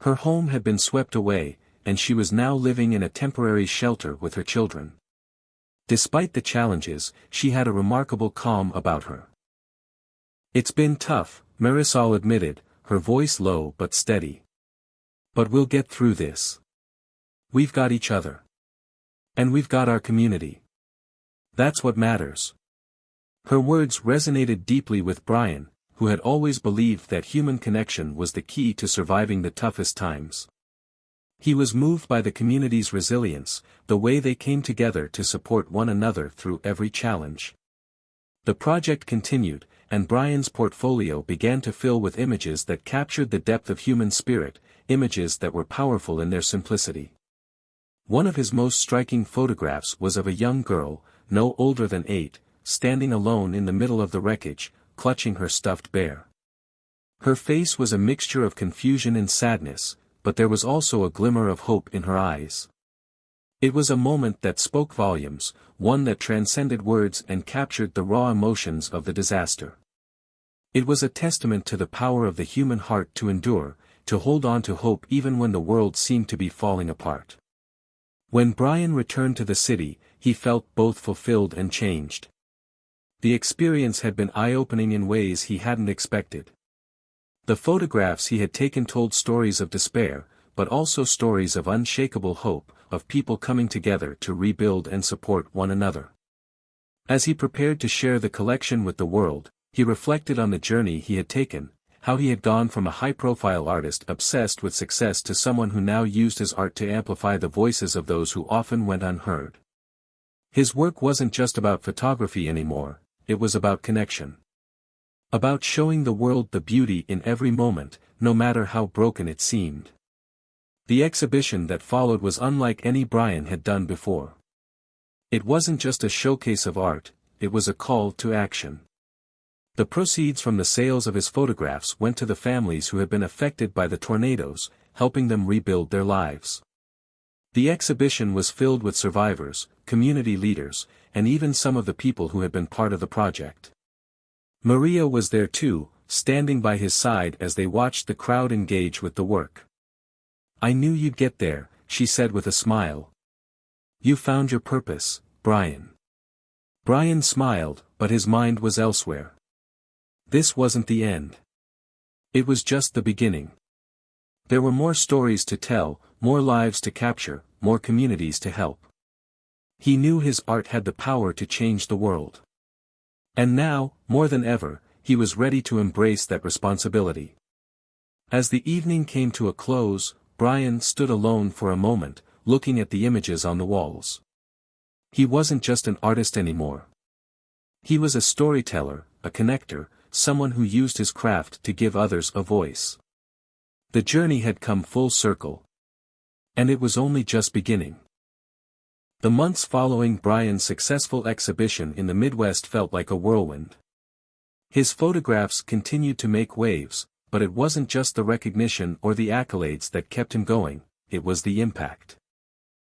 Her home had been swept away, and she was now living in a temporary shelter with her children. Despite the challenges, she had a remarkable calm about her. "It's been tough," Marisol admitted, her voice low but steady. "But we'll get through this. We've got each other. And we've got our community. That's what matters." Her words resonated deeply with Brian, who had always believed that human connection was the key to surviving the toughest times. He was moved by the community's resilience, the way they came together to support one another through every challenge. The project continued, and Brian's portfolio began to fill with images that captured the depth of human spirit, images that were powerful in their simplicity. One of his most striking photographs was of a young girl, no older than 8, standing alone in the middle of the wreckage, clutching her stuffed bear. Her face was a mixture of confusion and sadness, but there was also a glimmer of hope in her eyes. It was a moment that spoke volumes, one that transcended words and captured the raw emotions of the disaster. It was a testament to the power of the human heart to endure, to hold on to hope even when the world seemed to be falling apart. When Brian returned to the city, he felt both fulfilled and changed. The experience had been eye-opening in ways he hadn't expected. The photographs he had taken told stories of despair, but also stories of unshakable hope, of people coming together to rebuild and support one another. As he prepared to share the collection with the world, he reflected on the journey he had taken, how he had gone from a high-profile artist obsessed with success to someone who now used his art to amplify the voices of those who often went unheard. His work wasn't just about photography anymore, it was about connection. About showing the world the beauty in every moment, no matter how broken it seemed. The exhibition that followed was unlike any Brian had done before. It wasn't just a showcase of art, it was a call to action. The proceeds from the sales of his photographs went to the families who had been affected by the tornadoes, helping them rebuild their lives. The exhibition was filled with survivors, community leaders, and even some of the people who had been part of the project. Maria was there too, standing by his side as they watched the crowd engage with the work. "I knew you'd get there," she said with a smile. "You found your purpose, Brian." Brian smiled, but his mind was elsewhere. This wasn't the end. It was just the beginning. There were more stories to tell, more lives to capture, more communities to help. He knew his art had the power to change the world. And now, more than ever, he was ready to embrace that responsibility. As the evening came to a close, Brian stood alone for a moment, looking at the images on the walls. He wasn't just an artist anymore. He was a storyteller, a connector, someone who used his craft to give others a voice. The journey had come full circle. And it was only just beginning. The months following Brian's successful exhibition in the Midwest felt like a whirlwind. His photographs continued to make waves, but it wasn't just the recognition or the accolades that kept him going, it was the impact.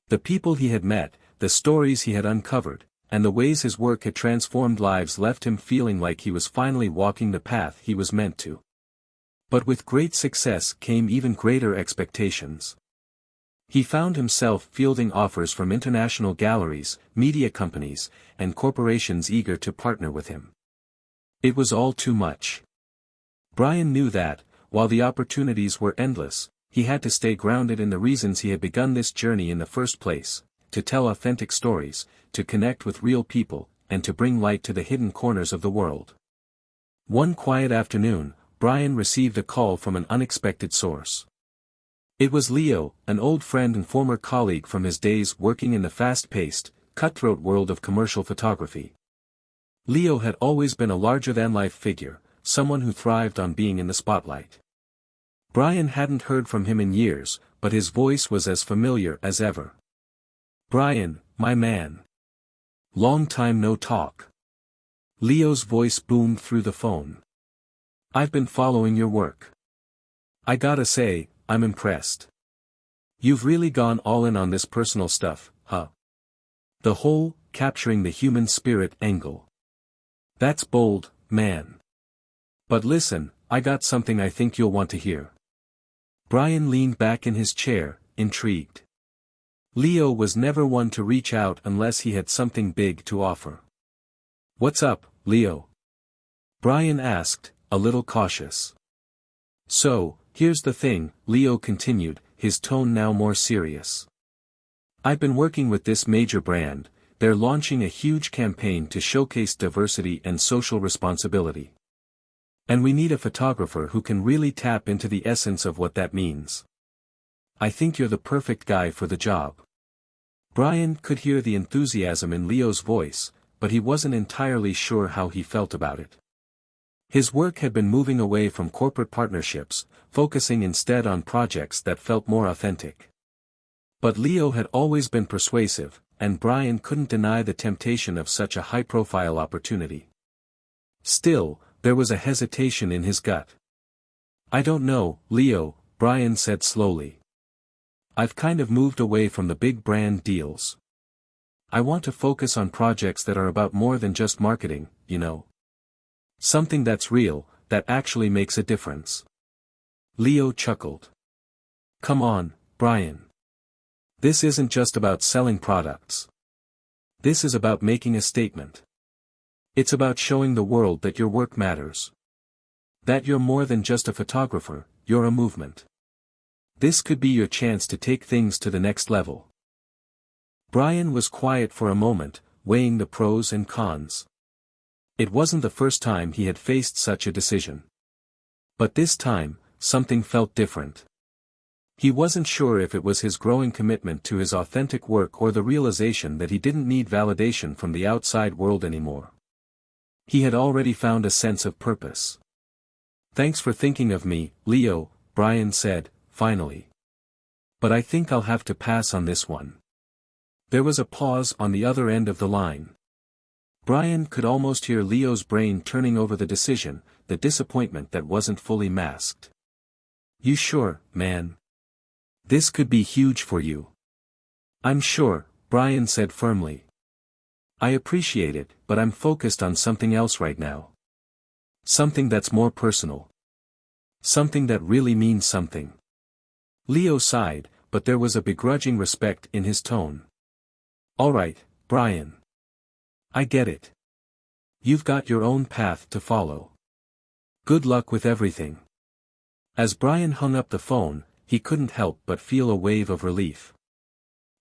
The people he had met, the stories he had uncovered, and the ways his work had transformed lives left him feeling like he was finally walking the path he was meant to. But with great success came even greater expectations. He found himself fielding offers from international galleries, media companies, and corporations eager to partner with him. It was all too much. Brian knew that, while the opportunities were endless, he had to stay grounded in the reasons he had begun this journey in the first place, to tell authentic stories, to connect with real people, and to bring light to the hidden corners of the world. One quiet afternoon, Brian received a call from an unexpected source. It was Leo, an old friend and former colleague from his days working in the fast-paced, cutthroat world of commercial photography. Leo had always been a larger-than-life figure, someone who thrived on being in the spotlight. Brian hadn't heard from him in years, but his voice was as familiar as ever. "Brian, my man. Long time no talk. Leo's voice boomed through the phone. I've been following your work. I gotta say, I'm impressed. You've really gone all in on this personal stuff, huh? The whole, capturing the human spirit angle. That's bold, man. But listen, I got something I think you'll want to hear. Brian leaned back in his chair, intrigued. Leo was never one to reach out unless he had something big to offer. What's up, Leo? Brian asked, a little cautious. So, here's the thing, Leo continued, his tone now more serious. I've been working with this major brand. They're launching a huge campaign to showcase diversity and social responsibility. And we need a photographer who can really tap into the essence of what that means. I think you're the perfect guy for the job. Brian could hear the enthusiasm in Leo's voice, but he wasn't entirely sure how he felt about it. His work had been moving away from corporate partnerships, focusing instead on projects that felt more authentic. But Leo had always been persuasive, and Brian couldn't deny the temptation of such a high-profile opportunity. Still, there was a hesitation in his gut. I don't know, Leo, Brian said slowly. I've kind of moved away from the big brand deals. I want to focus on projects that are about more than just marketing, you know. Something that's real, that actually makes a difference. Leo chuckled. Come on, Brian. This isn't just about selling products. This is about making a statement. It's about showing the world that your work matters. That you're more than just a photographer, you're a movement. This could be your chance to take things to the next level. Brian was quiet for a moment, weighing the pros and cons. It wasn't the first time he had faced such a decision. But this time, something felt different. He wasn't sure if it was his growing commitment to his authentic work or the realization that he didn't need validation from the outside world anymore. He had already found a sense of purpose. Thanks for thinking of me, Leo, Brian said, finally. But I think I'll have to pass on this one. There was a pause on the other end of the line. Brian could almost hear Leo's brain turning over the decision, the disappointment that wasn't fully masked. You sure, man? This could be huge for you. I'm sure, Brian said firmly. I appreciate it, but I'm focused on something else right now. Something that's more personal. Something that really means something. Leo sighed, but there was a begrudging respect in his tone. All right, Brian. I get it. You've got your own path to follow. Good luck with everything. As Brian hung up the phone, he couldn't help but feel a wave of relief.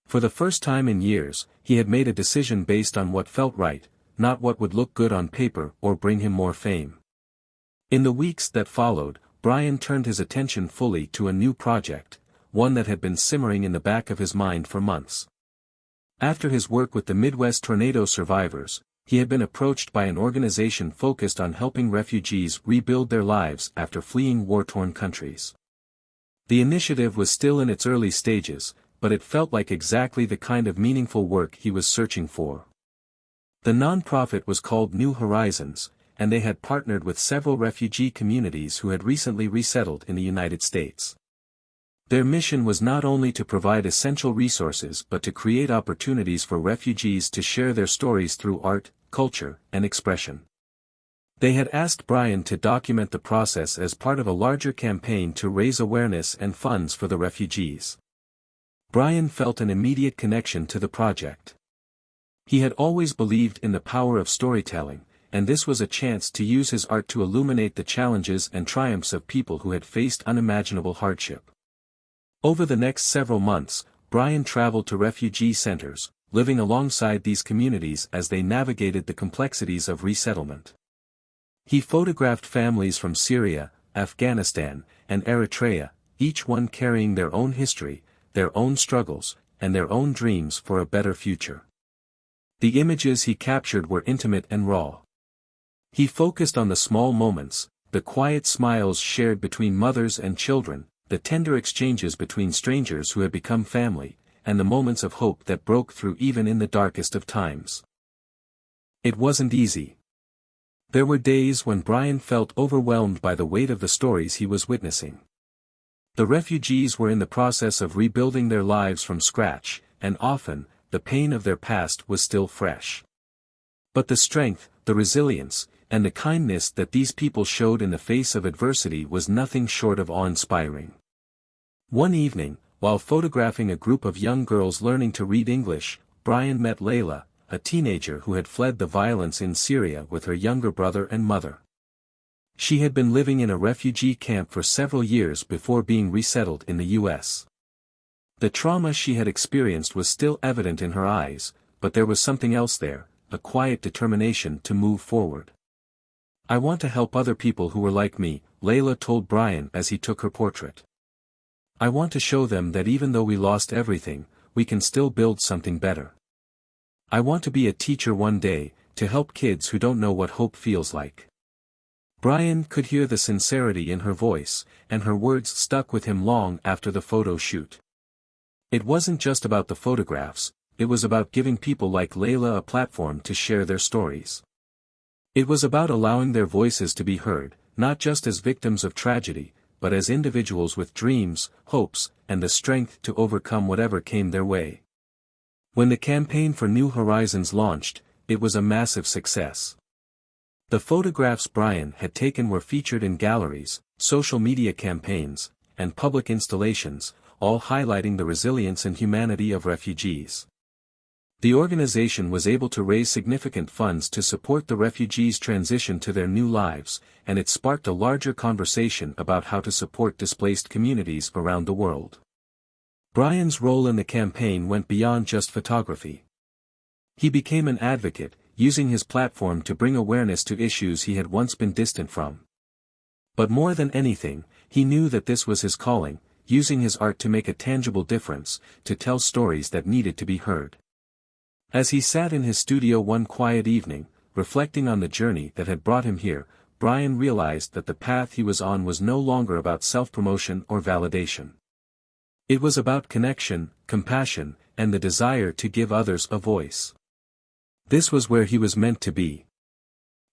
For the first time in years, he had made a decision based on what felt right, not what would look good on paper or bring him more fame. In the weeks that followed, Brian turned his attention fully to a new project, one that had been simmering in the back of his mind for months. After his work with the Midwest tornado survivors, he had been approached by an organization focused on helping refugees rebuild their lives after fleeing war-torn countries. The initiative was still in its early stages, but it felt like exactly the kind of meaningful work he was searching for. The nonprofit was called New Horizons, and they had partnered with several refugee communities who had recently resettled in the United States. Their mission was not only to provide essential resources but to create opportunities for refugees to share their stories through art, culture, and expression. They had asked Brian to document the process as part of a larger campaign to raise awareness and funds for the refugees. Brian felt an immediate connection to the project. He had always believed in the power of storytelling, and this was a chance to use his art to illuminate the challenges and triumphs of people who had faced unimaginable hardship. Over the next several months, Brian traveled to refugee centers, living alongside these communities as they navigated the complexities of resettlement. He photographed families from Syria, Afghanistan, and Eritrea, each one carrying their own history, their own struggles, and their own dreams for a better future. The images he captured were intimate and raw. He focused on the small moments, the quiet smiles shared between mothers and children, the tender exchanges between strangers who had become family, and the moments of hope that broke through even in the darkest of times. It wasn't easy. There were days when Brian felt overwhelmed by the weight of the stories he was witnessing. The refugees were in the process of rebuilding their lives from scratch, and often, the pain of their past was still fresh. But the strength, the resilience, and the kindness that these people showed in the face of adversity was nothing short of awe-inspiring. One evening, while photographing a group of young girls learning to read English, Brian met Layla, a teenager who had fled the violence in Syria with her younger brother and mother. She had been living in a refugee camp for several years before being resettled in the U.S. The trauma she had experienced was still evident in her eyes, but there was something else there, a quiet determination to move forward. "I want to help other people who were like me," Layla told Brian as he took her portrait. "I want to show them that even though we lost everything, we can still build something better. I want to be a teacher one day, to help kids who don't know what hope feels like." Brian could hear the sincerity in her voice, and her words stuck with him long after the photo shoot. It wasn't just about the photographs, it was about giving people like Layla a platform to share their stories. It was about allowing their voices to be heard, not just as victims of tragedy, but as individuals with dreams, hopes, and the strength to overcome whatever came their way. When the campaign for New Horizons launched, it was a massive success. The photographs Brian had taken were featured in galleries, social media campaigns, and public installations, all highlighting the resilience and humanity of refugees. The organization was able to raise significant funds to support the refugees' transition to their new lives, and it sparked a larger conversation about how to support displaced communities around the world. Brian's role in the campaign went beyond just photography. He became an advocate, using his platform to bring awareness to issues he had once been distant from. But more than anything, he knew that this was his calling, using his art to make a tangible difference, to tell stories that needed to be heard. As he sat in his studio one quiet evening, reflecting on the journey that had brought him here, Brian realized that the path he was on was no longer about self-promotion or validation. It was about connection, compassion, and the desire to give others a voice. This was where he was meant to be.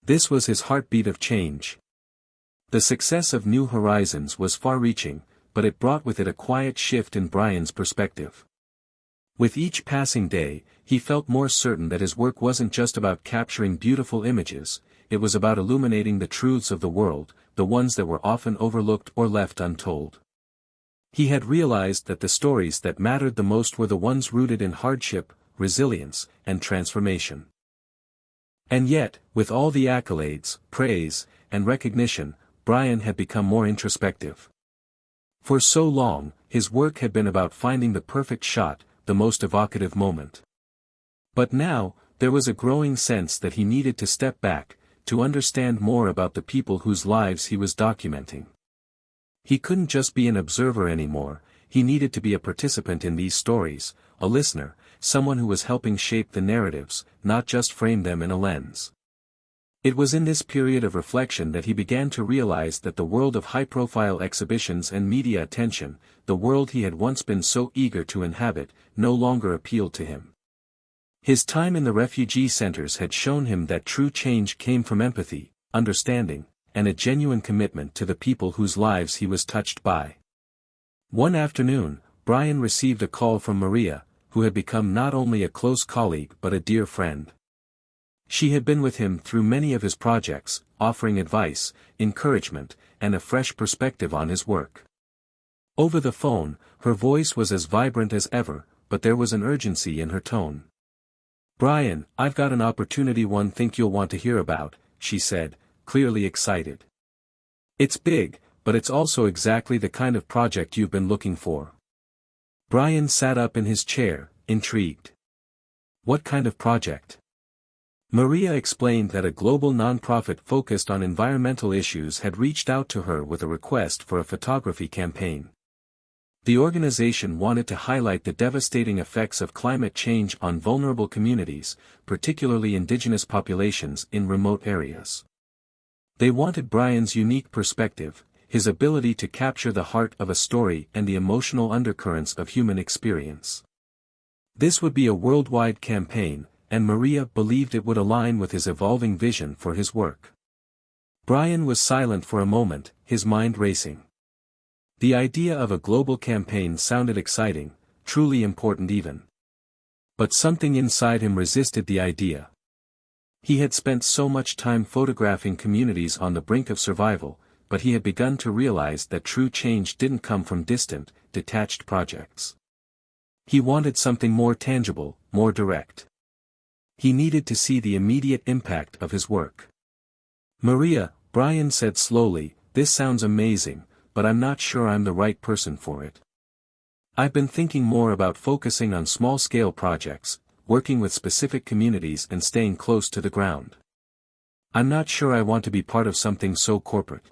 This was his heartbeat of change. The success of New Horizons was far-reaching, but it brought with it a quiet shift in Brian's perspective. With each passing day, he felt more certain that his work wasn't just about capturing beautiful images, it was about illuminating the truths of the world, the ones that were often overlooked or left untold. He had realized that the stories that mattered the most were the ones rooted in hardship, resilience, and transformation. And yet, with all the accolades, praise, and recognition, Brian had become more introspective. For so long, his work had been about finding the perfect shot, the most evocative moment. But now, there was a growing sense that he needed to step back, to understand more about the people whose lives he was documenting. He couldn't just be an observer anymore, he needed to be a participant in these stories, a listener, someone who was helping shape the narratives, not just frame them in a lens. It was in this period of reflection that he began to realize that the world of high-profile exhibitions and media attention, the world he had once been so eager to inhabit, no longer appealed to him. His time in the refugee centers had shown him that true change came from empathy, understanding, and a genuine commitment to the people whose lives he was touched by. One afternoon, Brian received a call from Maria, who had become not only a close colleague but a dear friend. She had been with him through many of his projects, offering advice, encouragement, and a fresh perspective on his work. Over the phone, her voice was as vibrant as ever, but there was an urgency in her tone. "Brian, I've got an opportunity one think you'll want to hear about," she said, clearly excited. "It's big, but it's also exactly the kind of project you've been looking for." Brian sat up in his chair, intrigued. "What kind of project?" Maria explained that a global nonprofit focused on environmental issues had reached out to her with a request for a photography campaign. The organization wanted to highlight the devastating effects of climate change on vulnerable communities, particularly indigenous populations in remote areas. They wanted Brian's unique perspective, his ability to capture the heart of a story and the emotional undercurrents of human experience. This would be a worldwide campaign, and Maria believed it would align with his evolving vision for his work. Brian was silent for a moment, his mind racing. The idea of a global campaign sounded exciting, truly important even. But something inside him resisted the idea. He had spent so much time photographing communities on the brink of survival, but he had begun to realize that true change didn't come from distant, detached projects. He wanted something more tangible, more direct. He needed to see the immediate impact of his work. "Maria," Brian said slowly, "this sounds amazing, but I'm not sure I'm the right person for it. I've been thinking more about focusing on small-scale projects, working with specific communities and staying close to the ground. I'm not sure I want to be part of something so corporate."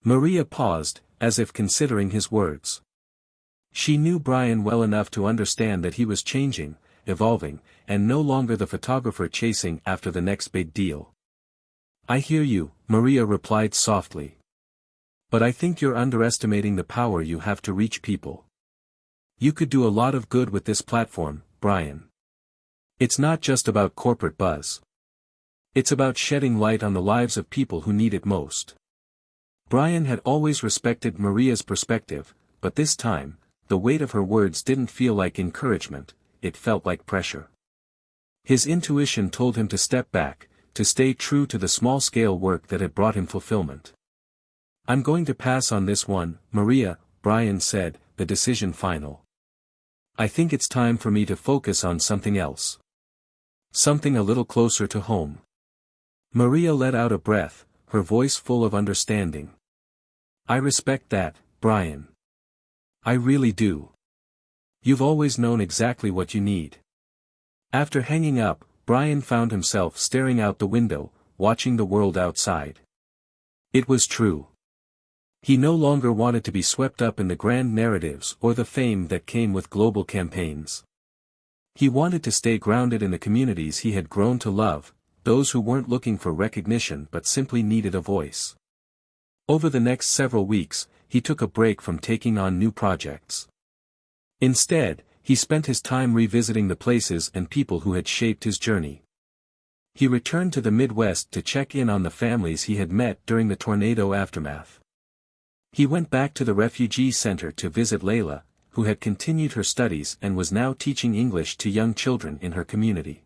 Maria paused, as if considering his words. She knew Brian well enough to understand that he was changing, evolving, and no longer the photographer chasing after the next big deal. "I hear you," Maria replied softly. "But I think you're underestimating the power you have to reach people. You could do a lot of good with this platform, Brian. It's not just about corporate buzz. It's about shedding light on the lives of people who need it most." Brian had always respected Maria's perspective, but this time, the weight of her words didn't feel like encouragement, it felt like pressure. His intuition told him to step back, to stay true to the small-scale work that had brought him fulfillment. "I'm going to pass on this one, Maria," Brian said, the decision final. "I think it's time for me to focus on something else. Something a little closer to home." Maria let out a breath, her voice full of understanding. "I respect that, Brian. I really do. You've always known exactly what you need." After hanging up, Brian found himself staring out the window, watching the world outside. It was true. He no longer wanted to be swept up in the grand narratives or the fame that came with global campaigns. He wanted to stay grounded in the communities he had grown to love, those who weren't looking for recognition but simply needed a voice. Over the next several weeks, he took a break from taking on new projects. Instead, he spent his time revisiting the places and people who had shaped his journey. He returned to the Midwest to check in on the families he had met during the tornado aftermath. He went back to the refugee center to visit Layla, who had continued her studies and was now teaching English to young children in her community.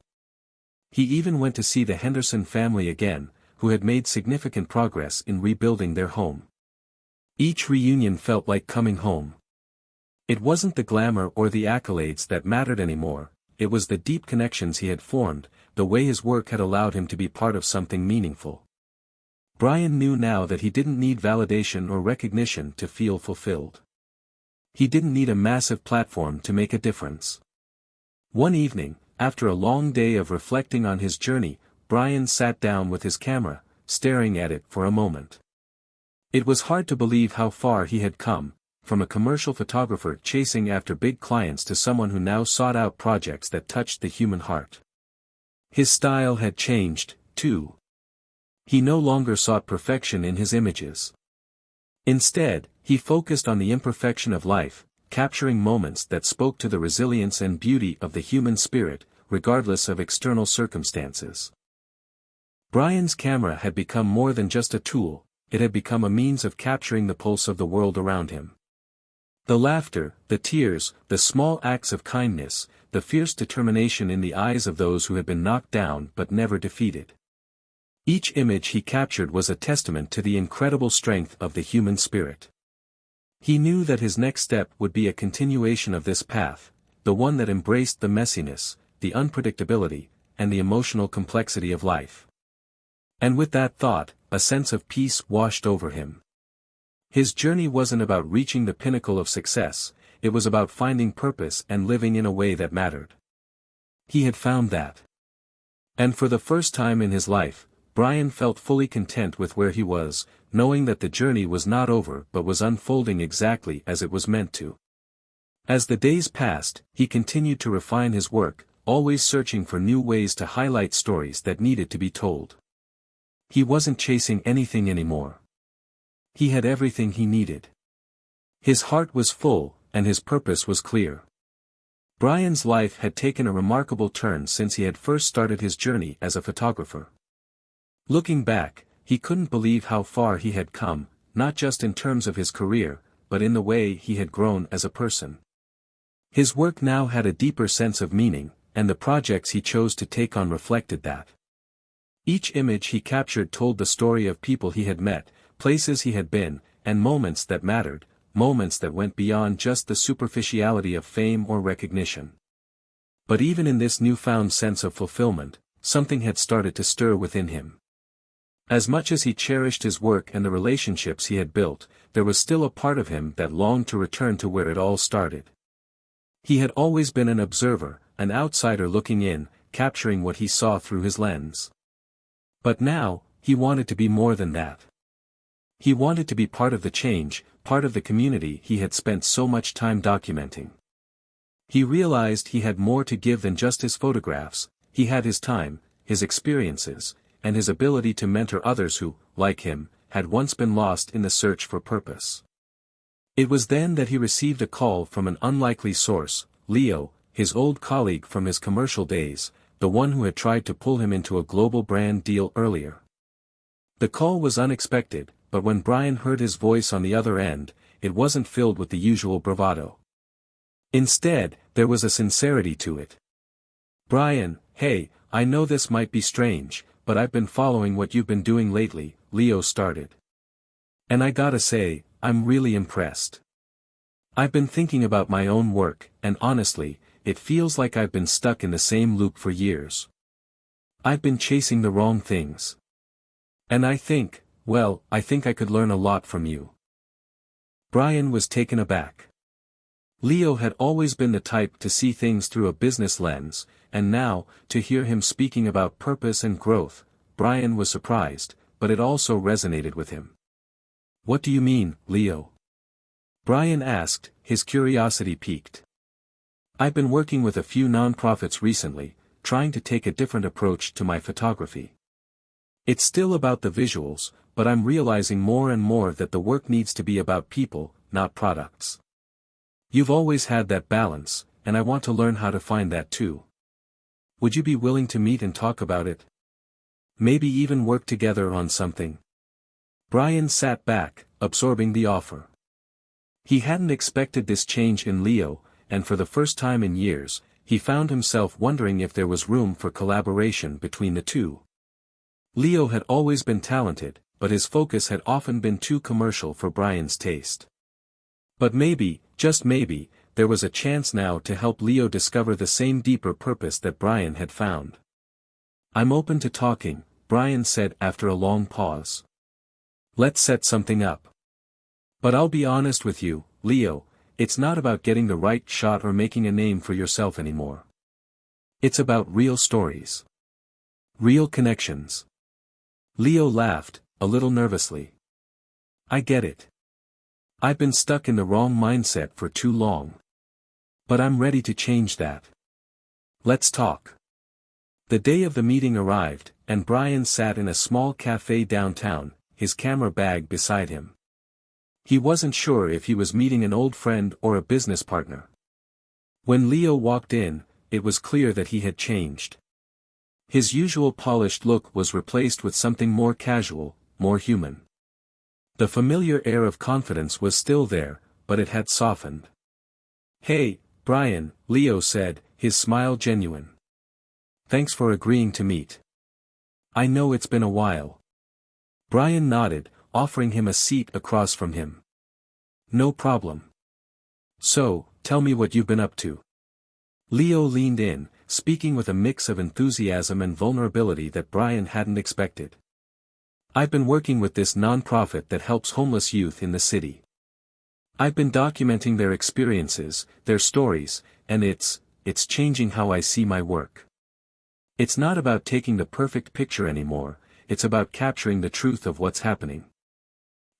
He even went to see the Henderson family again, who had made significant progress in rebuilding their home. Each reunion felt like coming home. It wasn't the glamour or the accolades that mattered anymore, it was the deep connections he had formed, the way his work had allowed him to be part of something meaningful. Brian knew now that he didn't need validation or recognition to feel fulfilled. He didn't need a massive platform to make a difference. One evening, after a long day of reflecting on his journey, Brian sat down with his camera, staring at it for a moment. It was hard to believe how far he had come, from a commercial photographer chasing after big clients to someone who now sought out projects that touched the human heart. His style had changed, too. He no longer sought perfection in his images. Instead, he focused on the imperfection of life, capturing moments that spoke to the resilience and beauty of the human spirit, regardless of external circumstances. Brian's camera had become more than just a tool, it had become a means of capturing the pulse of the world around him. The laughter, the tears, the small acts of kindness, the fierce determination in the eyes of those who had been knocked down but never defeated. Each image he captured was a testament to the incredible strength of the human spirit. He knew that his next step would be a continuation of this path, the one that embraced the messiness, the unpredictability, and the emotional complexity of life. And with that thought, a sense of peace washed over him. His journey wasn't about reaching the pinnacle of success, it was about finding purpose and living in a way that mattered. He had found that. And for the first time in his life, Brian felt fully content with where he was, knowing that the journey was not over but was unfolding exactly as it was meant to. As the days passed, he continued to refine his work, always searching for new ways to highlight stories that needed to be told. He wasn't chasing anything anymore. He had everything he needed. His heart was full, and his purpose was clear. Brian's life had taken a remarkable turn since he had first started his journey as a photographer. Looking back, he couldn't believe how far he had come, not just in terms of his career, but in the way he had grown as a person. His work now had a deeper sense of meaning, and the projects he chose to take on reflected that. Each image he captured told the story of people he had met, places he had been, and moments that mattered, moments that went beyond just the superficiality of fame or recognition. But even in this newfound sense of fulfillment, something had started to stir within him. As much as he cherished his work and the relationships he had built, there was still a part of him that longed to return to where it all started. He had always been an observer, an outsider looking in, capturing what he saw through his lens. But now, he wanted to be more than that. He wanted to be part of the change, part of the community he had spent so much time documenting. He realized he had more to give than just his photographs. He had his time, his experiences, and his ability to mentor others who, like him, had once been lost in the search for purpose. It was then that he received a call from an unlikely source, Leo, his old colleague from his commercial days, the one who had tried to pull him into a global brand deal earlier. The call was unexpected, but when Brian heard his voice on the other end, it wasn't filled with the usual bravado. Instead, there was a sincerity to it. "Brian, hey, I know this might be strange, but I've been following what you've been doing lately," Leo started. "And I gotta say, I'm really impressed. I've been thinking about my own work, and honestly, it feels like I've been stuck in the same loop for years. I've been chasing the wrong things. And I think I could learn a lot from you." Brian was taken aback. Leo had always been the type to see things through a business lens, and now, to hear him speaking about purpose and growth, Brian was surprised, but it also resonated with him. "What do you mean, Leo?" Brian asked, his curiosity piqued. "I've been working with a few nonprofits recently, trying to take a different approach to my photography. It's still about the visuals, but I'm realizing more and more that the work needs to be about people, not products. You've always had that balance, and I want to learn how to find that too. Would you be willing to meet and talk about it? Maybe even work together on something?" Brian sat back, absorbing the offer. He hadn't expected this change in Leo, and for the first time in years, he found himself wondering if there was room for collaboration between the two. Leo had always been talented, but his focus had often been too commercial for Brian's taste. But maybe, just maybe, there was a chance now to help Leo discover the same deeper purpose that Brian had found. "I'm open to talking," Brian said after a long pause. "Let's set something up. But I'll be honest with you, Leo, it's not about getting the right shot or making a name for yourself anymore. It's about real stories. Real connections." Leo laughed, a little nervously. "I get it. I've been stuck in the wrong mindset for too long. But I'm ready to change that. Let's talk." The day of the meeting arrived, and Brian sat in a small cafe downtown, his camera bag beside him. He wasn't sure if he was meeting an old friend or a business partner. When Leo walked in, it was clear that he had changed. His usual polished look was replaced with something more casual, more human. The familiar air of confidence was still there, but it had softened. "Hey, Brian," Leo said, his smile genuine. "Thanks for agreeing to meet. I know it's been a while." Brian nodded, offering him a seat across from him. "No problem. So, tell me what you've been up to." Leo leaned in, speaking with a mix of enthusiasm and vulnerability that Brian hadn't expected. "I've been working with this nonprofit that helps homeless youth in the city. I've been documenting their experiences, their stories, and it's changing how I see my work. It's not about taking the perfect picture anymore, it's about capturing the truth of what's happening.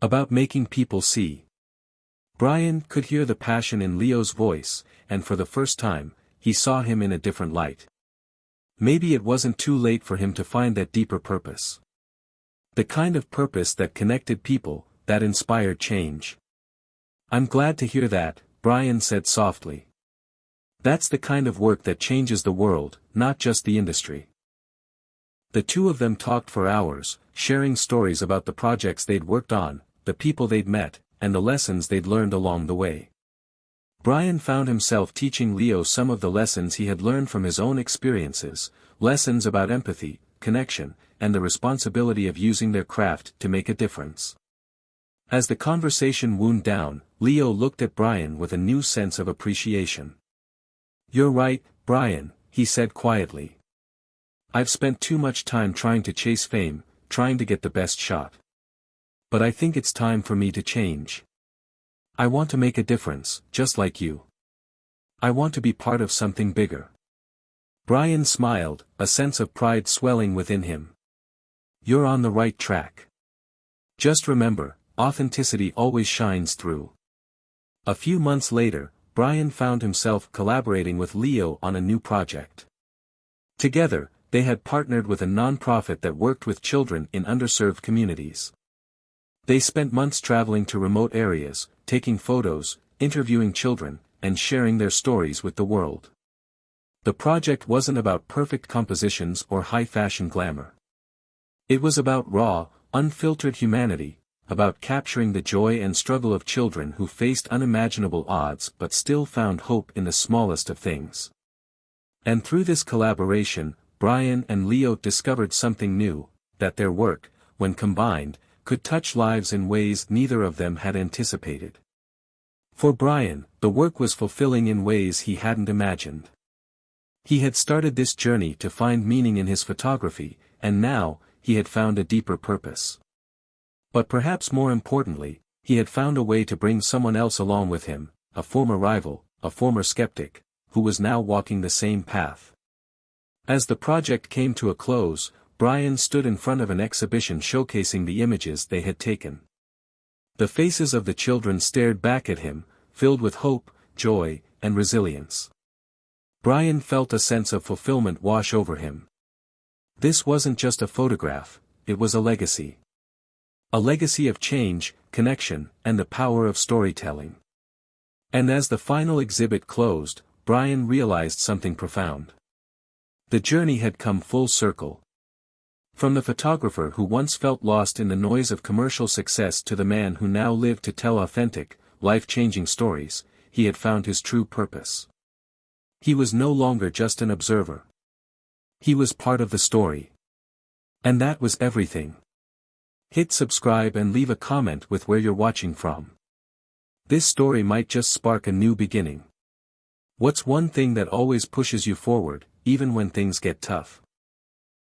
About making people see." Brian could hear the passion in Leo's voice, and for the first time, he saw him in a different light. Maybe it wasn't too late for him to find that deeper purpose. The kind of purpose that connected people, that inspired change. "I'm glad to hear that," Brian said softly. That's the kind of work that changes the world, not just the industry. The two of them talked for hours, sharing stories about the projects they'd worked on, the people they'd met, and the lessons they'd learned along the way. Brian found himself teaching Leo some of the lessons he had learned from his own experiences, lessons about empathy, connection, and the responsibility of using their craft to make a difference. As the conversation wound down, Leo looked at Brian with a new sense of appreciation. "You're right, Brian," he said quietly. "I've spent too much time trying to chase fame, trying to get the best shot. But I think it's time for me to change. I want to make a difference, just like you. I want to be part of something bigger." Brian smiled, a sense of pride swelling within him. "You're on the right track. Just remember, authenticity always shines through." A few months later, Brian found himself collaborating with Leo on a new project. Together, they had partnered with a non-profit that worked with children in underserved communities. They spent months traveling to remote areas, taking photos, interviewing children, and sharing their stories with the world. The project wasn't about perfect compositions or high-fashion glamour. It was about raw, unfiltered humanity, about capturing the joy and struggle of children who faced unimaginable odds but still found hope in the smallest of things. And through this collaboration, Brian and Leo discovered something new, that their work, when combined, could touch lives in ways neither of them had anticipated. For Brian, the work was fulfilling in ways he hadn't imagined. He had started this journey to find meaning in his photography, and now, he had found a deeper purpose. But perhaps more importantly, he had found a way to bring someone else along with him, a former rival, a former skeptic, who was now walking the same path. As the project came to a close, Brian stood in front of an exhibition showcasing the images they had taken. The faces of the children stared back at him, filled with hope, joy, and resilience. Brian felt a sense of fulfillment wash over him. This wasn't just a photograph, it was a legacy. A legacy of change, connection, and the power of storytelling. And as the final exhibit closed, Brian realized something profound. The journey had come full circle. From the photographer who once felt lost in the noise of commercial success to the man who now lived to tell authentic, life-changing stories, he had found his true purpose. He was no longer just an observer. He was part of the story. And that was everything. Hit subscribe and leave a comment with where you're watching from. This story might just spark a new beginning. What's one thing that always pushes you forward, even when things get tough?